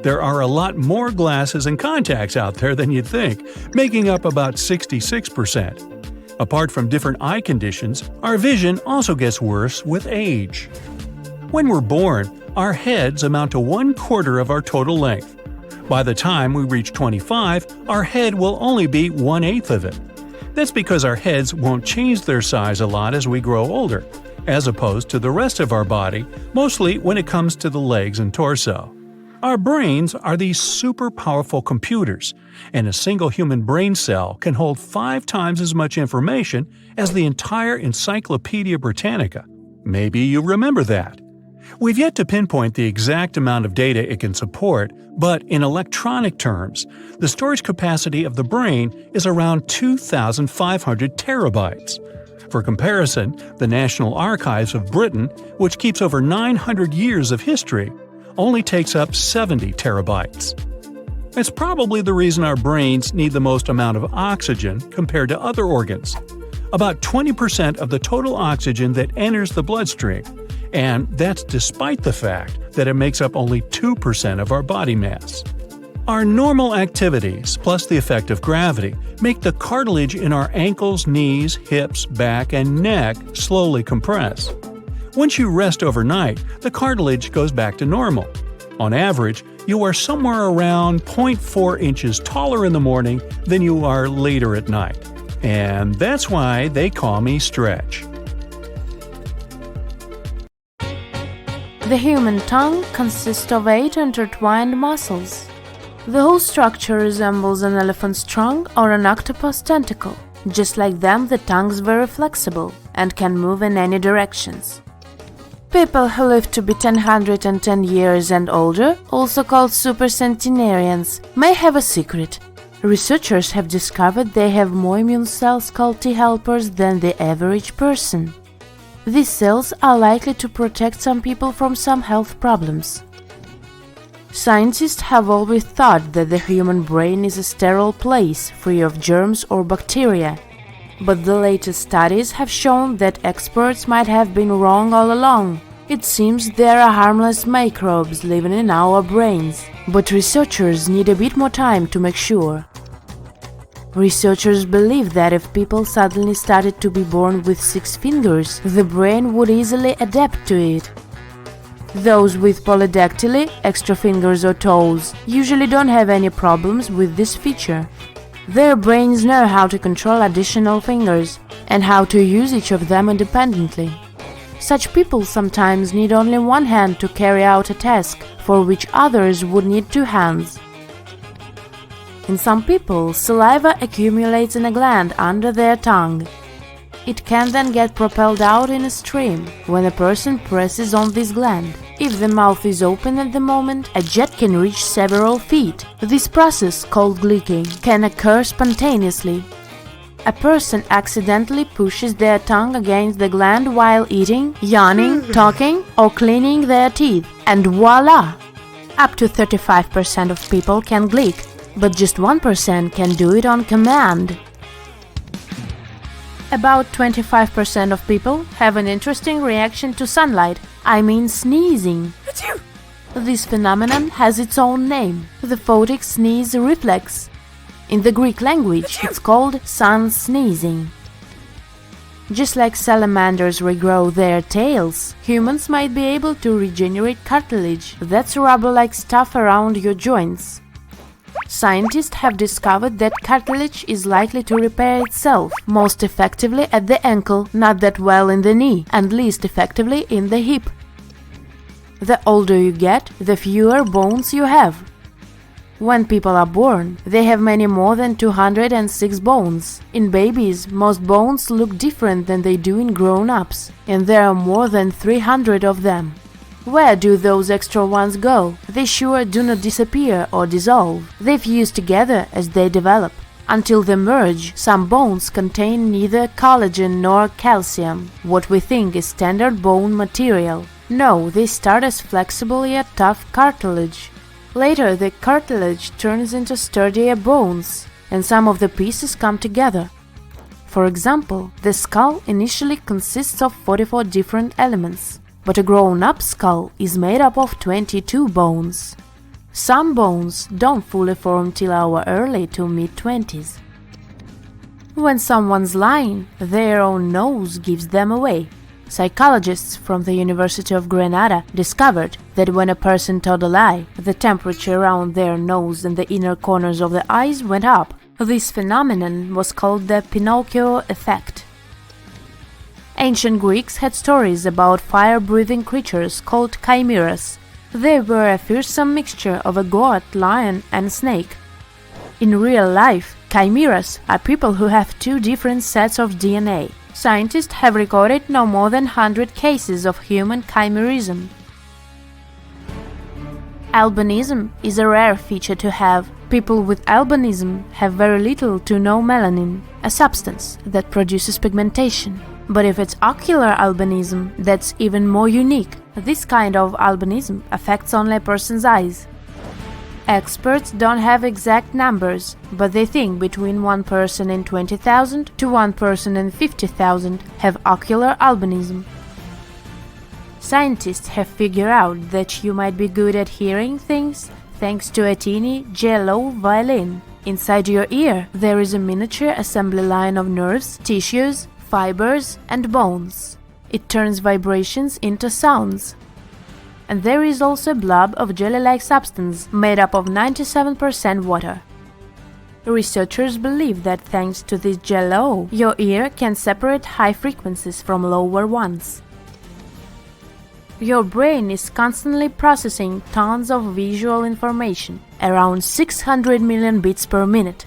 S4: There are a lot more glasses and contacts out there than you'd think, making up about 66%. Apart from different eye conditions, our vision also gets worse with age. When we're born, our heads amount to 1/4 of our total length. By the time we reach 25, our head will only be 1/8 of it. That's because our heads won't change their size a lot as we grow older, as opposed to the rest of our body, mostly when it comes to the legs and torso. Our brains are these super powerful computers, and a single human brain cell can hold 5 times as much information as the entire Encyclopedia Britannica. Maybe you remember that. We've yet to pinpoint the exact amount of data it can support, but in electronic terms, the storage capacity of the brain is around 2,500 terabytes. For comparison, the National Archives of Britain, which keeps over 900 years of history, only takes up 70 terabytes. It's probably the reason our brains need the most amount of oxygen compared to other organs. About 20% of the total oxygen that enters the bloodstream, and that's despite the fact that it makes up only 2% of our body mass. Our normal activities, plus the effect of gravity, make the cartilage in our ankles, knees, hips, back, and neck slowly compress. Once you rest overnight, the cartilage goes back to normal. On average, you are somewhere around 0.4 inches taller in the morning than you are later at night. And that's why they call me Stretch.
S6: The human tongue consists of 8 intertwined muscles. The whole structure resembles an elephant's trunk or an octopus tentacle. Just like them, the tongue is very flexible and can move in any directions. People who live to be 110 years and older, also called supercentenarians, may have a secret. Researchers have discovered they have more immune cells called T helpers than the average person. These cells are likely to protect some people from some health problems. Scientists have always thought that the human brain is a sterile place, free of germs or bacteria. But the latest studies have shown that experts might have been wrong all along. It seems there are harmless microbes living in our brains, but researchers need a bit more time to make sure. Researchers believe that if people suddenly started to be born with 6 fingers, the brain would easily adapt to it. Those with polydactyly, extra fingers or toes, usually don't have any problems with this feature. Their brains know how to control additional fingers and how to use each of them independently. Such people sometimes need only one hand to carry out a task for which others would need 2 hands. In some people, saliva accumulates in a gland under their tongue. It can then get propelled out in a stream when a person presses on this gland. If the mouth is open at the moment, a jet can reach several feet. This process, called gleeking, can occur spontaneously. A person accidentally pushes their tongue against the gland while eating, yawning, talking, or cleaning their teeth, and voila! Up to 35% of people can gleek. but just 1% can do it on command. About 25% of people have an interesting reaction to sunlight, I mean sneezing. This phenomenon has its own name, the photic sneeze reflex. In the Greek language, it's called sun sneezing. Just like salamanders regrow their tails, humans might be able to regenerate cartilage, that's rubber-like stuff around your joints. Scientists have discovered that cartilage is likely to repair itself, most effectively at the ankle, not that well in the knee, and least effectively in the hip. The older you get, the fewer bones you have. When people are born, they have many more than 206 bones. In babies, most bones look different than they do in grown-ups, and there are more than 300 of them. Where do those extra ones go? They sure do not disappear or dissolve. They fuse together as they develop. Until they merge, some bones contain neither collagen nor calcium, what we think is standard bone material. No, they start as flexible yet tough cartilage. Later, the cartilage turns into sturdier bones, and some of the pieces come together. For example, the skull initially consists of 44 different elements, but a grown-up skull is made up of 22 bones. Some bones don't fully form till our early to mid-20s. When someone's lying, their own nose gives them away. Psychologists from the University of Granada discovered that when a person told a lie, the temperature around their nose and the inner corners of the eyes went up. This phenomenon was called the Pinocchio effect. Ancient Greeks had stories about fire-breathing creatures called chimeras. They were a fearsome mixture of a goat, lion, and snake. In real life, chimeras are people who have two different sets of DNA. Scientists have recorded no more than 100 cases of human chimerism. Albinism is a rare feature to have. People with albinism have very little to no melanin, a substance that produces pigmentation. But if it's ocular albinism, that's even more unique. This kind of albinism affects only a person's eyes. Experts don't have exact numbers, but they think between 1 person in 20,000 to 1 person in 50,000 have ocular albinism. Scientists have figured out that you might be good at hearing things thanks to a teeny jello violin. Inside your ear, there is a miniature assembly line of nerves, tissues, fibers, and bones. It turns vibrations into sounds. And there is also a blob of jelly-like substance made up of 97% water. Researchers believe that thanks to this jello, your ear can separate high frequencies from lower ones. Your brain is constantly processing tons of visual information, around 600 million bits per minute.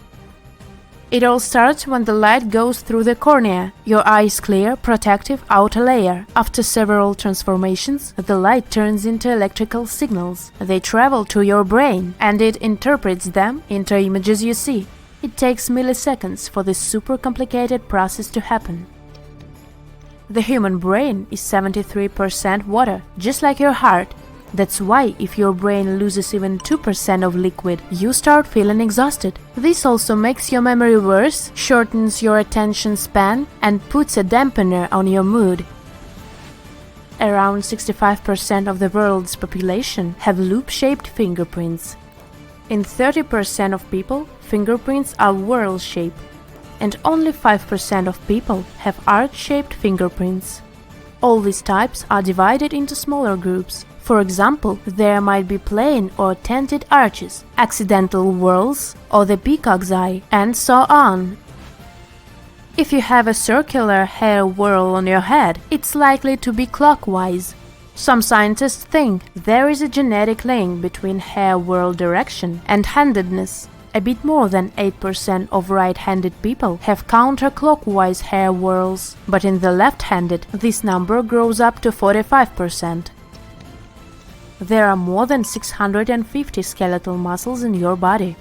S6: It all starts when the light goes through the cornea, your eye's clear, protective outer layer. After several transformations, the light turns into electrical signals. They travel to your brain, and it interprets them into images you see. It takes milliseconds for this super complicated process to happen. The human brain is 73% water, just like your heart. That's why if your brain loses even 2% of liquid, you start feeling exhausted. This also makes your memory worse, shortens your attention span, and puts a dampener on your mood. Around 65% of the world's population have loop-shaped fingerprints. In 30% of people, fingerprints are whorl-shaped, and only 5% of people have arch-shaped fingerprints. All these types are divided into smaller groups. For example, there might be plain or tented arches, accidental whorls, or the peacock's eye, and so on. If you have a circular hair whorl on your head, it's likely to be clockwise. Some scientists think there is a genetic link between hair whorl direction and handedness. A bit more than 8% of right-handed people have counterclockwise hair whorls, but in the left-handed, this number grows up to 45%. There are more than 650 skeletal muscles in your body.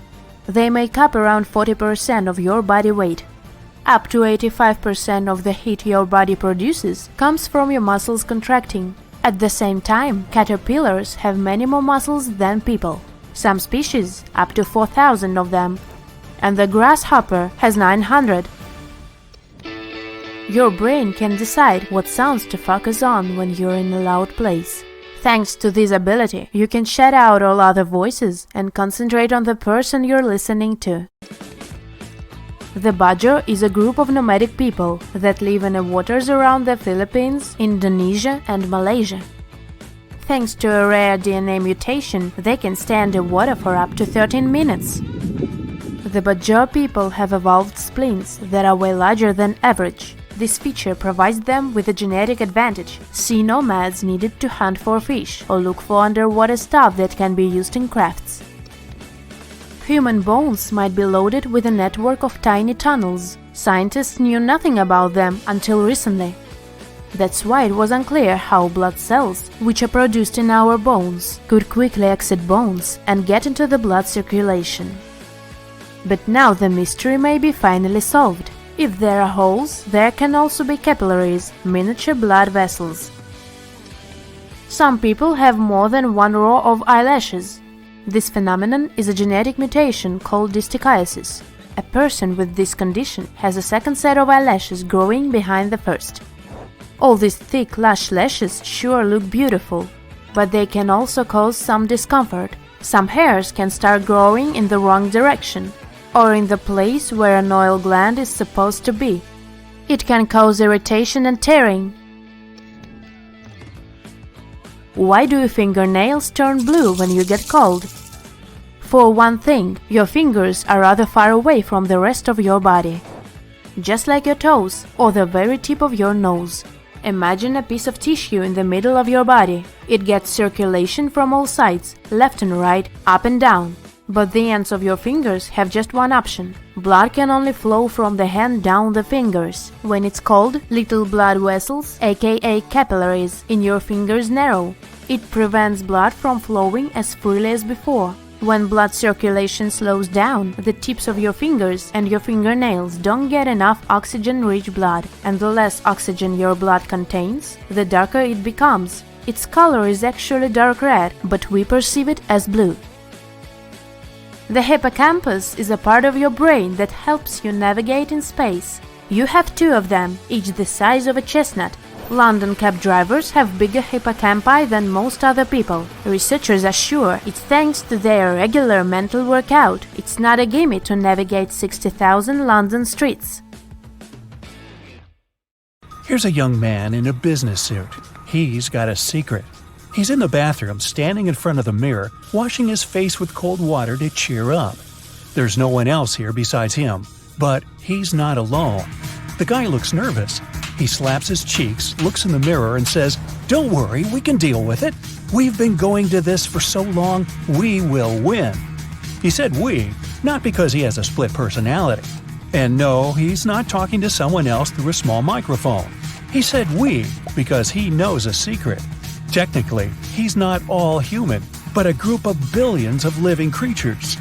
S6: They make up around 40% of your body weight. Up to 85% of the heat your body produces comes from your muscles contracting. At the same time, caterpillars have many more muscles than people. some species up to 4,000 of them, and the grasshopper has 900. Your brain can decide what sounds to focus on when you're in a loud place. Thanks to this ability, you can shut out all other voices and concentrate on the person you're listening to. The Bajo is a group of nomadic people that live in the waters around the Philippines, Indonesia and Malaysia. Thanks to a rare DNA mutation, they can stay underwater for up to 13 minutes. The Bajo people have evolved spleens that are way larger than average. This feature provides them with a genetic advantage. Sea nomads needed to hunt for fish or look for underwater stuff that can be used in crafts. Human bones might be loaded with a network of tiny tunnels. Scientists knew nothing about them until recently. That's why it was unclear how blood cells, which are produced in our bones, could quickly exit bones and get into the blood circulation. But now the mystery may be finally solved. If there are holes, there can also be capillaries, miniature blood vessels. Some people have more than one row of eyelashes. This phenomenon is a genetic mutation called distichiasis. A person with this condition has a second set of eyelashes growing behind the first. All these thick, lush lashes sure look beautiful, but they can also cause some discomfort. Some hairs can start growing in the wrong direction, or in the place where an oil gland is supposed to be. It can cause irritation and tearing. Why do your fingernails turn blue when you get cold? For one thing, your fingers are rather far away from the rest of your body, just like your toes or the very tip of your nose. Imagine a piece of tissue in the middle of your body. It gets circulation from all sides, left and right, up and down. But the ends of your fingers have just one option. Blood can only flow from the hand down the fingers. When it's cold, little blood vessels, aka capillaries, in your fingers narrow. It prevents blood from flowing as freely as before. When blood circulation slows down, the tips of your fingers and your fingernails don't get enough oxygen-rich blood, and the less oxygen your blood contains, the darker it becomes. Its color is actually dark red, but we perceive it as blue. The hippocampus is a part of your brain that helps you navigate in space. You have two of them, each the size of a chestnut. London cab drivers have bigger hippocampi than most other people. Researchers are sure it's thanks to their regular mental workout. It's not a gimme to navigate 60,000 London streets.
S4: Here's a young man in a business suit. He's got a secret. He's in the bathroom, standing in front of the mirror, washing his face with cold water to cheer up. There's no one else here besides him, but he's not alone. The guy looks nervous. He slaps his cheeks, looks in the mirror, and says, "Don't worry, we can deal with it. We've been going to this for so long, we will win." He said "we," not because he has a split personality. And no, he's not talking to someone else through a small microphone. He said "we" because he knows a secret. Technically, he's not all human, but a group of billions of living creatures.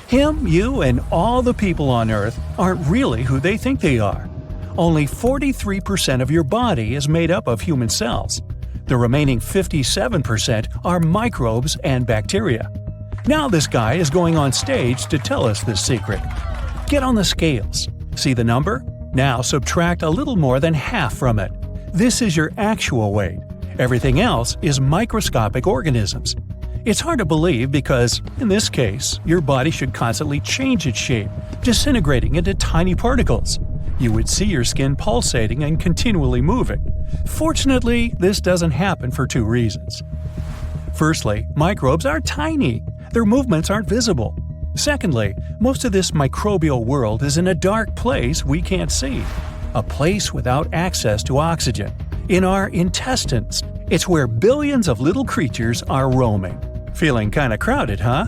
S4: Him, you, and all the people on Earth aren't really who they think they are. Only 43% of your body is made up of human cells. The remaining 57% are microbes and bacteria. Now this guy is going on stage to tell us this secret. Get on the scales. See the number? Now subtract a little more than half from it. This is your actual weight. Everything else is microscopic organisms. It's hard to believe because, in this case, your body should constantly change its shape, disintegrating into tiny particles. You would see your skin pulsating and continually moving. Fortunately, this doesn't happen for two reasons. Firstly, microbes are tiny. Their movements aren't visible. Secondly, most of this microbial world is in a dark place we can't see. A place without access to oxygen. In our intestines. It's where billions of little creatures are roaming. Feeling kinda crowded, huh?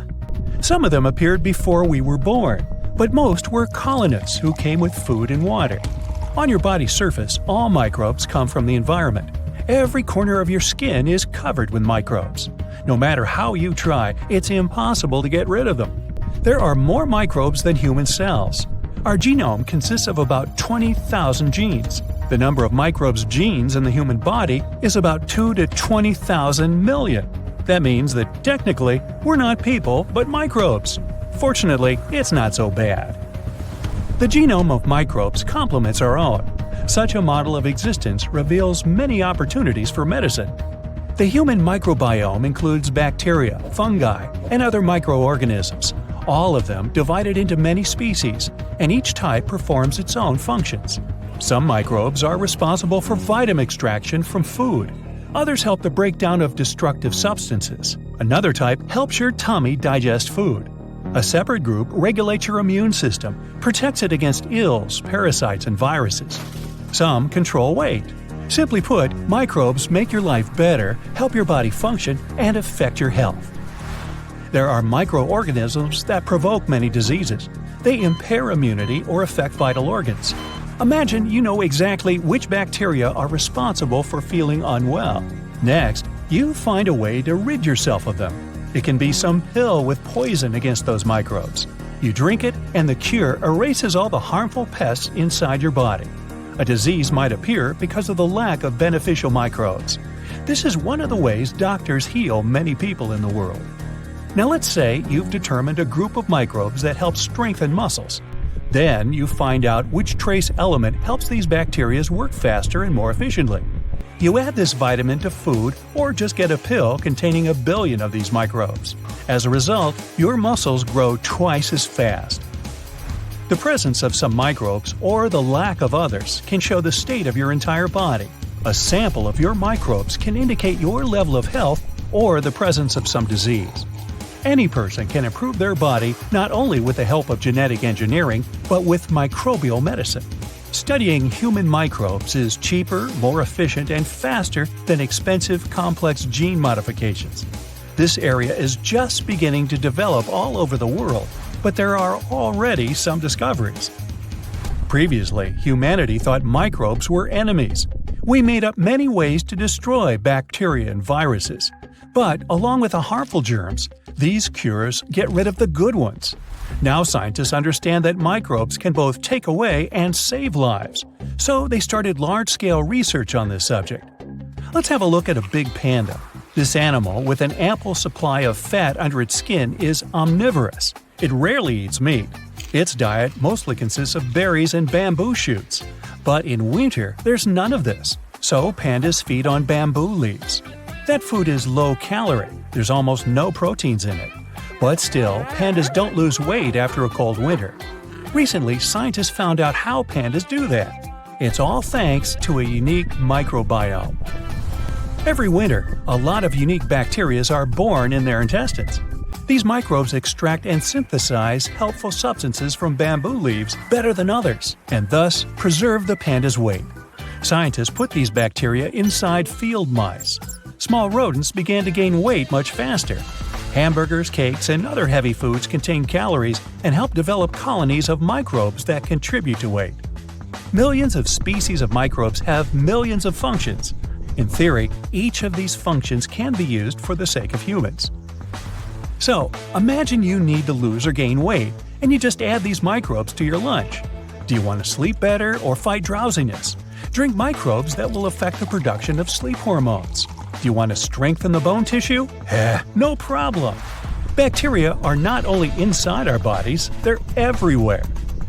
S4: Some of them appeared before we were born, but most were colonists who came with food and water. On your body's surface, all microbes come from the environment. Every corner of your skin is covered with microbes. No matter how you try, it's impossible to get rid of them. There are more microbes than human cells. Our genome consists of about 20,000 genes. The number of microbes genes in the human body is about 2 to 20,000 million. That means that technically, we're not people, but microbes. Fortunately, it's not so bad. The genome of microbes complements our own. Such a model of existence reveals many opportunities for medicine. The human microbiome includes bacteria, fungi, and other microorganisms, all of them divided into many species, and each type performs its own functions. Some microbes are responsible for vitamin extraction from food. Others help the breakdown of destructive substances. Another type helps your tummy digest food. A separate group regulates your immune system, protects it against ills, parasites, and viruses. Some control weight. Simply put, microbes make your life better, help your body function, and affect your health. There are microorganisms that provoke many diseases. They impair immunity or affect vital organs. Imagine you know exactly which bacteria are responsible for feeling unwell. Next, you find a way to rid yourself of them. It can be some pill with poison against those microbes. You drink it, and the cure erases all the harmful pests inside your body. A disease might appear because of the lack of beneficial microbes. This is one of the ways doctors heal many people in the world. Now let's say you've determined a group of microbes that help strengthen muscles. Then you find out which trace element helps these bacteria work faster and more efficiently. You add this vitamin to food or just get a pill containing 1 billion of these microbes. As a result, your muscles grow twice as fast. The presence of some microbes or the lack of others can show the state of your entire body. A sample of your microbes can indicate your level of health or the presence of some disease. Any person can improve their body not only with the help of genetic engineering, but with microbial medicine. Studying human microbes is cheaper, more efficient, and faster than expensive, complex gene modifications. This area is just beginning to develop all over the world, but there are already some discoveries. Previously, humanity thought microbes were enemies. We made up many ways to destroy bacteria and viruses. But along with the harmful germs, these cures get rid of the good ones. Now scientists understand that microbes can both take away and save lives, so they started large-scale research on this subject. Let's have a look at a big panda. This animal, with an ample supply of fat under its skin, is omnivorous. It rarely eats meat. Its diet mostly consists of berries and bamboo shoots. But in winter, there's none of this, so pandas feed on bamboo leaves. That food is low-calorie. There's almost no proteins in it. But still, pandas don't lose weight after a cold winter. Recently, scientists found out how pandas do that. It's all thanks to a unique microbiome. Every winter, a lot of unique bacteria are born in their intestines. These microbes extract and synthesize helpful substances from bamboo leaves better than others, and thus preserve the panda's weight. Scientists put these bacteria inside field mice. Small rodents began to gain weight much faster. Hamburgers, cakes, and other heavy foods contain calories and help develop colonies of microbes that contribute to weight. Millions of species of microbes have millions of functions. In theory, each of these functions can be used for the sake of humans. So, imagine you need to lose or gain weight, and you just add these microbes to your lunch. Do you want to sleep better or fight drowsiness? Drink microbes that will affect the production of sleep hormones. Do you want to strengthen the bone tissue? No problem! Bacteria are not only inside our bodies, they're everywhere.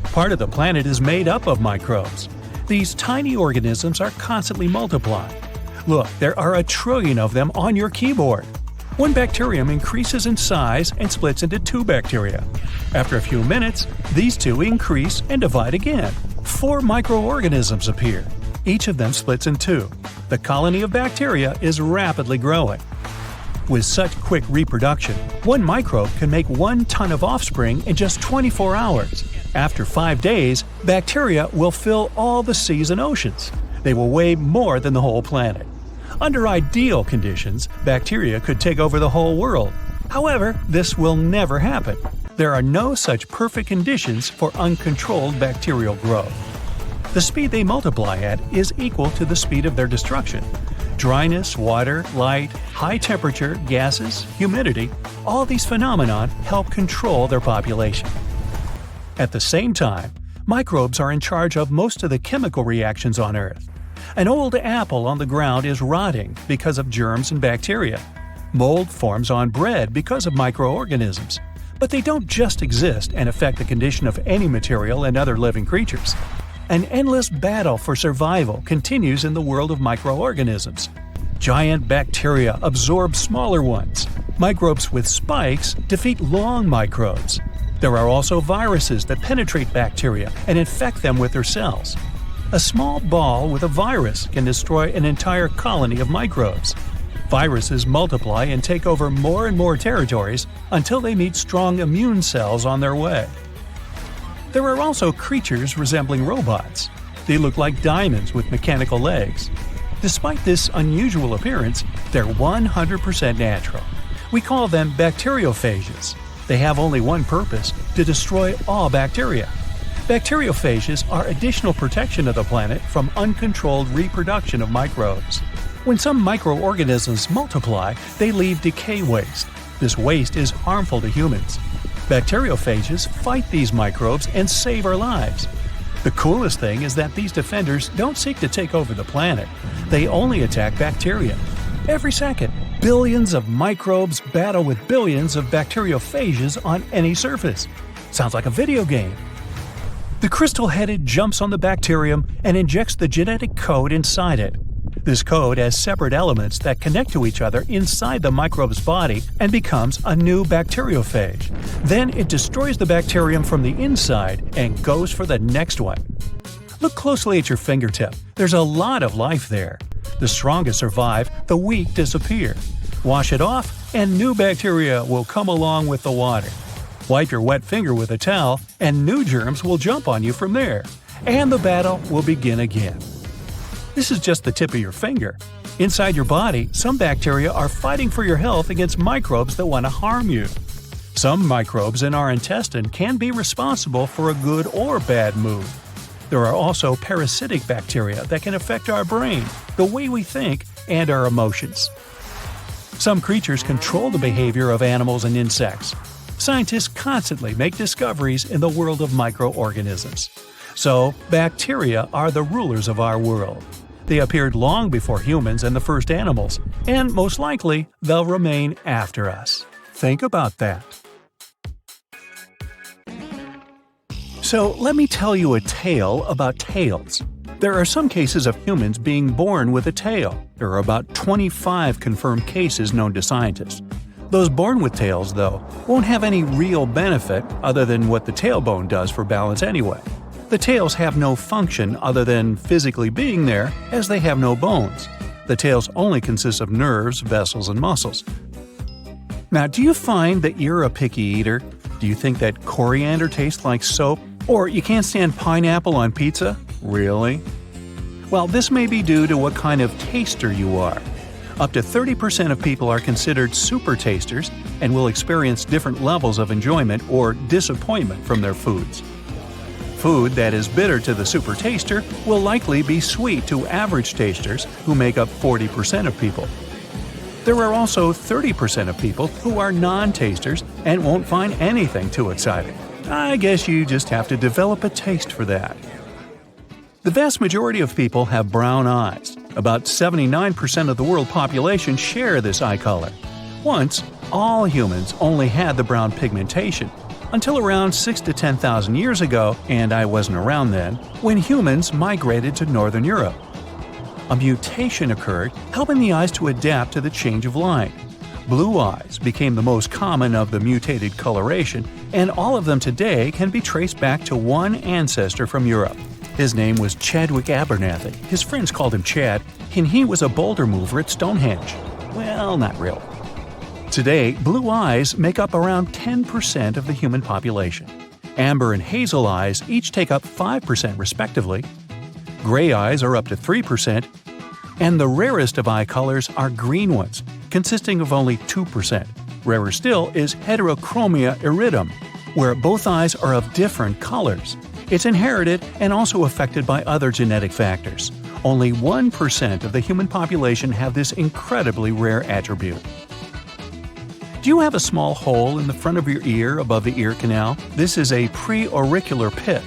S4: Part of the planet is made up of microbes. These tiny organisms are constantly multiplying. Look, there are 1 trillion of them on your keyboard. One bacterium increases in size and splits into 2 bacteria. After a few minutes, these 2 increase and divide again. 4 microorganisms appear. Each of them splits in 2. The colony of bacteria is rapidly growing. With such quick reproduction, one microbe can make 1 ton of offspring in just 24 hours. After 5 days, bacteria will fill all the seas and oceans. They will weigh more than the whole planet. Under ideal conditions, bacteria could take over the whole world. However, this will never happen. There are no such perfect conditions for uncontrolled bacterial growth. The speed they multiply at is equal to the speed of their destruction. Dryness, water, light, high temperature, gases, humidity, all these phenomena help control their population. At the same time, microbes are in charge of most of the chemical reactions on Earth. An old apple on the ground is rotting because of germs and bacteria. Mold forms on bread because of microorganisms. But they don't just exist and affect the condition of any material and other living creatures. An endless battle for survival continues in the world of microorganisms. Giant bacteria absorb smaller ones. Microbes with spikes defeat long microbes. There are also viruses that penetrate bacteria and infect them with their cells. A small ball with a virus can destroy an entire colony of microbes. Viruses multiply and take over more and more territories until they meet strong immune cells on their way. There are also creatures resembling robots. They look like diamonds with mechanical legs. Despite this unusual appearance, they're 100% natural. We call them bacteriophages. They have only one purpose: to destroy all bacteria. Bacteriophages are additional protection of the planet from uncontrolled reproduction of microbes. When some microorganisms multiply, they leave decay waste. This waste is harmful to humans. Bacteriophages fight these microbes and save our lives. The coolest thing is that these defenders don't seek to take over the planet. They only attack bacteria. Every second, billions of microbes battle with billions of bacteriophages on any surface. Sounds like a video game. The crystal-headed jumps on the bacterium and injects the genetic code inside it. This code has separate elements that connect to each other inside the microbe's body and becomes a new bacteriophage. Then it destroys the bacterium from the inside and goes for the next one. Look closely at your fingertip. There's a lot of life there. The strongest survive, the weak disappear. Wash it off, and new bacteria will come along with the water. Wipe your wet finger with a towel, and new germs will jump on you from there. And the battle will begin again. This is just the tip of your finger. Inside your body, some bacteria are fighting for your health against microbes that want to harm you. Some microbes in our intestine can be responsible for a good or bad mood. There are also parasitic bacteria that can affect our brain, the way we think, and our emotions. Some creatures control the behavior of animals and insects. Scientists constantly make discoveries in the world of microorganisms. So, bacteria are the rulers of our world. They appeared long before humans and the first animals, and most likely, they'll remain after us. Think about that. So, let me tell you a tale about tails. There are some cases of humans being born with a tail. There are about 25 confirmed cases known to scientists. Those born with tails, though, won't have any real benefit other than what the tailbone does for balance anyway. The tails have no function other than physically being there, as they have no bones. The tails only consist of nerves, vessels, and muscles. Now, do you find that you're a picky eater? Do you think that coriander tastes like soap? Or you can't stand pineapple on pizza? Really? Well, this may be due to what kind of taster you are. Up to 30% of people are considered super tasters and will experience different levels of enjoyment or disappointment from their foods. Food that is bitter to the super taster will likely be sweet to average tasters, who make up 40% of people. There are also 30% of people who are non-tasters and won't find anything too exciting. I guess you just have to develop a taste for that. The vast majority of people have brown eyes. About 79% of the world population share this eye color. Once, all humans only had the brown pigmentation, until around 6,000 to 10,000 years ago, and I wasn't around then, when humans migrated to Northern Europe. A mutation occurred, helping the eyes to adapt to the change of light. Blue eyes became the most common of the mutated coloration, and all of them today can be traced back to one ancestor from Europe. His name was Chadwick Abernathy. His friends called him Chad, and he was a boulder mover at Stonehenge. Well, not really. Today, blue eyes make up around 10% of the human population. Amber and hazel eyes each take up 5% respectively. Gray eyes are up to 3%. And the rarest of eye colors are green ones, consisting of only 2%. Rarer still is heterochromia iridum, where both eyes are of different colors. It's inherited and also affected by other genetic factors. Only 1% of the human population have this incredibly rare attribute. Do you have a small hole in the front of your ear above the ear canal? This is a preauricular pit.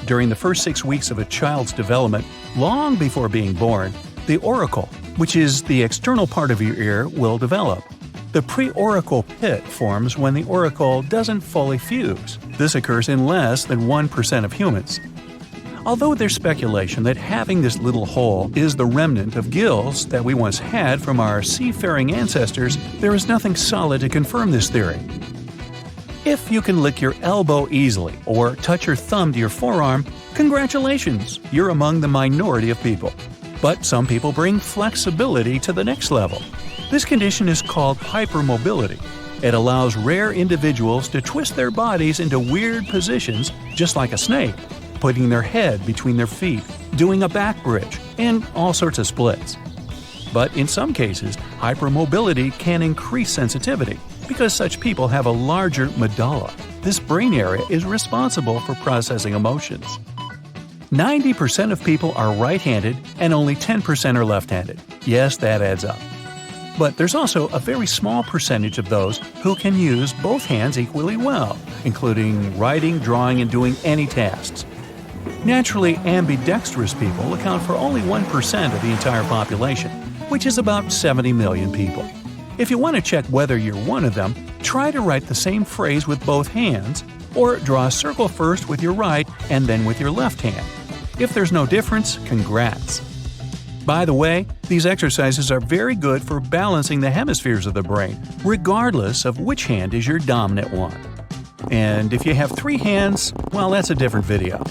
S4: During the first 6 weeks of a child's development, long before being born, the auricle, which is the external part of your ear, will develop. The preauricle pit forms when the auricle doesn't fully fuse. This occurs in less than 1% of humans. Although there's speculation that having this little hole is the remnant of gills that we once had from our seafaring ancestors, there is nothing solid to confirm this theory. If you can lick your elbow easily or touch your thumb to your forearm, congratulations, you're among the minority of people. But some people bring flexibility to the next level. This condition is called hypermobility. It allows rare individuals to twist their bodies into weird positions, just like a snake, putting their head between their feet, doing a back bridge, and all sorts of splits. But in some cases, hypermobility can increase sensitivity because such people have a larger medulla. This brain area is responsible for processing emotions. 90% of people are right-handed and only 10% are left-handed. Yes, that adds up. But there's also a very small percentage of those who can use both hands equally well, including writing, drawing, and doing any tasks. Naturally, ambidextrous people account for only 1% of the entire population, which is about 70 million people. If you want to check whether you're one of them, try to write the same phrase with both hands, or draw a circle first with your right and then with your left hand. If there's no difference, congrats! By the way, these exercises are very good for balancing the hemispheres of the brain, regardless of which hand is your dominant one. And if you have 3 hands, well, that's a different video.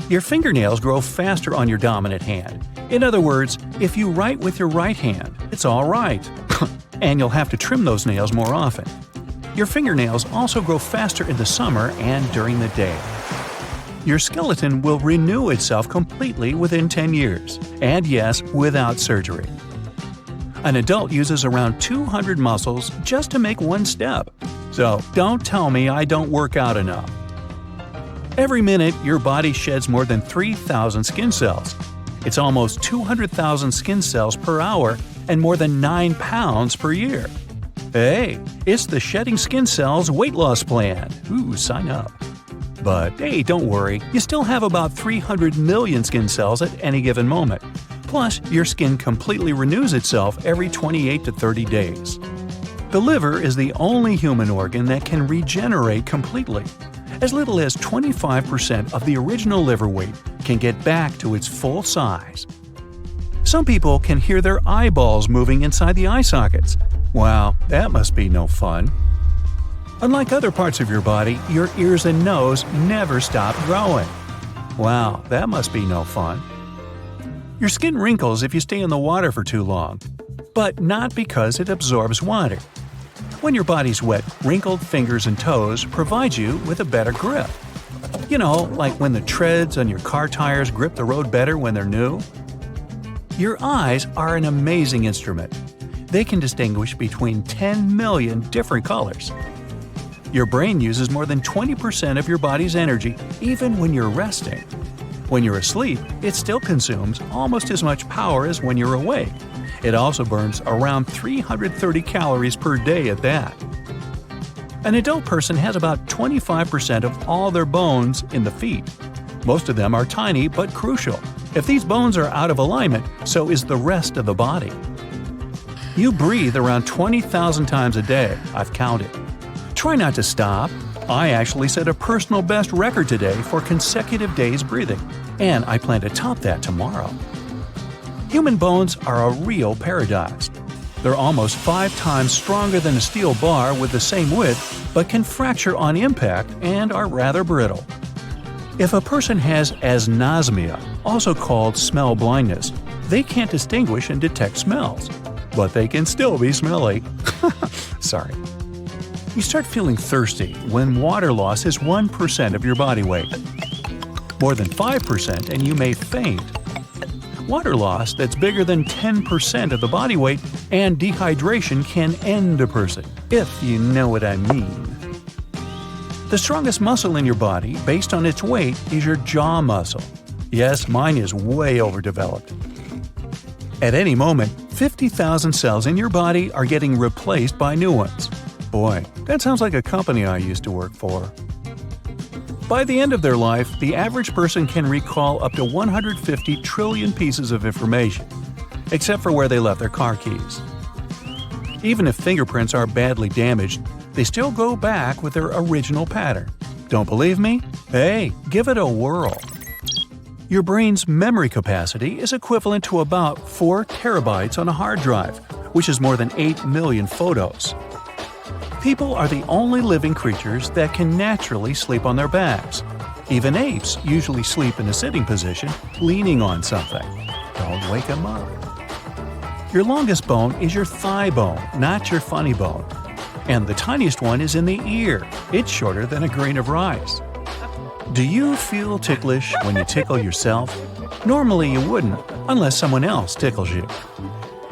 S4: Your fingernails grow faster on your dominant hand. In other words, if you write with your right hand, it's all right. And you'll have to trim those nails more often. Your fingernails also grow faster in the summer and during the day. Your skeleton will renew itself completely within 10 years, and yes, without surgery. An adult uses around 200 muscles just to make one step. So don't tell me I don't work out enough. Every minute, your body sheds more than 3,000 skin cells. It's almost 200,000 skin cells per hour and more than 9 pounds per year. Hey, it's the Shedding Skin Cells weight loss plan. Ooh, sign up. But hey, don't worry, you still have about 300 million skin cells at any given moment. Plus, your skin completely renews itself every 28 to 30 days. The liver is the only human organ that can regenerate completely. As little as 25% of the original liver weight can get back to its full size. Some people can hear their eyeballs moving inside the eye sockets. Wow, that must be no fun. Unlike other parts of your body, your ears and nose never stop growing. Wow, that must be no fun. Your skin wrinkles if you stay in the water for too long, but not because it absorbs water. When your body's wet, wrinkled fingers and toes provide you with a better grip. You know, like when the treads on your car tires grip the road better when they're new? Your eyes are an amazing instrument. They can distinguish between 10 million different colors. Your brain uses more than 20% of your body's energy even when you're resting. When you're asleep, it still consumes almost as much power as when you're awake. It also burns around 330 calories per day at that. An adult person has about 25% of all their bones in the feet. Most of them are tiny but crucial. If these bones are out of alignment, so is the rest of the body. You breathe around 20,000 times a day, I've counted. Try not to stop. I actually set a personal best record today for consecutive days breathing, and I plan to top that tomorrow. Human bones are a real paradox. They're almost 5 times stronger than a steel bar with the same width, but can fracture on impact and are rather brittle. If a person has anosmia, also called smell blindness, they can't distinguish and detect smells, but they can still be smelly. Sorry. You start feeling thirsty when water loss is 1% of your body weight. More than 5% and you may faint. Water loss that's bigger than 10% of the body weight and dehydration can end a person, if you know what I mean. The strongest muscle in your body, based on its weight, is your jaw muscle. Yes, mine is way overdeveloped. At any moment, 50,000 cells in your body are getting replaced by new ones. Boy, that sounds like a company I used to work for. By the end of their life, the average person can recall up to 150 trillion pieces of information. except for where they left their car keys. Even if fingerprints are badly damaged, they still go back with their original pattern. Don't believe me? Hey, give it a whirl. Your brain's memory capacity is equivalent to about 4 terabytes on a hard drive, which is more than 8 million photos. People are the only living creatures that can naturally sleep on their backs. Even apes usually sleep in a sitting position, leaning on something. Don't wake them up. Your longest bone is your thigh bone, not your funny bone. And the tiniest one is in the ear. It's shorter than a grain of rice. Do you feel ticklish when you tickle yourself? Normally you wouldn't, unless someone else tickles you.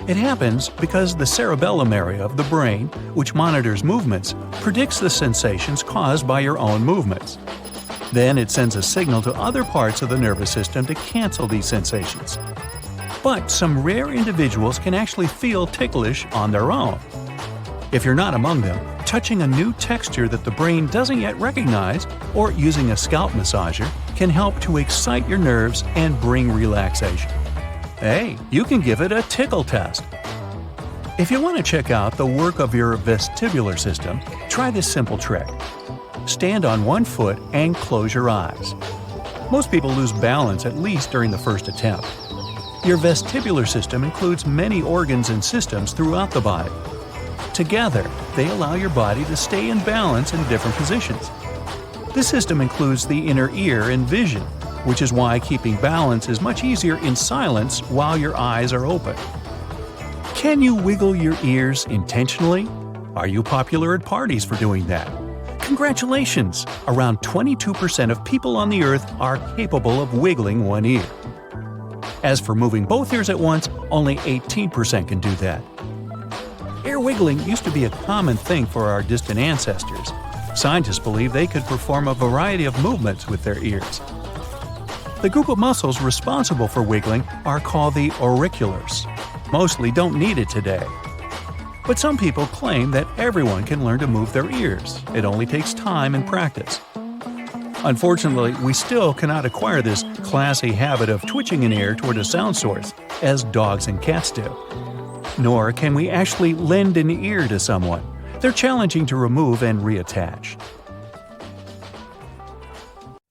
S4: It happens because the cerebellum area of the brain, which monitors movements, predicts the sensations caused by your own movements. Then it sends a signal to other parts of the nervous system to cancel these sensations. But some rare individuals can actually feel ticklish on their own. If you're not among them, touching a new texture that the brain doesn't yet recognize or using a scalp massager can help to excite your nerves and bring relaxation. Hey, you can give it a tickle test. If you want to check out the work of your vestibular system, try this simple trick. Stand on one foot and close your eyes. Most people lose balance at least during the first attempt. Your vestibular system includes many organs and systems throughout the body. Together, they allow your body to stay in balance in different positions. This system includes the inner ear and vision, which is why keeping balance is much easier in silence while your eyes are open. Can you wiggle your ears intentionally? Are you popular at parties for doing that? Congratulations! Around 22% of people on the earth are capable of wiggling one ear. As for moving both ears at once, only 18% can do that. Ear wiggling used to be a common thing for our distant ancestors. Scientists believe they could perform a variety of movements with their ears. The group of muscles responsible for wiggling are called the auriculars. Mostly don't need it today. But some people claim that everyone can learn to move their ears. It only takes time and practice. Unfortunately, we still cannot acquire this classy habit of twitching an ear toward a sound source, as dogs and cats do. Nor can we actually lend an ear to someone. They're challenging to remove and reattach.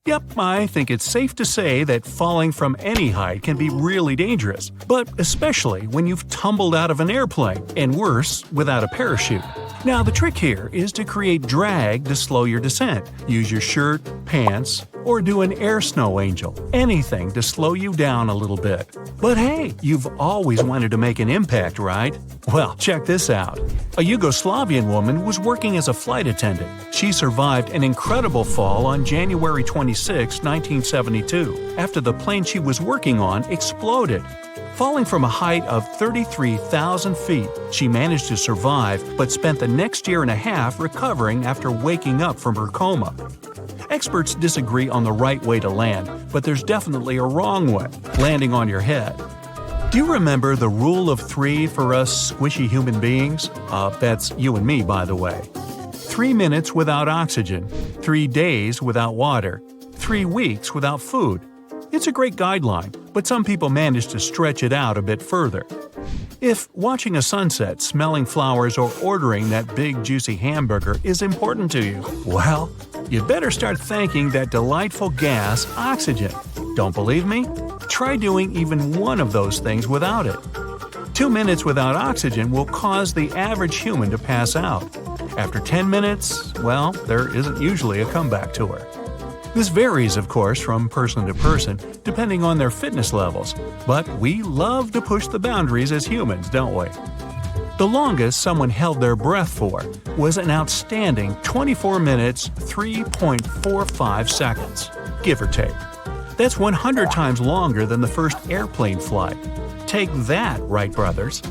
S4: Yep, I think it's safe to say that falling from any height can be really dangerous, but especially when you've tumbled out of an airplane, and worse, without a parachute. Now, the trick here is to create drag to slow your descent. Use your shirt, pants, or do an air snow angel. Anything to slow you down a little bit. But hey, you've always wanted to make an impact, right? Well, check this out. A Yugoslavian woman was working as a flight attendant. She survived an incredible fall on January 26, 1972, after the plane she was working on exploded. Falling from a height of 33,000 feet, she managed to survive but spent the next year and a half recovering after waking up from her coma. Experts disagree on the right way to land, but there's definitely a wrong way, landing on your head. Do you remember the rule of 3 for us squishy human beings? That's you and me, by the way. 3 minutes without oxygen, 3 days without water, 3 weeks without food. It's a great guideline, but some people manage to stretch it out a bit further. If watching a sunset, smelling flowers, or ordering that big juicy hamburger is important to you, well, you'd better start thanking that delightful gas, oxygen. Don't believe me? Try doing even one of those things without it. 2 minutes without oxygen will cause the average human to pass out. After 10 minutes, well, there isn't usually a comeback to her. This varies, of course, from person to person, depending on their fitness levels, but we love to push the boundaries as humans, don't we? The longest someone held their breath for was an outstanding 24 minutes, 3.45 seconds, give or take. That's 100 times longer than the first airplane flight. Take that, Wright brothers.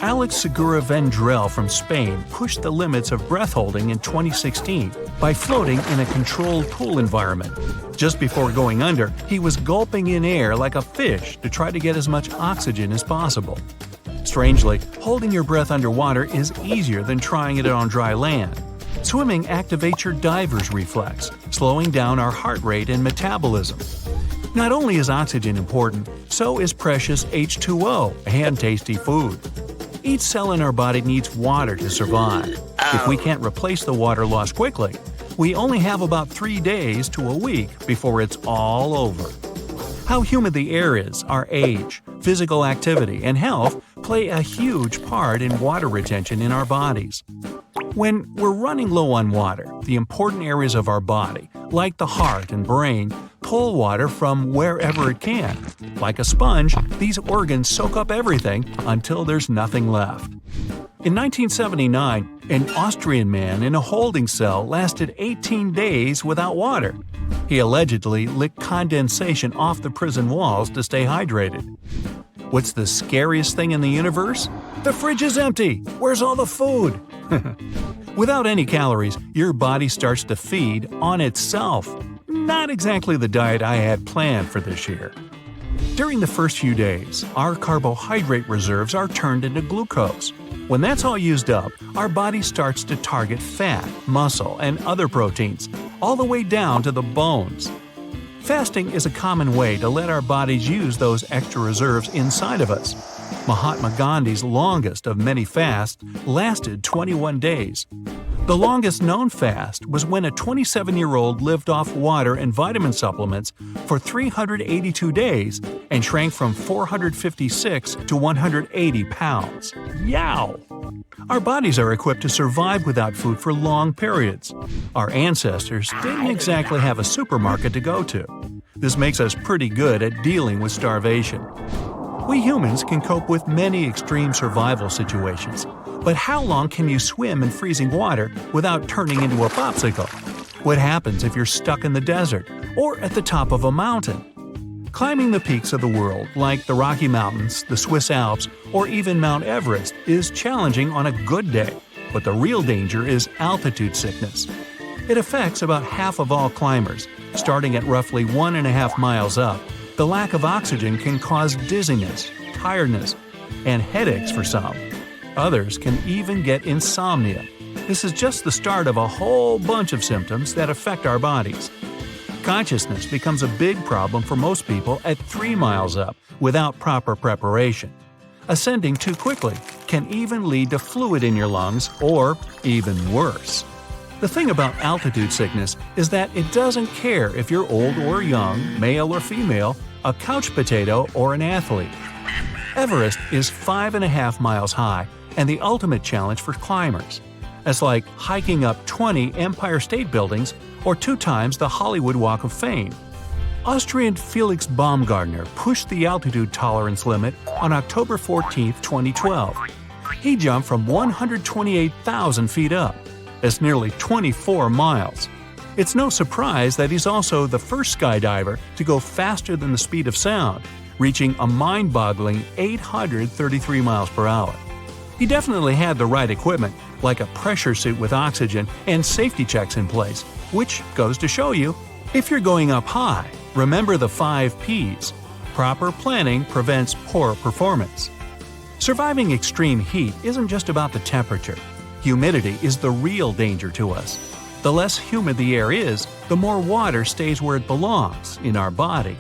S4: Alex Segura Vendrell from Spain pushed the limits of breath holding in 2016 by floating in a controlled pool environment. Just before going under, he was gulping in air like a fish to try to get as much oxygen as possible. Strangely, holding your breath underwater is easier than trying it on dry land. Swimming activates your diver's reflex, slowing down our heart rate and metabolism. Not only is oxygen important, so is precious H2O and tasty food. Each cell in our body needs water to survive. If we can't replace the water lost quickly, we only have about 3 days to a week before it's all over. How humid the air is, our age, physical activity, and health play a huge part in water retention in our bodies. When we're running low on water, the important areas of our body, like the heart and brain, pull water from wherever it can. Like a sponge, these organs soak up everything until there's nothing left. In 1979, an Austrian man in a holding cell lasted 18 days without water. He allegedly licked condensation off the prison walls to stay hydrated. What's the scariest thing in the universe? The fridge is empty! Where's all the food? Without any calories, your body starts to feed on itself. Not exactly the diet I had planned for this year. During the first few days, our carbohydrate reserves are turned into glucose. When that's all used up, our body starts to target fat, muscle, and other proteins, all the way down to the bones. Fasting is a common way to let our bodies use those extra reserves inside of us. Mahatma Gandhi's longest of many fasts lasted 21 days. The longest known fast was when a 27-year-old lived off water and vitamin supplements for 382 days and shrank from 456 to 180 pounds. Yow! Our bodies are equipped to survive without food for long periods. Our ancestors didn't exactly have a supermarket to go to. This makes us pretty good at dealing with starvation. We humans can cope with many extreme survival situations. But how long can you swim in freezing water without turning into a popsicle? What happens if you're stuck in the desert or at the top of a mountain? Climbing the peaks of the world, like the Rocky Mountains, the Swiss Alps, or even Mount Everest, is challenging on a good day, but the real danger is altitude sickness. It affects about half of all climbers. Starting at roughly 1.5 miles up, the lack of oxygen can cause dizziness, tiredness, and headaches for some. Others can even get insomnia. This is just the start of a whole bunch of symptoms that affect our bodies. Consciousness becomes a big problem for most people at 3 miles up without proper preparation. Ascending too quickly can even lead to fluid in your lungs or even worse. The thing about altitude sickness is that it doesn't care if you're old or young, male or female, a couch potato or an athlete. Everest is 5.5 miles high and the ultimate challenge for climbers. It's like hiking up 20 Empire State Buildings or 2 times the Hollywood Walk of Fame. Austrian Felix Baumgartner pushed the altitude tolerance limit on October 14, 2012. He jumped from 128,000 feet up. That's nearly 24 miles. It's no surprise that he's also the first skydiver to go faster than the speed of sound, reaching a mind-boggling 833 miles per hour. He definitely had the right equipment, like a pressure suit with oxygen and safety checks in place, which goes to show you, if you're going up high, remember the 5 Ps. Proper planning prevents poor performance. Surviving extreme heat isn't just about the temperature. Humidity is the real danger to us. The less humid the air is, the more water stays where it belongs, in our body.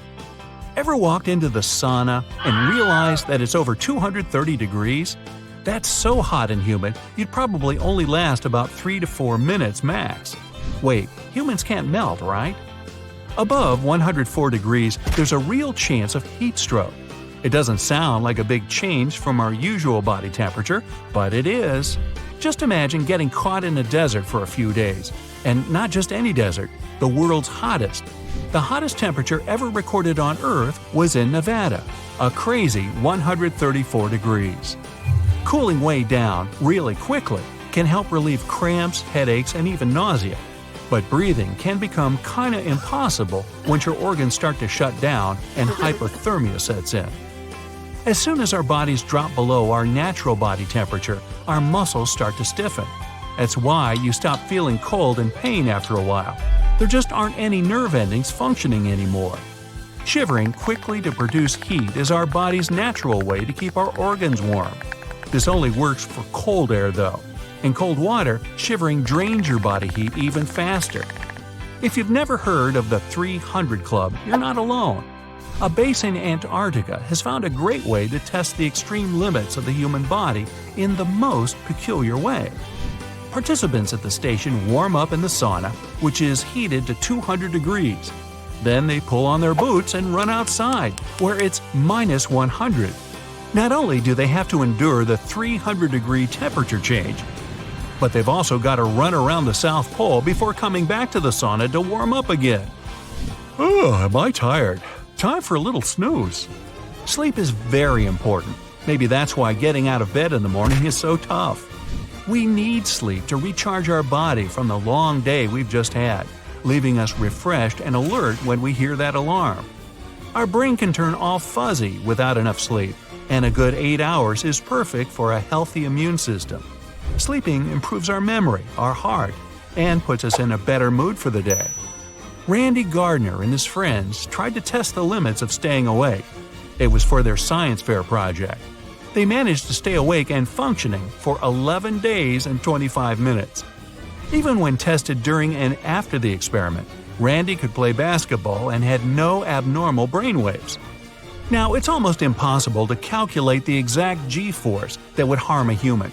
S4: Ever walked into the sauna and realized that it's over 230 degrees? That's so hot and humid, you'd probably only last about 3 to 4 minutes max. Wait, humans can't melt, right? Above 104 degrees, there's a real chance of heat stroke. It doesn't sound like a big change from our usual body temperature, but it is. Just imagine getting caught in a desert for a few days. And not just any desert, the world's hottest. The hottest temperature ever recorded on Earth was in Nevada, a crazy 134 degrees. Cooling way down really quickly can help relieve cramps, headaches, and even nausea. But breathing can become kinda impossible once your organs start to shut down and hypothermia sets in. As soon as our bodies drop below our natural body temperature, our muscles start to stiffen. That's why you stop feeling cold and pain after a while. There just aren't any nerve endings functioning anymore. Shivering quickly to produce heat is our body's natural way to keep our organs warm. This only works for cold air though. In cold water, shivering drains your body heat even faster. If you've never heard of the 300 Club, you're not alone. A base in Antarctica has found a great way to test the extreme limits of the human body in the most peculiar way. Participants at the station warm up in the sauna, which is heated to 200 degrees. Then they pull on their boots and run outside, where it's minus 100. Not only do they have to endure the 300-degree temperature change, but they've also got to run around the South Pole before coming back to the sauna to warm up again. Oh, am I tired? Time for a little snooze. Sleep is very important. Maybe that's why getting out of bed in the morning is so tough. We need sleep to recharge our body from the long day we've just had, leaving us refreshed and alert when we hear that alarm. Our brain can turn all fuzzy without enough sleep, and a good 8 hours is perfect for a healthy immune system. Sleeping improves our memory, our heart, and puts us in a better mood for the day. Randy Gardner and his friends tried to test the limits of staying awake. It was for their science fair project. They managed to stay awake and functioning for 11 days and 25 minutes. Even when tested during and after the experiment, Randy could play basketball and had no abnormal brainwaves. Now, it's almost impossible to calculate the exact G-force that would harm a human.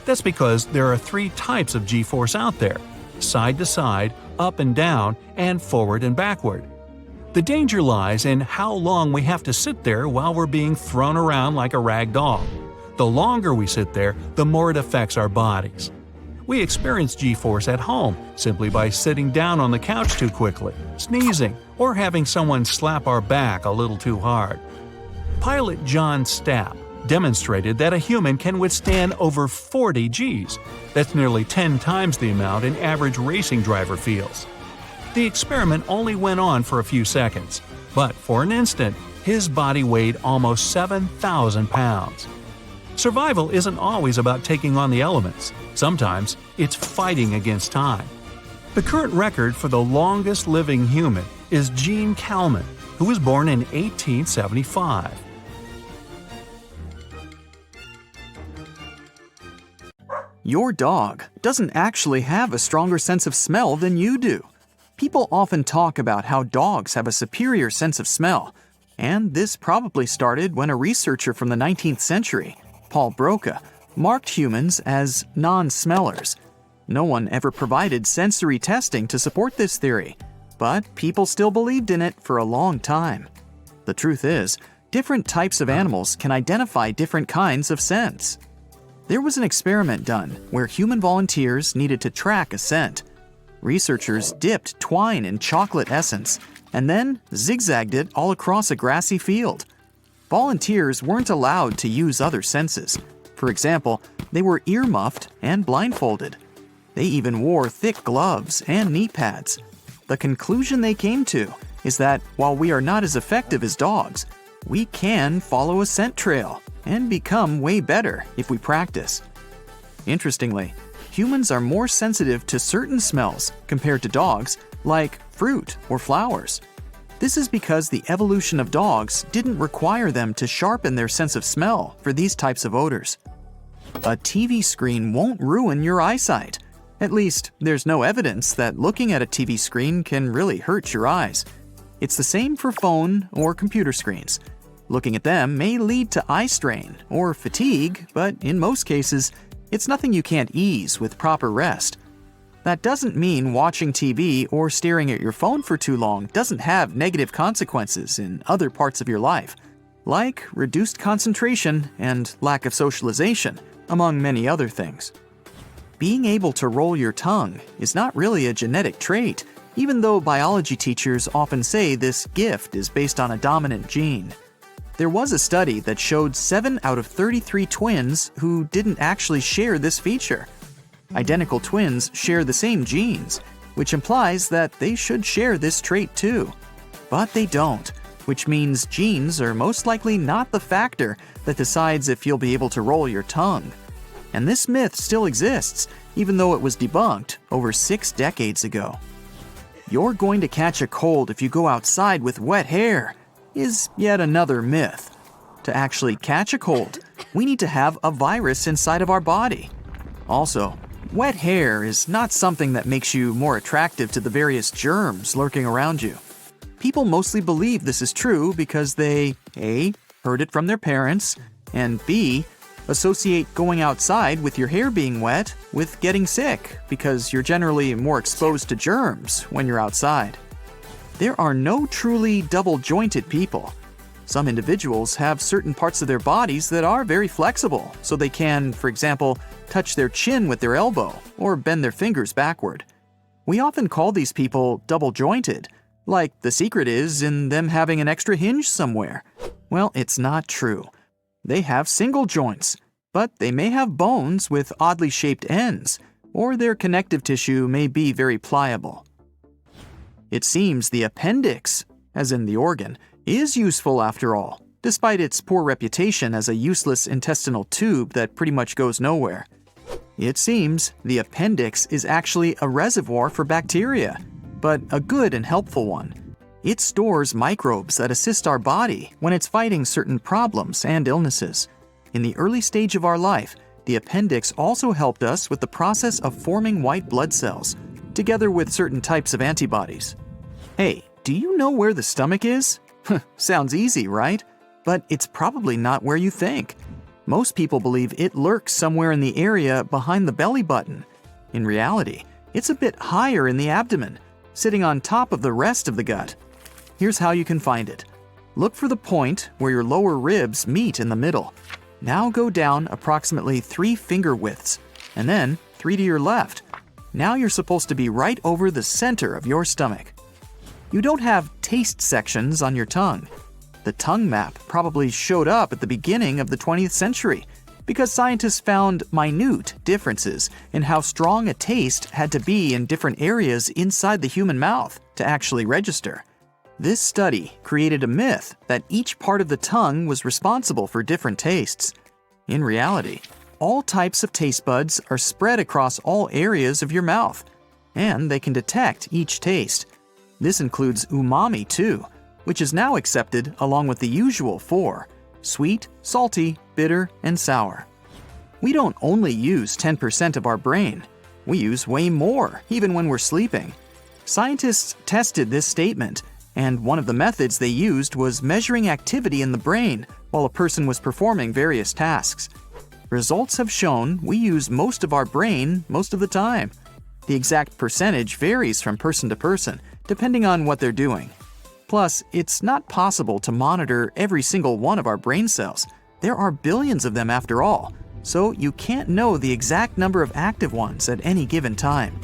S4: That's because there are 3 types of G-force out there: side to side, up and down, and forward and backward. The danger lies in how long we have to sit there while we're being thrown around like a rag doll. The longer we sit there, the more it affects our bodies. We experience G-force at home simply by sitting down on the couch too quickly, sneezing, or having someone slap our back a little too hard. Pilot John Stapp demonstrated that a human can withstand over 40 Gs. That's nearly 10 times the amount an average racing driver feels. The experiment only went on for a few seconds, but for an instant, his body weighed almost 7,000 pounds. Survival isn't always about taking on the elements. Sometimes it's fighting against time. The current record for the longest living human is Gene Kalman, who was born in 1875.
S3: Your dog doesn't actually have a stronger sense of smell than you do. People often talk about how dogs have a superior sense of smell, and this probably started when a researcher from the 19th century, Paul Broca, marked humans as non-smellers. No one ever provided sensory testing to support this theory, but people still believed in it for a long time. The truth is, different types of animals can identify different kinds of scents. There was an experiment done where human volunteers needed to track a scent. Researchers dipped twine in chocolate essence and then zigzagged it all across a grassy field. Volunteers weren't allowed to use other senses. For example, they were ear-muffed and blindfolded. They even wore thick gloves and knee pads. The conclusion they came to is that while we are not as effective as dogs, we can follow a scent trail and become way better if we practice. Interestingly, humans are more sensitive to certain smells compared to dogs, like fruit or flowers. This is because the evolution of dogs didn't require them to sharpen their sense of smell for these types of odors. A TV screen won't ruin your eyesight. At least, there's no evidence that looking at a TV screen can really hurt your eyes. It's the same for phone or computer screens. Looking at them may lead to eye strain or fatigue, but in most cases, it's nothing you can't ease with proper rest. That doesn't mean watching TV or staring at your phone for too long doesn't have negative consequences in other parts of your life, like reduced concentration and lack of socialization, among many other things. Being able to roll your tongue is not really a genetic trait, even though biology teachers often say this gift is based on a dominant gene. There was a study that showed 7 out of 33 twins who didn't actually share this feature. Identical twins share the same genes, which implies that they should share this trait too. But they don't, which means genes are most likely not the factor that decides if you'll be able to roll your tongue. And this myth still exists, even though it was debunked over 6 decades ago. You're going to catch a cold if you go outside with wet hair is yet another myth. To actually catch a cold, we need to have a virus inside of our body. Also, wet hair is not something that makes you more attractive to the various germs lurking around you. People mostly believe this is true because they A. heard it from their parents, and B. associate going outside with your hair being wet with getting sick because you're generally more exposed to germs when you're outside. There are no truly double-jointed people. Some individuals have certain parts of their bodies that are very flexible, so they can, for example, touch their chin with their elbow or bend their fingers backward. We often call these people double-jointed, like the secret is in them having an extra hinge somewhere. Well, it's not true. They have single joints, but they may have bones with oddly shaped ends, or their connective tissue may be very pliable. It seems the appendix, as in the organ, is useful after all, despite its poor reputation as a useless intestinal tube that pretty much goes nowhere. It seems the appendix is actually a reservoir for bacteria, but a good and helpful one. It stores microbes that assist our body when it's fighting certain problems and illnesses. In the early stage of our life, the appendix also helped us with the process of forming white blood cells, together with certain types of antibodies. Hey, do you know where the stomach is? Sounds easy, right? But it's probably not where you think. Most people believe it lurks somewhere in the area behind the belly button. In reality, it's a bit higher in the abdomen, sitting on top of the rest of the gut. Here's how you can find it. Look for the point where your lower ribs meet in the middle. Now go down approximately 3 finger widths, and then 3 to your left. Now you're supposed to be right over the center of your stomach. You don't have taste sections on your tongue. The tongue map probably showed up at the beginning of the 20th century because scientists found minute differences in how strong a taste had to be in different areas inside the human mouth to actually register. This study created a myth that each part of the tongue was responsible for different tastes. In reality, all types of taste buds are spread across all areas of your mouth, and they can detect each taste. This includes umami too, which is now accepted along with the usual 4: sweet, salty, bitter, and sour. We don't only use 10% of our brain. We use way more, even when we're sleeping. Scientists tested this statement, and one of the methods they used was measuring activity in the brain while a person was performing various tasks. Results have shown we use most of our brain most of the time. The exact percentage varies from person to person, depending on what they're doing. Plus, it's not possible to monitor every single one of our brain cells. There are billions of them after all, so you can't know the exact number of active ones at any given time.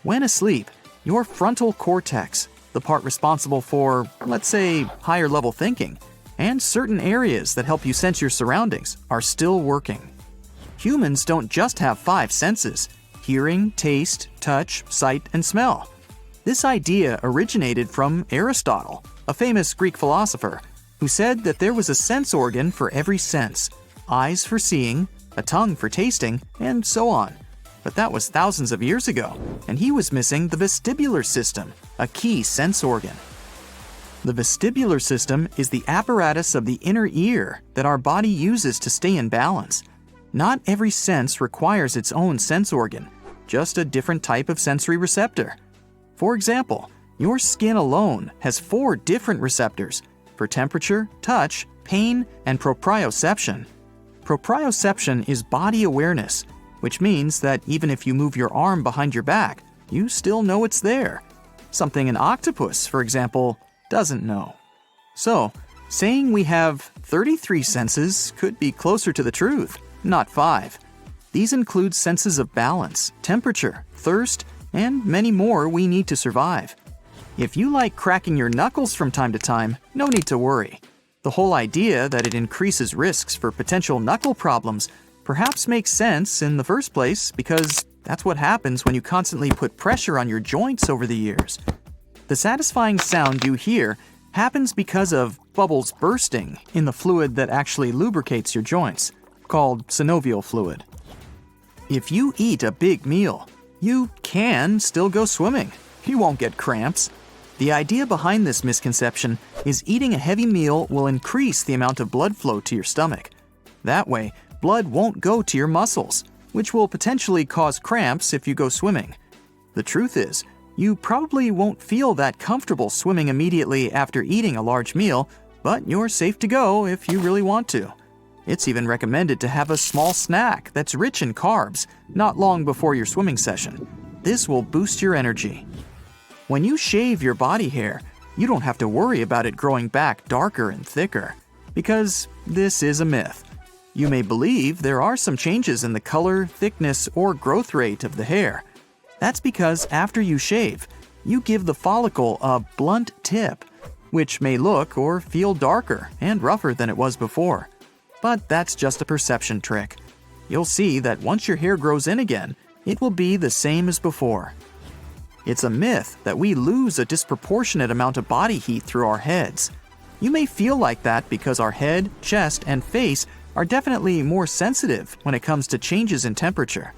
S3: When asleep, your frontal cortex, the part responsible for, let's say, higher level thinking, and certain areas that help you sense your surroundings are still working. Humans don't just have 5 senses: hearing, taste, touch, sight, and smell. This idea originated from Aristotle, a famous Greek philosopher, who said that there was a sense organ for every sense: eyes for seeing, a tongue for tasting, and so on. But that was thousands of years ago, and he was missing the vestibular system, a key sense organ. The vestibular system is the apparatus of the inner ear that our body uses to stay in balance. Not every sense requires its own sense organ, just a different type of sensory receptor. For example, your skin alone has 4 different receptors for temperature, touch, pain, and proprioception. Proprioception is body awareness, which means that even if you move your arm behind your back, you still know it's there. Something an octopus, for example, doesn't know. So, saying we have 33 senses could be closer to the truth, not 5. These include senses of balance, temperature, thirst, and many more we need to survive. If you like cracking your knuckles from time to time, no need to worry. The whole idea that it increases risks for potential knuckle problems perhaps makes sense in the first place because that's what happens when you constantly put pressure on your joints over the years. The satisfying sound you hear happens because of bubbles bursting in the fluid that actually lubricates your joints, called synovial fluid. If you eat a big meal, you can still go swimming. You won't get cramps. The idea behind this misconception is eating a heavy meal will increase the amount of blood flow to your stomach. That way, blood won't go to your muscles, which will potentially cause cramps if you go swimming. The truth is, You probably won't feel that comfortable swimming immediately after eating a large meal, but you're safe to go if you really want to. It's even recommended to have a small snack that's rich in carbs not long before your swimming session. This will boost your energy. When you shave your body hair, you don't have to worry about it growing back darker and thicker, because this is a myth. You may believe there are some changes in the color, thickness, or growth rate of the hair. That's because after you shave, you give the follicle a blunt tip, which may look or feel darker and rougher than it was before. But that's just a perception trick. You'll see that once your hair grows in again, it will be the same as before. It's a myth that we lose a disproportionate amount of body heat through our heads. You may feel like that because our head, chest, and face are definitely more sensitive when it comes to changes in temperature.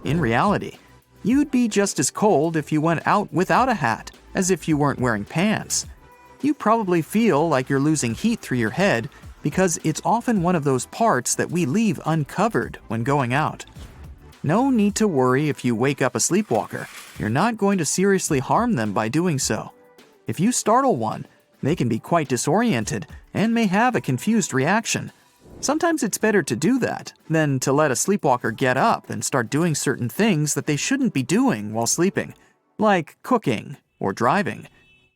S3: In reality, you'd be just as cold if you went out without a hat as if you weren't wearing pants. You probably feel like you're losing heat through your head because it's often one of those parts that we leave uncovered when going out. No need to worry if you wake up a sleepwalker. You're not going to seriously harm them by doing so. If you startle one, they can be quite disoriented and may have a confused reaction. Sometimes it's better to do that than to let a sleepwalker get up and start doing certain things that they shouldn't be doing while sleeping, like cooking or driving.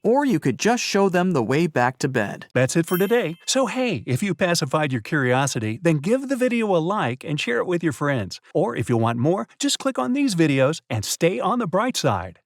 S3: Or you could just show them the way back to bed.
S4: That's it for today. So hey, if you pacified your curiosity, then give the video a like and share it with your friends. Or if you want more, just click on these videos and stay on the bright side.